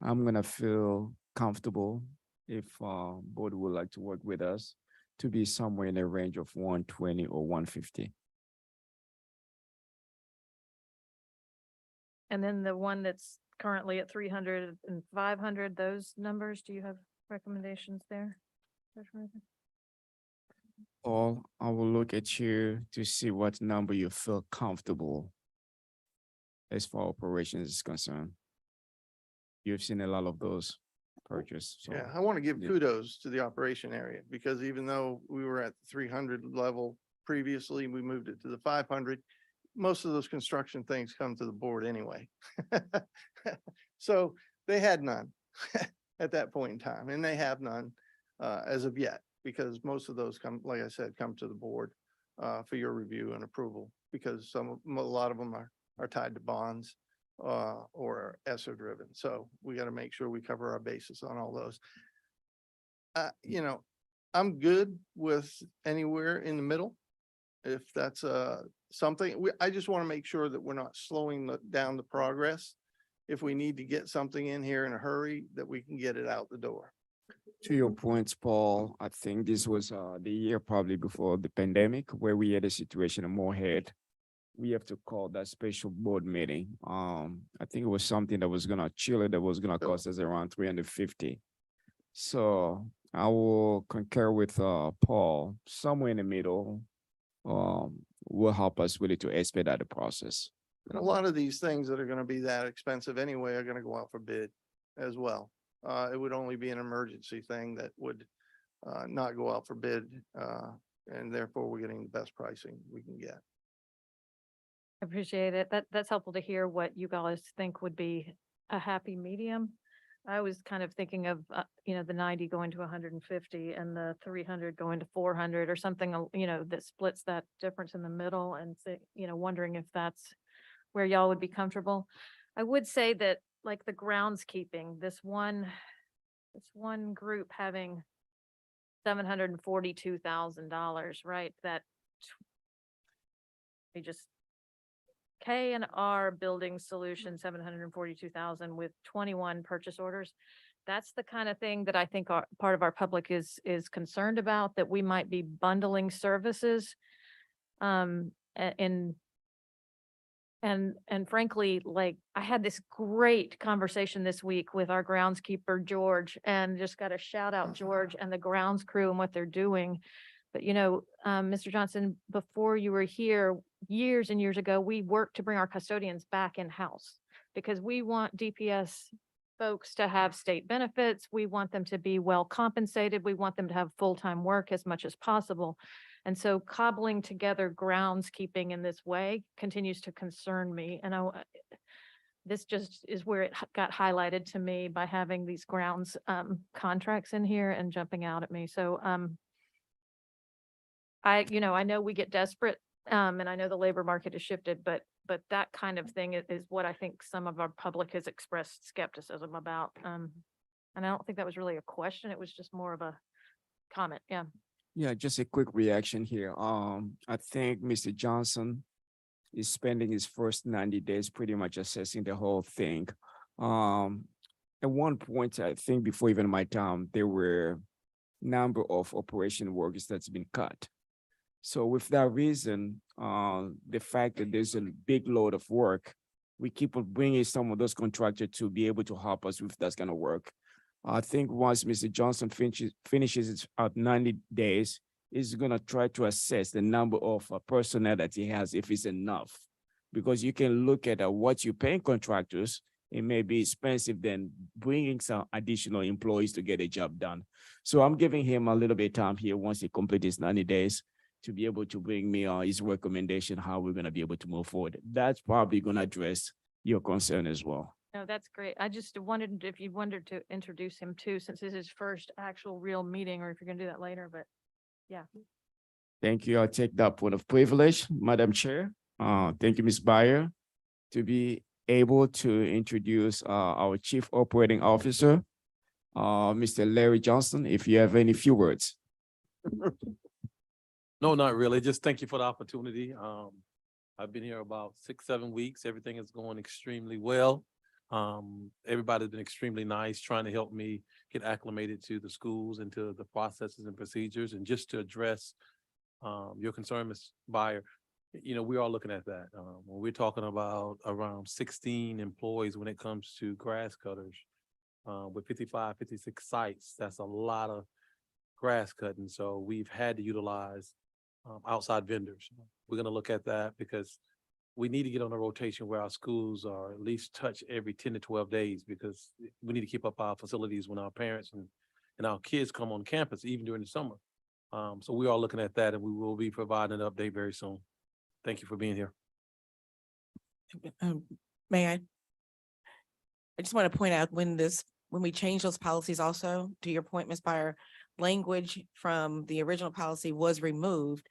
I'm gonna feel comfortable if board would like to work with us to be somewhere in a range of 120 or 150. And then the one that's currently at 300 and 500. Those numbers, do you have recommendations there? Dr. Murphy? Paul, I will look at you to see what number you feel comfortable as far operations is concerned. You've seen a lot of those purchase. So Yeah, I want to give yeah. kudos to the operation area because even though we were at the 300 level previously, we moved it to the 500. Most of those construction things come to the board anyway. So they had none at that point in time, and they have none as of yet, because most of those come, like I said, come to the board for your review and approval, because a lot of them are tied to bonds or ESSER driven. So we got to make sure we cover our bases on all those. You know, I'm good with anywhere in the middle. If that's something, I just want to make sure that we're not slowing down the progress. If we need to get something in here in a hurry, that we can get it out the door. To your points, Paul, I think this was the year probably before the pandemic where we had a situation in Moorhead. We have to call that special board meeting. I think it was something that was gonna chill it, that was gonna cost us around 350. So I will concur with Paul, somewhere in the middle will help us really to expedite the process. And a lot of these things that are going to be that expensive anyway are going to go out for bid as well. It would only be an emergency thing that would not go out for bid. And therefore we're getting the best pricing we can get. Appreciate it. That's helpful to hear what you guys think would be a happy medium. I was kind of thinking of, the 90 going to 150 and the 300 going to 400 or something, that splits that difference in the middle, and, wondering if that's where y'all would be comfortable. I would say that, like, the groundskeeping, this one group having $742,000, right? That we just K&R Building Solution, 742,000 with 21 purchase orders. That's the kind of thing that I think part of our public is concerned about, that we might be bundling services. And frankly, like, I had this great conversation this week with our groundskeeper, George, and just got to shout out George and the grounds crew and what they're doing. But, Mr. Johnson, before you were here years and years ago, we worked to bring our custodians back in-house because we want DPS folks to have state benefits. We want them to be well compensated. We want them to have full-time work as much as possible. And so cobbling together groundskeeping in this way continues to concern me. And this just is where it got highlighted to me by having these grounds contracts in here and jumping out at me. So I know we get desperate, and I know the labor market has shifted, but that kind of thing is what I think some of our public has expressed skepticism about. And I don't think that was really a question. It was just more of a comment. Yeah. Yeah, just a quick reaction here. I think Mr. Johnson is spending his first 90 days pretty much assessing the whole thing. At one point, I think before even my time, there were number of operation workers that's been cut. So with that reason, the fact that there's a big load of work, we keep on bringing some of those contractors to be able to help us with that's gonna work. I think once Mr. Johnson finishes it at 90 days, he's gonna try to assess the number of personnel that he has, if it's enough. Because you can look at what you're paying contractors, it may be expensive than bringing some additional employees to get a job done. So I'm giving him a little bit of time here once he completes his 90 days to be able to bring me his recommendation, how we're gonna be able to move forward. That's probably gonna address your concern as well. No, that's great. I just wondered if you wanted to introduce him too, since this is his first actual real meeting, or if you're gonna do that later, but yeah. Thank you. I'll take that point of privilege, Madam Chair. Thank you, Ms. Beyer, to be able to introduce our Chief Operating Officer, Mr. Larry Johnson, if you have any few words. No, not really. Just thank you for the opportunity. I've been here about 6-7 weeks. Everything is going extremely well. Everybody's been extremely nice, trying to help me get acclimated to the schools and to the processes and procedures. And just to address your concern, Ms. Beyer, You know, we are looking at that. When we're talking about around 16 employees when it comes to grass cutters, with 55, 56 sites, that's a lot of grass cutting. So we've had to utilize outside vendors. We're gonna look at that because we need to get on a rotation where our schools are at least touch every 10 to 12 days because we need to keep up our facilities when our parents and our kids come on campus, even during the summer. So we are looking at that and we will be providing an update very soon. Thank you for being here. May I? I just want to point out when we change those policies also, to your point, Ms. Byer, language from the original policy was removed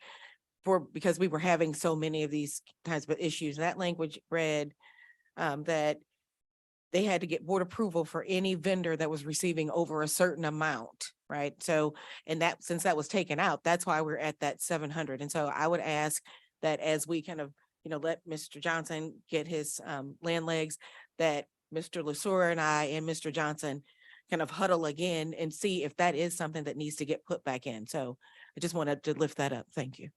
because we were having so many of these kinds of issues. That language read that they had to get board approval for any vendor that was receiving over a certain amount, right? So, and that, since that was taken out, that's why we're at that 700. And so I would ask that as we kind of, let Mr. Johnson get his land legs, that Mr. LaSura and I and Mr. Johnson kind of huddle again and see if that is something that needs to get put back in. So I just wanted to lift that up. Thank you.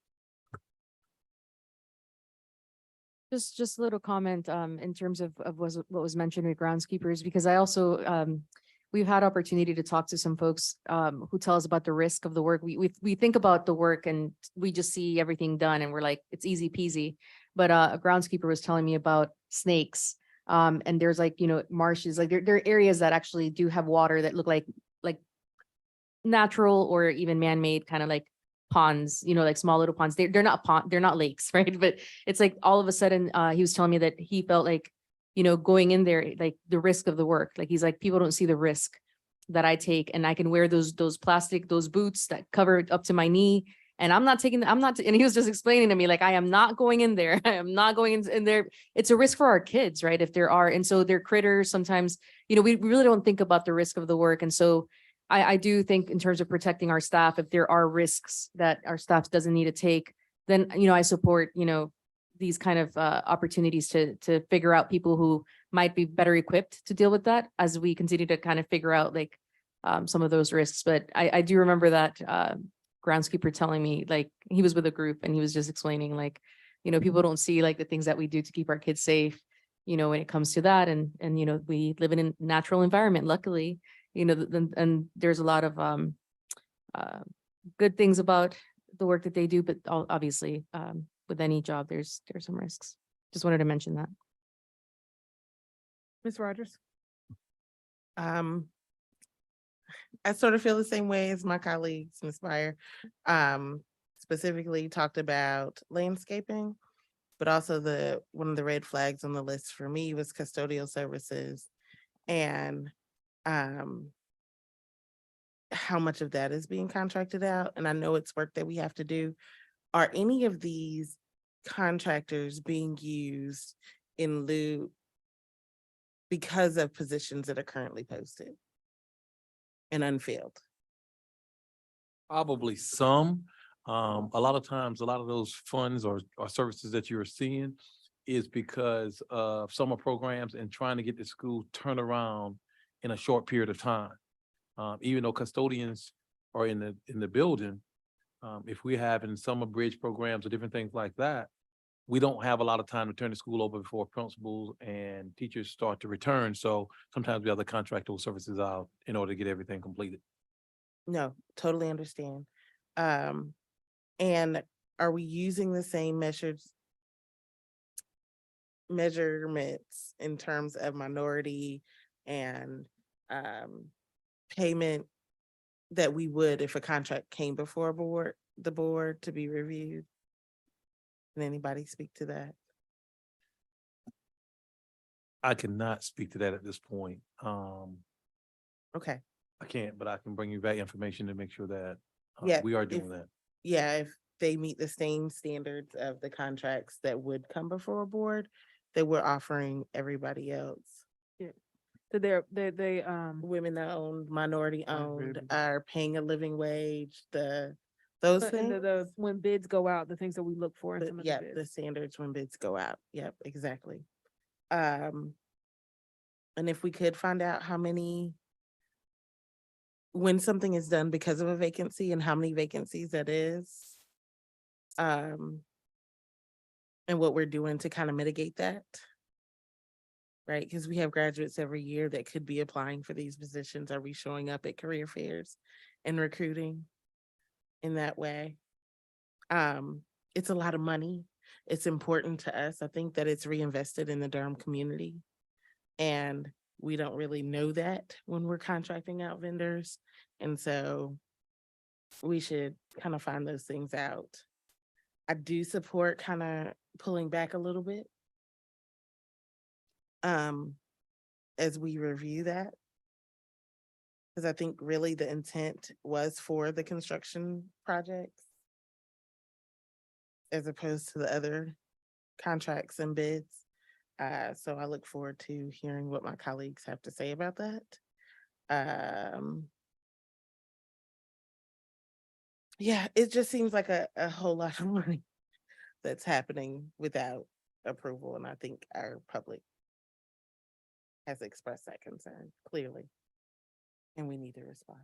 Just a little comment in terms of what was mentioned with groundskeepers, because I also we've had opportunity to talk to some folks who tell us about the risk of the work. We think about the work and we just see everything done and we're like, it's easy peasy. But a groundskeeper was telling me about snakes. And there's like, marshes, like there are areas that actually do have water that look like natural or even man-made, kind of like ponds, like small little ponds. They're not they're not lakes, right? But it's like all of a sudden he was telling me that he felt like, going in there, like the risk of the work, like he's like, people don't see the risk that I take, and I can wear those plastic, those boots that cover up to my knee. And and he was just explaining to me, like, I am not going in there. I am not going in there. It's a risk for our kids, right? If there are, and so they're critters sometimes, we really don't think about the risk of the work. And so I do think in terms of protecting our staff, if there are risks that our staff doesn't need to take, then, I support, these kind of opportunities to figure out people who might be better equipped to deal with that as we continue to kind of figure out like some of those risks. But I do remember that groundskeeper telling me, like, he was with a group and he was just explaining, like, people don't see like the things that we do to keep our kids safe, when it comes to that. And we live in a natural environment, luckily, and there's a lot of good things about the work that they do, but obviously with any job, there's some risks. Just wanted to mention that. Ms. Rogers? I sort of feel the same way as my colleagues, Ms. Byer. Specifically talked about landscaping, but also one of the red flags on the list for me was custodial services and how much of that is being contracted out. And I know it's work that we have to do. Are any of these contractors being used in lieu because of positions that are currently posted and unfilled? Probably some. A lot of times, a lot of those funds or services that you're seeing is because of summer programs and trying to get the school turned around in a short period of time. Even though custodians are in the building, if we have in summer bridge programs or different things like that, we don't have a lot of time to turn the school over before principals and teachers start to return. So sometimes we have to contract those services out in order to get everything completed. No, totally understand. And are we using the same measurements in terms of minority and payment that we would if a contract came before the board to be reviewed? Can anybody speak to that? I cannot speak to that at this point. Okay. I can't, but I can bring you back information to make sure that Yeah, we are doing that. Yeah, if they meet the same standards of the contracts that would come before a board that we're offering everybody else. So they Women owned, minority owned, Minority. are paying a living wage, those and things. when bids go out, the things that we look for in some of the Yeah, bids. the standards when bids go out. Yep, exactly. And if we could find out when something is done because of a vacancy and how many vacancies that is. and what we're doing to kind of mitigate that. Right, because we have graduates every year that could be applying for these positions. Are we showing up at career fairs and recruiting in that way? It's a lot of money. It's important to us. I think that it's reinvested in the Durham community. And we don't really know that when we're contracting out vendors. And so we should kind of find those things out. I do support kind of pulling back a little bit as we review that. Because I think really the intent was for the construction projects as opposed to the other contracts and bids. So I look forward to hearing what my colleagues have to say about that. Yeah, it just seems like a whole lot of money that's happening without approval. And I think our public has expressed that concern clearly. And we need to respond.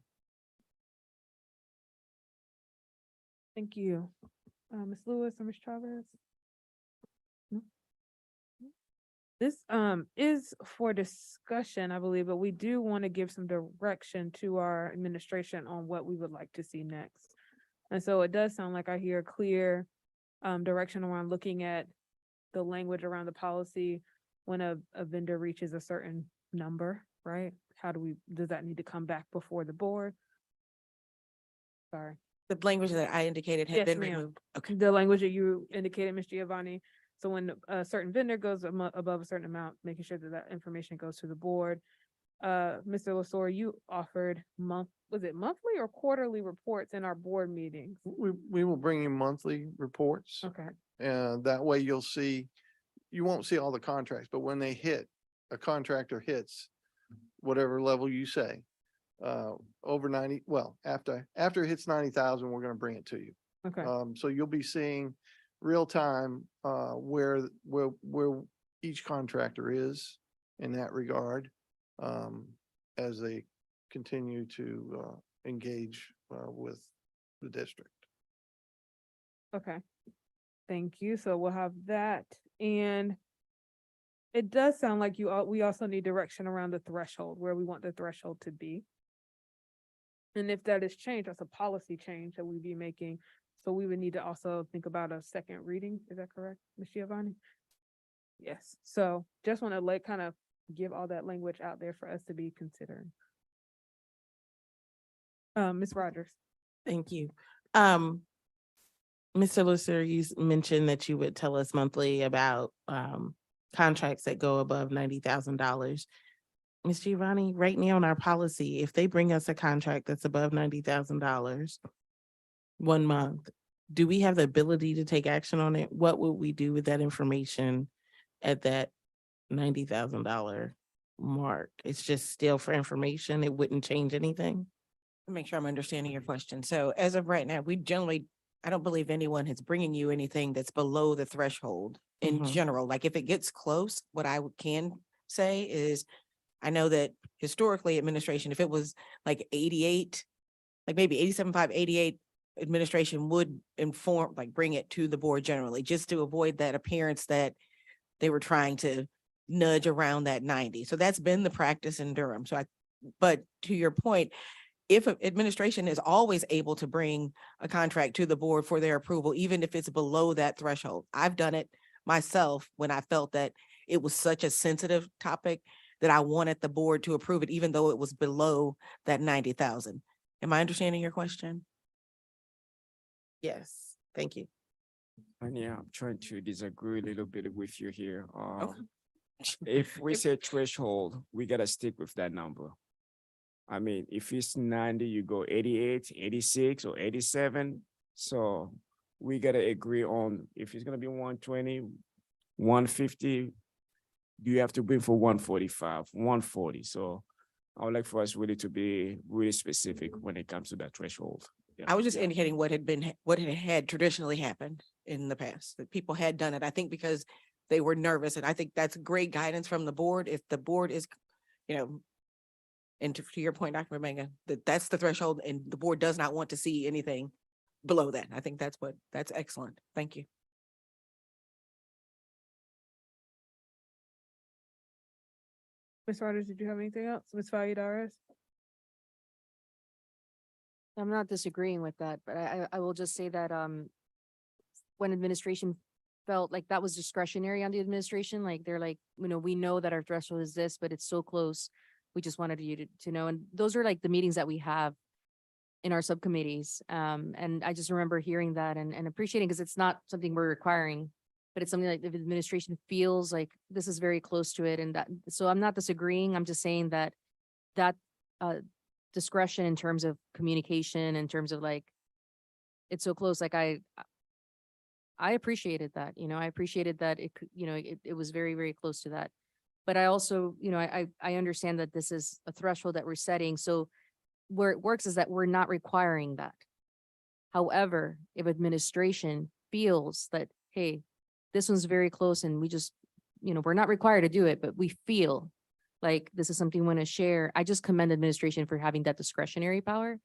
Thank you. Ms. Lewis or Ms. Chavez? No? This is for discussion, I believe, but we do want to give some direction to our administration on what we would like to see next. And so it does sound like I hear clear direction around looking at the language around the policy when a vendor reaches a certain number, right? Does that need to come back before the board? Sorry. The language that I indicated had Yes, been ma'am. removed. Okay. The language that you indicated, Ms. Giovanni. So when a certain vendor goes above a certain amount, making sure that that information goes to the board. Mr. Lasore, you offered was it monthly or quarterly reports in our board meetings? We will bring you monthly reports. Okay. And that way you'll see, you won't see all the contracts, but when they hit, a contractor hits whatever level you say, over 90, well, after it hits 90,000, we're going to bring it to you. Okay. So you'll be seeing real time, where each contractor is in that regard, as they continue to, engage, with the district. Okay. Thank you. So we'll have that. And it does sound like we also need direction around the threshold, where we want the threshold to be. And if that is changed, that's a policy change that we'd be making. So we would need to also think about a second reading. Is that correct, Ms. Giovanni? Yes. So just want to kind of give all that language out there for us to be considering. Ms. Rogers. Thank you. Mr. Lusser, you mentioned that you would tell us monthly about contracts that go above $90,000. Ms. Giovanni, right now in our policy, if they bring us a contract that's above $90,000 1 month, do we have the ability to take action on it? What would we do with that information at that $90,000 mark? It's just still for information. It wouldn't change anything. Make sure I'm understanding your question. So as of right now, I don't believe anyone is bringing you anything that's below the threshold in general. Like if it gets close, what I can say is, I know that historically administration, if it was like 88, like maybe 87.5, 88, administration would inform, like bring it to the board generally, just to avoid that appearance that they were trying to nudge around that 90. So that's been the practice in Durham. But to your point, if administration is always able to bring a contract to the board for their approval, even if it's below that threshold. I've done it myself when I felt that it was such a sensitive topic that I wanted the board to approve it, even though it was below that 90,000. Am I understanding your question? Yes, thank you. And yeah, I'm trying to disagree a little bit with you here. If we say threshold, we gotta stick with that number. I mean, if it's 90, you go 88, 86, or 87. So we gotta agree on if it's gonna be 120, 150, you have to bring for 145, 140. So I would like for us really to be really specific when it comes to that threshold. Yeah. I was just indicating what had traditionally happened in the past, that people had done it, I think because they were nervous. And I think that's great guidance from the board. If the board is, and to your point, Dr. Mbenga, that's the threshold and the board does not want to see anything below that. I think that's excellent. Thank you. Ms. Rogers, did you have anything else? Ms. Valladares? I'm not disagreeing with that, but I will just say that, when administration felt like that was discretionary on the administration, like they're like, we know that our threshold is this, but it's so close. We just wanted you to know. And those are like the meetings that we have in our subcommittees. And I just remember hearing that and appreciating, because it's not something we're requiring, but it's something like the administration feels like this is very close to it. And that, so I'm not disagreeing. I'm just saying that discretion in terms of communication, in terms of like, it's so close. Like I appreciated that, I appreciated that it was very, very close to that. But I also, I understand that this is a threshold that we're setting. So where it works is that we're not requiring that. However, if administration feels that, hey, this one's very close and we just, we're not required to do it, but we feel like this is something we want to share. I just commend administration for having that discretionary power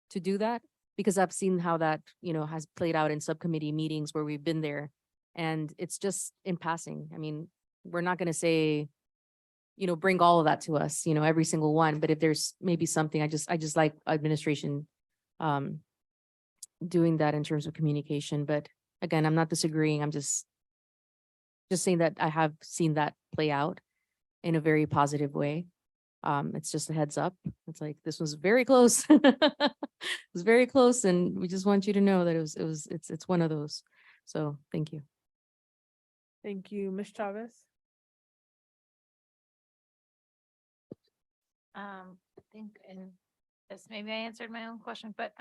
to do that, because I've seen how that, has played out in subcommittee meetings where we've been there, and it's just in passing. I mean, we're not going to say, bring all of that to us, every single one. But if there's maybe something, I just like administration doing that in terms of communication. But again, I'm not disagreeing. I'm just saying that I have seen that play out in a very positive way. It's just a heads up. It's like, this was very close. It was very close. And we just want you to know that it's one of those. So thank you. Thank you. Ms. Chavez? I think, and this, maybe I answered my own question, but,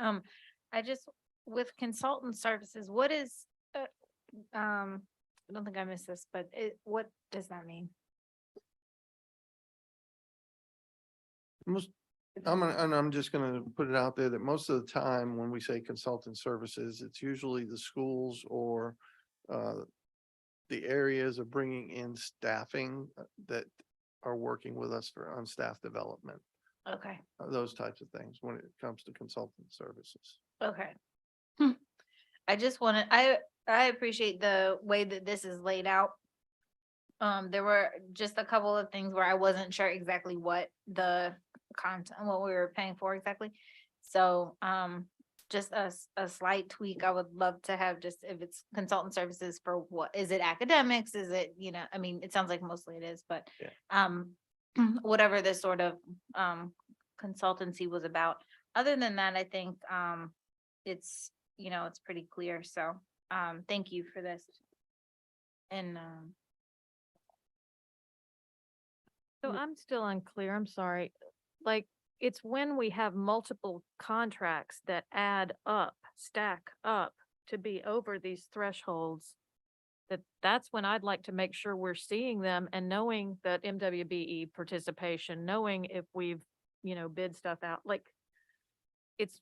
I just, with consultant services, what is, I don't think I missed this, but what does that mean? I'm just gonna put it out there that most of the time when we say consultant services, it's usually the schools or the areas of bringing in staffing that are working with us on staff development, Okay, those types of things when it comes to consultant services. okay. I just wanted, I appreciate the way that this is laid out. There were just a couple of things where I wasn't sure exactly what the content, what we were paying for exactly. So, just a slight tweak. I would love to have, just if it's consultant services for what, is it academics? Is it, I mean, it sounds like mostly it is, but, whatever this sort of, consultancy was about. Other than that, I think, it's, it's pretty clear. So, thank you for this. And, So I'm still unclear. I'm sorry. Like, it's when we have multiple contracts that add up, stack up to be over these thresholds, that's when I'd like to make sure we're seeing them and knowing that MWBE participation, knowing if we've, bid stuff out, like it's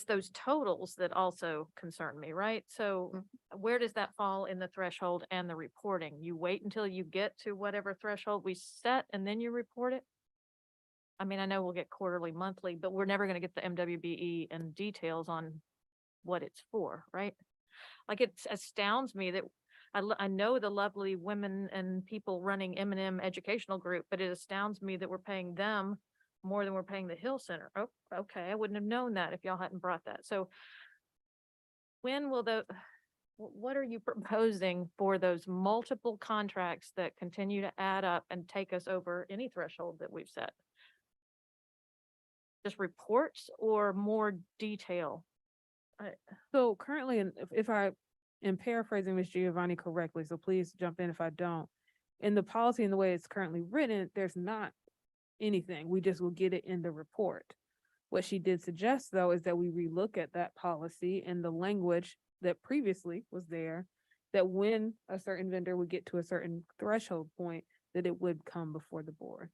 those totals that also concern me, right? So where does that fall in the threshold and the reporting? You wait until you get to whatever threshold we set and then you report it? I mean, I know we'll get quarterly, monthly, but we're never going to get the MWBE and details on what it's for, right? Like, it astounds me that I know the lovely women and people running M&M Educational Group, but it astounds me that we're paying them more than we're paying the Hill Center. Oh, okay. I wouldn't have known that if y'all hadn't brought that. So when will what are you proposing for those multiple contracts that continue to add up and take us over any threshold that we've set? Just reports or more detail? So currently, if I am paraphrasing Ms. Giovanni correctly, so please jump in if I don't. In the policy and the way it's currently written, there's not anything. We just will get it in the report. What she did suggest, though, is that we relook at that policy and the language that previously was there, that when a certain vendor would get to a certain threshold point, that it would come before the board.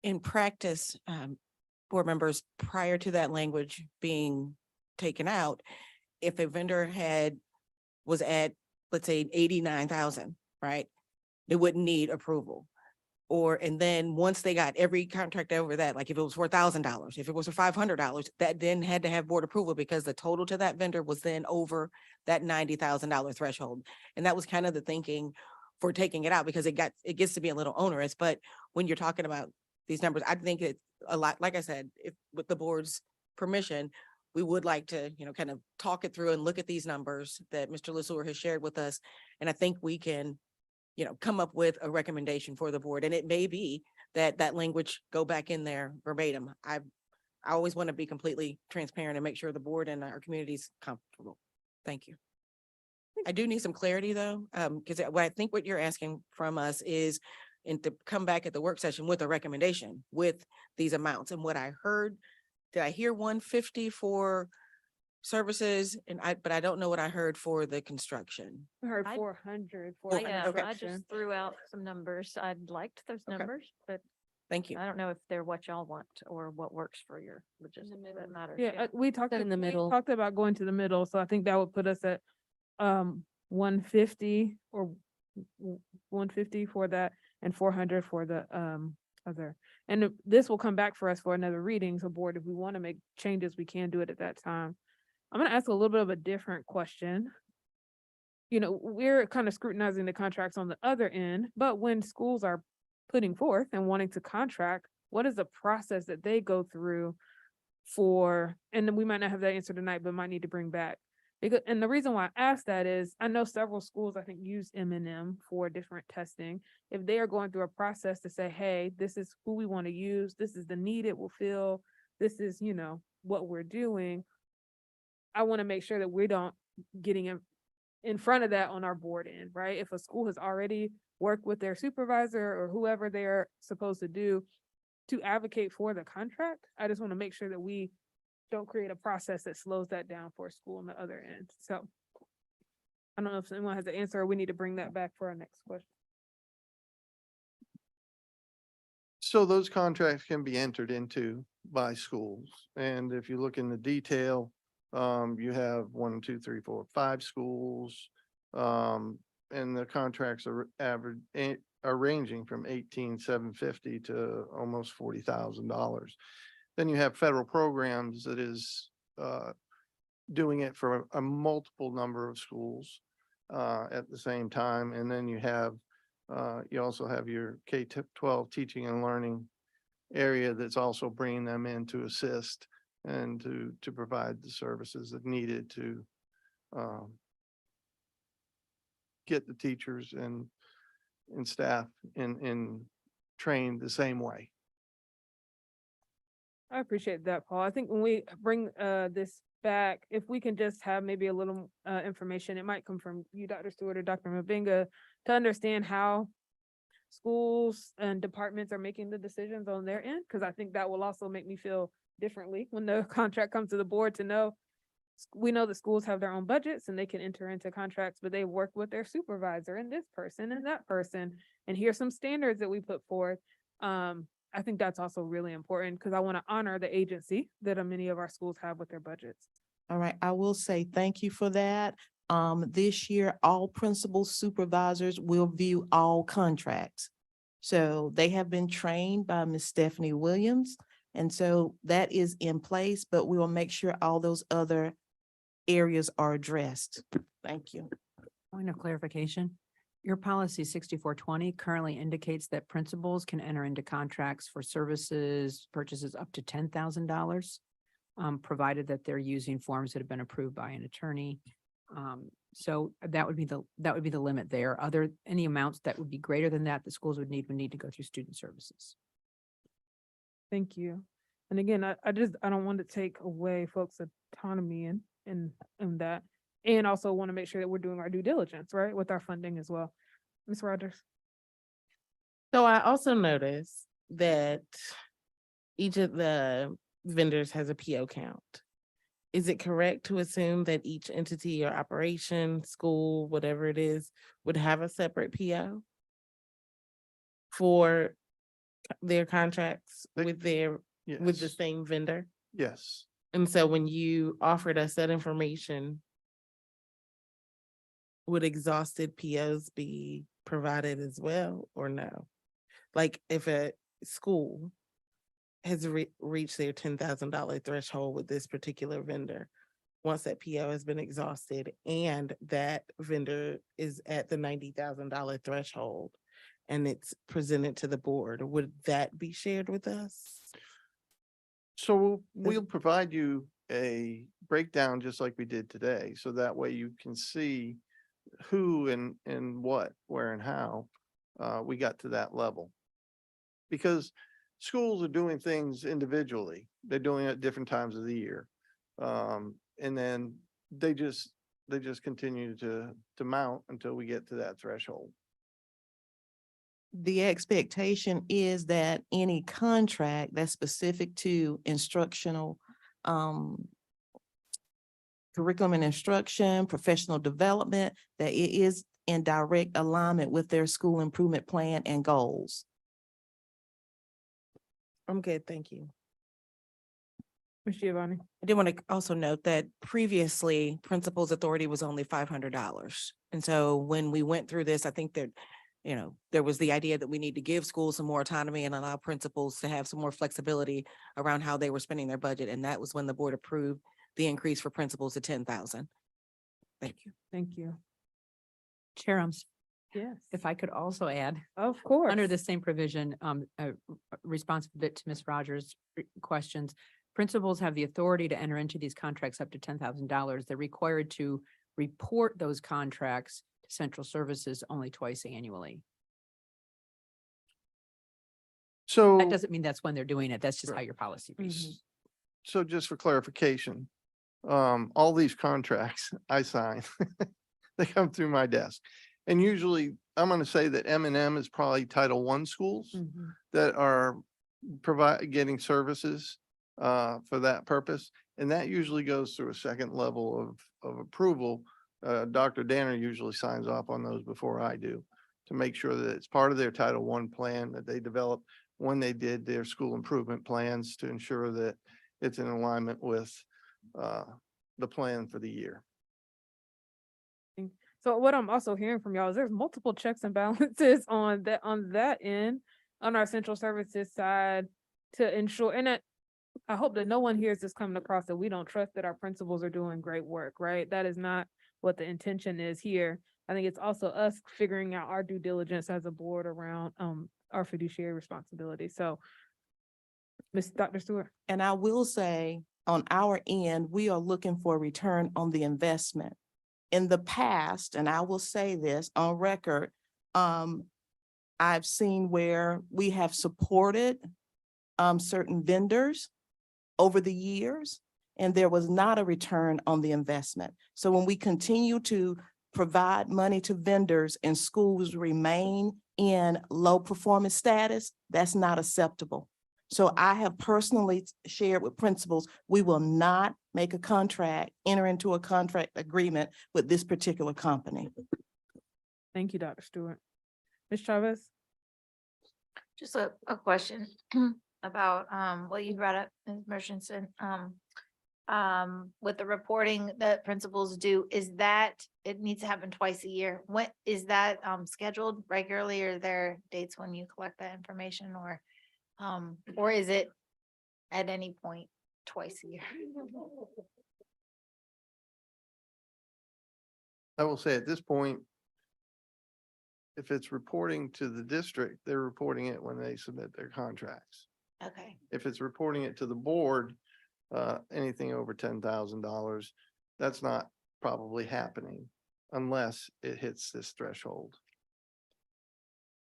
In practice, board members, prior to that language being taken out, if a vendor was at, let's say, 89,000, right? They wouldn't need approval. And then once they got every contract over that, like if it was for $1,000, if it was for $500, that then had to have board approval because the total to that vendor was then over that $90,000 threshold. And that was kind of the thinking for taking it out because it gets to be a little onerous. But when you're talking about these numbers, I think it's a lot, like I said, if with the board's permission, we would like to, kind of talk it through and look at these numbers that Mr. Lesueur has shared with us. And I think we can, come up with a recommendation for the board. And it may be that that language go back in there verbatim. I always want to be completely transparent and make sure the board and our community's comfortable. Thank you. I do need some clarity though, because I think what you're asking from us is and to come back at the work session with a recommendation with these amounts. And what I heard, did I hear 150 for services? But I don't know what I heard for the construction. I heard I- 400 for Yeah, I construction. just threw out some numbers. I liked those Okay. numbers, but Thank you. I don't know if they're what y'all want or what works for your logistics. That matters. Yeah, we talked in the we middle. talked about going to the middle, so I think that would put us at 150 or 150 for that and 400 for the other. And this will come back for us for another reading. So board, if we want to make changes, we can do it at that time. I'm going to ask a little bit of a different question. We're kind of scrutinizing the contracts on the other end, but when schools are putting forth and wanting to contract, what is the process that they go through for, and then we might not have that answer tonight, but might need to bring back. And the reason why I ask that is I know several schools, I think, use M&M for different testing. If they are going through a process to say, hey, this is who we want to use, this is the need it will fill, this is, what we're doing. I want to make sure that we don't getting in front of that on our board end, right? If a school has already worked with their supervisor or whoever they're supposed to advocate for the contract, I just want to make sure that we don't create a process that slows that down for a school on the other end. So I don't know if anyone has an answer or we need to bring that back for our next question. So those contracts can be entered into by schools. And if you look in the detail, you have 1, 2, 3, 4, 5 schools. And the contracts are are ranging from 18,750 to almost $40,000. Then you have federal programs that is doing it for a multiple number of schools at the same time. And then you also have your K-12 teaching and learning area that's also bringing them in to assist and to provide the services that needed to get the teachers and staff in trained the same way. I appreciate that, Paul. I think when we bring this back, if we can just have maybe a little information, it might come from you, Dr. Stewart or Dr. Mabinga, to understand how schools and departments are making the decisions on their end, because I think that will also make me feel differently when the contract comes to the board to know we know the schools have their own budgets and they can enter into contracts, but they work with their supervisor and this person and that person. And here's some standards that we put forth. I think that's also really important because I want to honor the agency that many of our schools have with their budgets. All right, I will say thank you for that. This year, all principal supervisors will view all contracts. So they have been trained by Ms. Stephanie Williams. And so that is in place, but we will make sure all those other areas are addressed. Thank you. Point of clarification. Your policy 6420 currently indicates that principals can enter into contracts for services, purchases up to $10,000, provided that they're using forms that have been approved by an attorney. So that would be the limit there. Any amounts that would be greater than that, the schools would need to go through student services. Thank you. And again, I don't want to take away folks' autonomy in that. And also want to make sure that we're doing our due diligence, right, with our funding as well. Ms. Rogers. So I also noticed that each of the vendors has a PO count. Is it correct to assume that each entity or operation, school, whatever it is, would have a separate PO for their contracts with the Yes. same vendor? Yes. And so when you offered us that information, would exhausted POs be provided as well or no? Like if a school has reached their $10,000 threshold with this particular vendor, once that PO has been exhausted and that vendor is at the $90,000 threshold and it's presented to the board, would that be shared with us? So we'll provide you a breakdown just like we did today. So that way you can see who and what, where and how we got to that level. Because schools are doing things individually. They're doing it at different times of the year. And then they just continue to mount until we get to that threshold. The expectation is that any contract that's specific to instructional, curriculum and instruction, professional development, that it is in direct alignment with their school improvement plan and goals. I'm good, thank you. Ms. Giovanni. I did want to also note that previously principal's authority was only $500. And so when we went through this, I think that, you know, there was the idea that we need to give schools some more autonomy and allow principals to have some more flexibility around how they were spending their budget. And that was when the board approved the increase for principals to 10,000. Thank you. Thank you. Chair, Yes. if I could also add, Of course. under the same provision, response bit to Ms. Rogers' questions, principals have the authority to enter into these contracts up to $10,000. They're required to report those contracts to central services only twice annually. So That doesn't mean that's when they're doing it. That's just how your policy reads. So just for clarification, all these contracts I sign, they come through my desk. And usually I'm going to say that M&M is probably Title I schools that are getting services for that purpose. And that usually goes through a second level of approval. Dr. Danner usually signs off on those before I do to make sure that it's part of their Title I plan that they developed when they did their school improvement plans to ensure that it's in alignment with the plan for the year. So what I'm also hearing from y'all is there's multiple checks and balances on that end, on our central services side to ensure, and I hope that no one hears this coming across that we don't trust that our principals are doing great work, right? That is not what the intention is here. I think it's also us figuring out our due diligence as a board around our fiduciary responsibility. So Dr. Stewart. And I will say, on our end, we are looking for a return on the investment. In the past, and I will say this on record, I've seen where we have supported certain vendors over the years, and there was not a return on the investment. So when we continue to provide money to vendors and schools remain in low performance status, that's not acceptable. So I have personally shared with principals, we will not make a contract, enter into a contract agreement with this particular company. Thank you, Dr. Stewart. Ms. Chavez? Just a question about what you brought up, Ms. Murchison. With the reporting that principals do, is that it needs to happen twice a year? When is that scheduled regularly? Or are there dates when you collect that information, or is it at any point twice a year? I will say at this point, if it's reporting to the district, they're reporting it when they submit their contracts. Okay. If it's reporting it to the board, anything over $10,000, that's not probably happening unless it hits this threshold.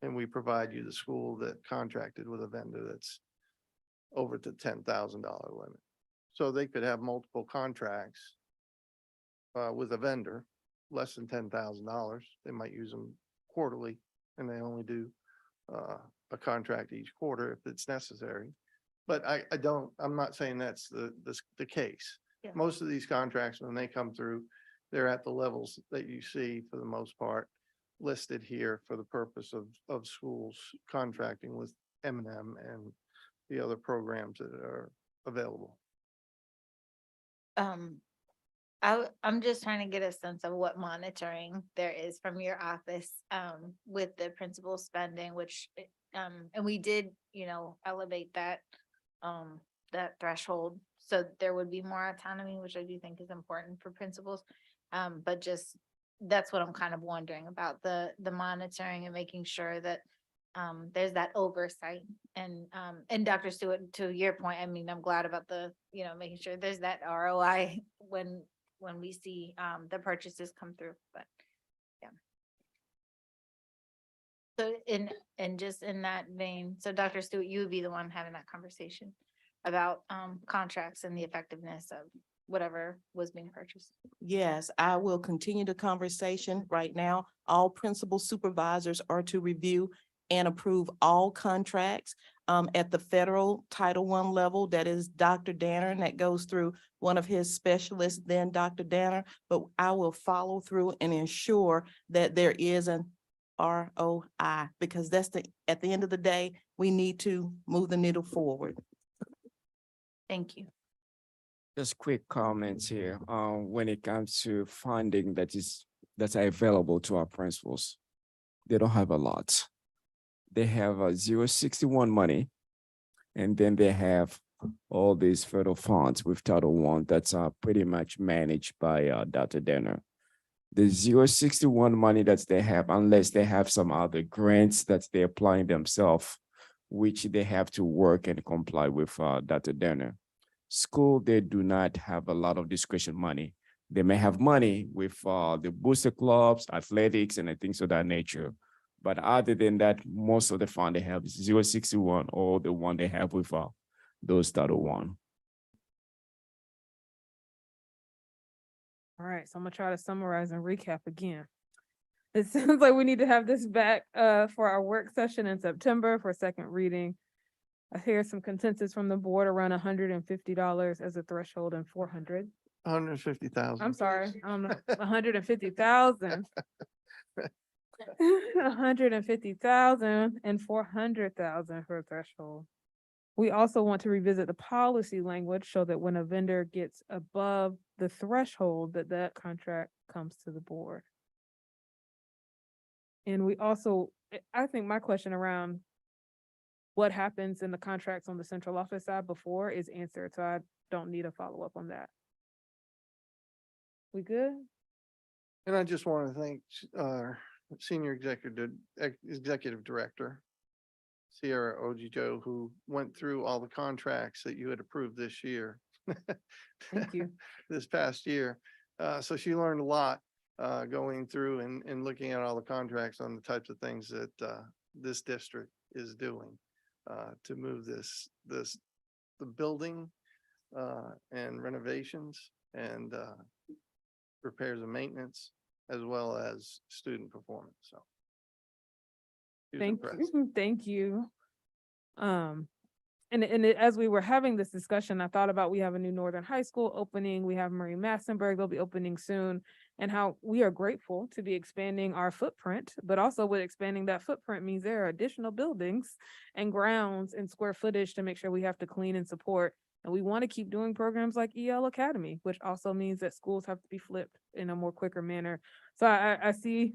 And we provide you the school that contracted with a vendor that's over the $10,000 limit. So they could have multiple contracts with a vendor, less than $10,000. They might use them quarterly and they only do a contract each quarter if it's necessary. But I'm not saying that's the case. Yeah. Most of these contracts, when they come through, they're at the levels that you see for the most part listed here for the purpose of schools contracting with M&M and the other programs that are available. I'm just trying to get a sense of what monitoring there is from your office with the principal spending, which and we did, elevate that threshold so there would be more autonomy, which I do think is important for principals. But just, that's what I'm kind of wondering about, the monitoring and making sure that there's that oversight. And Dr. Stewart, to your point, I mean, I'm glad about the, making sure there's that ROI when we see the purchases come through, but yeah. So just in that vein, so Dr. Stewart, you would be the one having that conversation about contracts and the effectiveness of whatever was being purchased. Yes, I will continue the conversation. Right now, all principal supervisors are to review and approve all contracts. At the federal Title I level, that is Dr. Danner, and that goes through one of his specialists, then Dr. Danner. But I will follow through and ensure that there is an ROI, because that's at the end of the day, we need to move the needle forward. Thank you. Just quick comments here. When it comes to funding that's available to our principals, they don't have a lot. They have a 061 money, and then they have all these federal funds with Title I that's pretty much managed by Dr. Denner. The 061 money that they have, unless they have some other grants that they're applying themselves, which they have to work and comply with Dr. Denner. School, they do not have a lot of discretion money. They may have money with the booster clubs, athletics, and things of that nature. But other than that, most of the fund they have is 061 or the one they have with those Title I. All right, so I'm gonna try to summarize and recap again. It sounds like we need to have this back for our work session in September for second reading. I hear some consensus from the board around $150 as a threshold and 400. 150,000. I'm sorry, 150,000. 150,000 and 400,000 for a threshold. We also want to revisit the policy language so that when a vendor gets above the threshold, that contract comes to the board. And we also, I think my question around what happens in the contracts on the central office side before is answered, so I don't need a follow-up on that. We good? And I just want to thank Senior Executive Director, Sierra Ojijo, who went through all the contracts that you had approved this year. Thank you. This past year. So she learned a lot going through and looking at all the contracts on the types of things that this district is doing to move the building and renovations and repairs and maintenance, as well as student performance. So she was impressed. Thank you. As we were having this discussion, I thought about, we have a new Northern High School opening, we have Marie Massenburg, they'll be opening soon, and how we are grateful to be expanding our footprint, but also with expanding that footprint means there are additional buildings and grounds and square footage to make sure we have to clean and support. And we want to keep doing programs like EL Academy, which also means that schools have to be flipped in a more quicker manner. So I see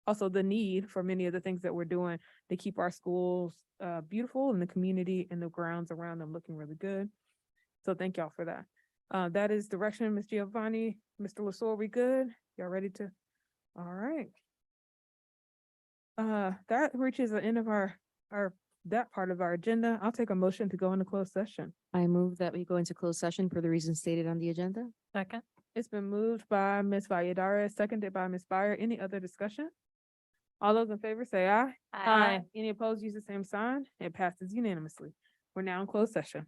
also the need for many of the things that we're doing to keep our schools beautiful and the community and the grounds around them looking really good. So thank y'all for that. That is direction, Ms. Giovanni, Mr. Lasore, we good? Y'all ready to? All right. That reaches the end of that part of our agenda. I'll take a motion to go into closed session. I move that we go into closed session for the reasons stated on the agenda. Second. It's been moved by Ms. Valladares, seconded by Ms. Byer. Any other discussion? All those in favor say aye. Aye. Any opposed, use the same sign. It passes unanimously. We're now in closed session.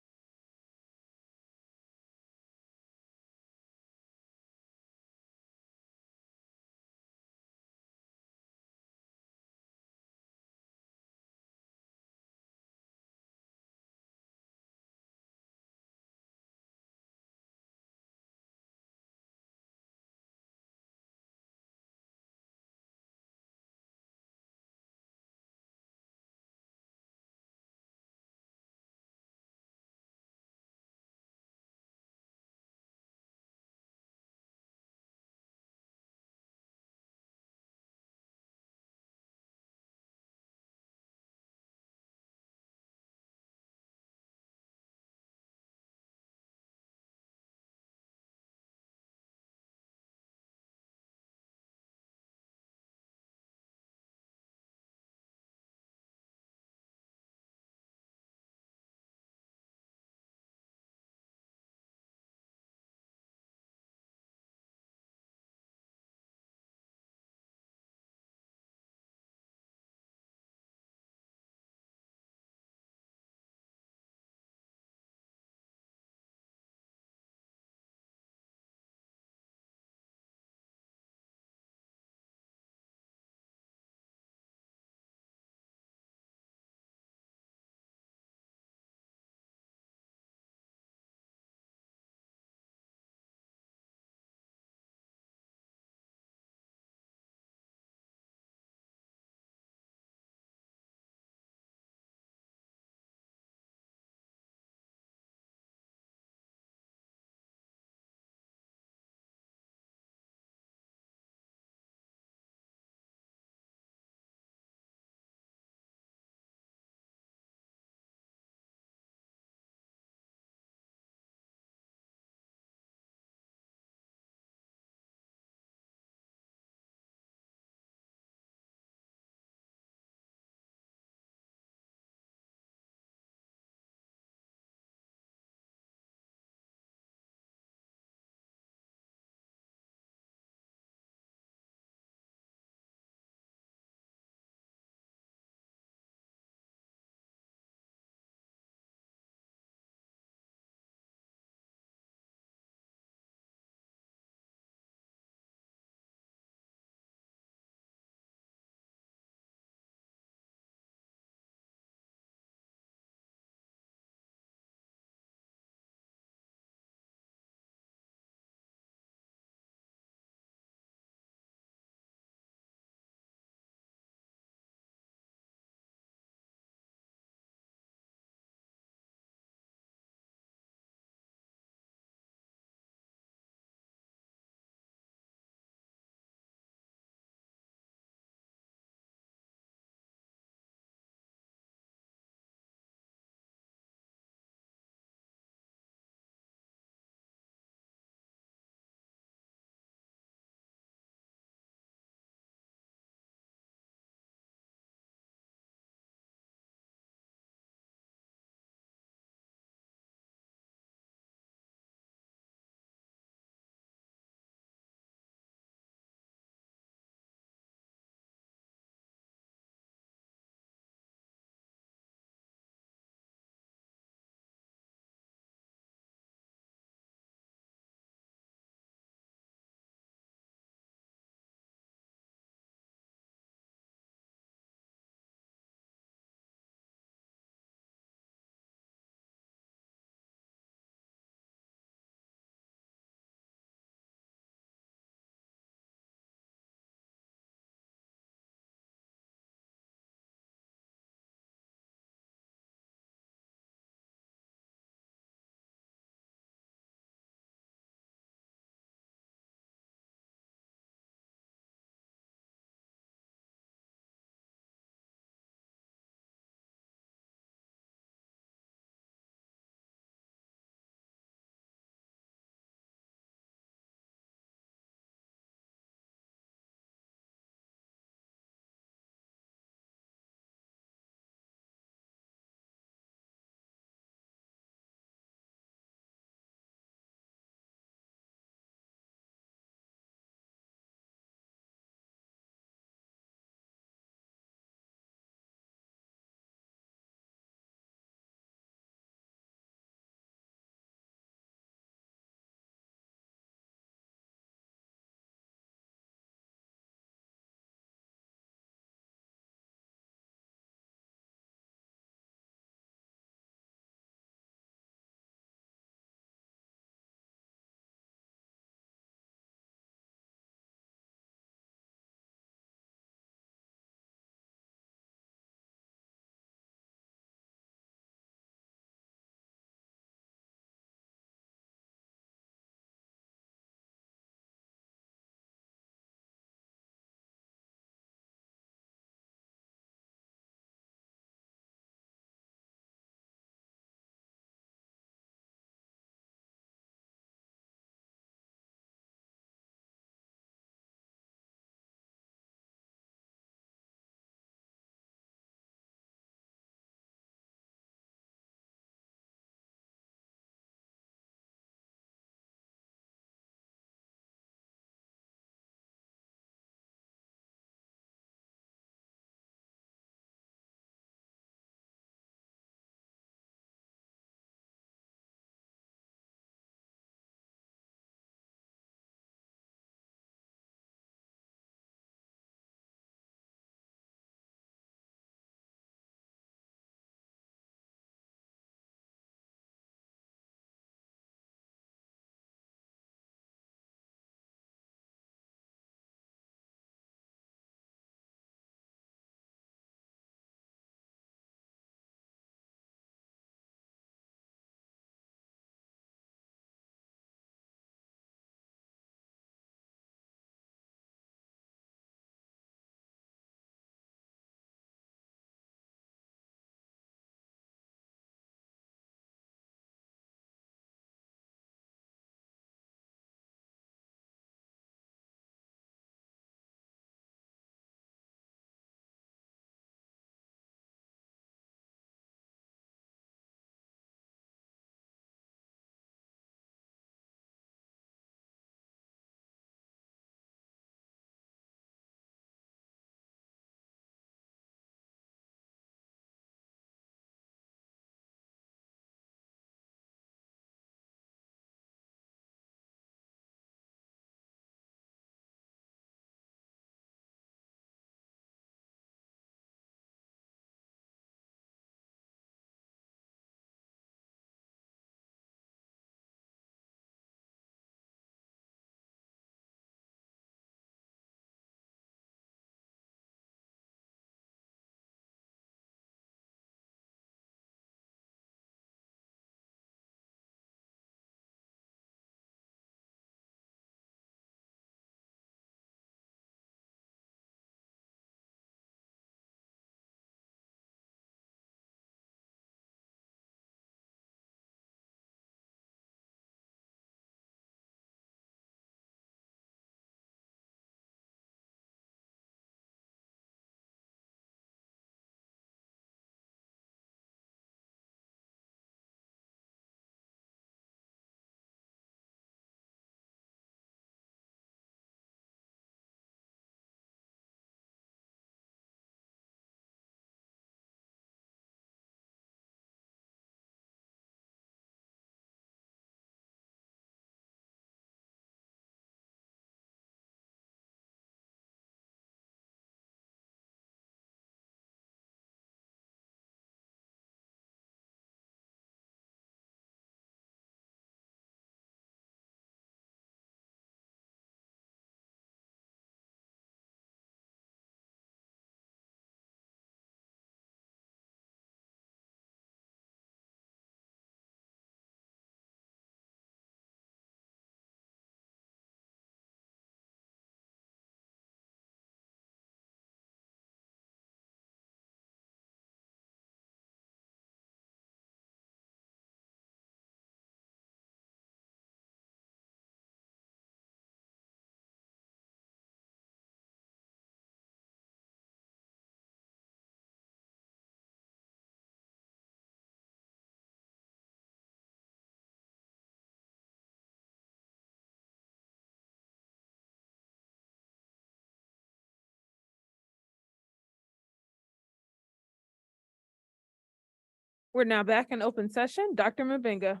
We're now back in open session. Dr. Mabenga.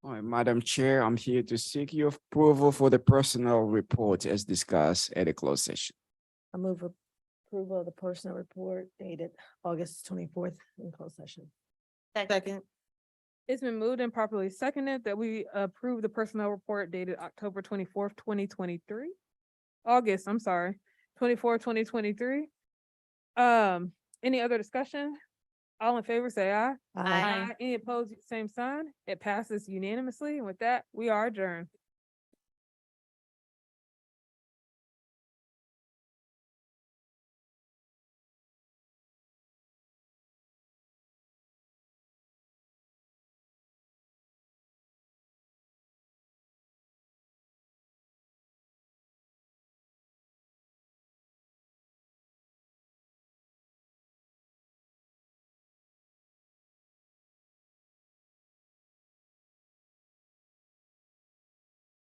All right, Madam Chair, I'm here to seek your approval for the personnel report as discussed at a closed session. I move approval of the personal report dated August 24th in closed session. Second. It's been moved and properly seconded that we approve the personnel report dated October 24th, 2023. August, I'm sorry, 2023. Any other discussion? All in favor, say aye. Aye. Any opposed, same sign. It passes unanimously. And with that, we are adjourned.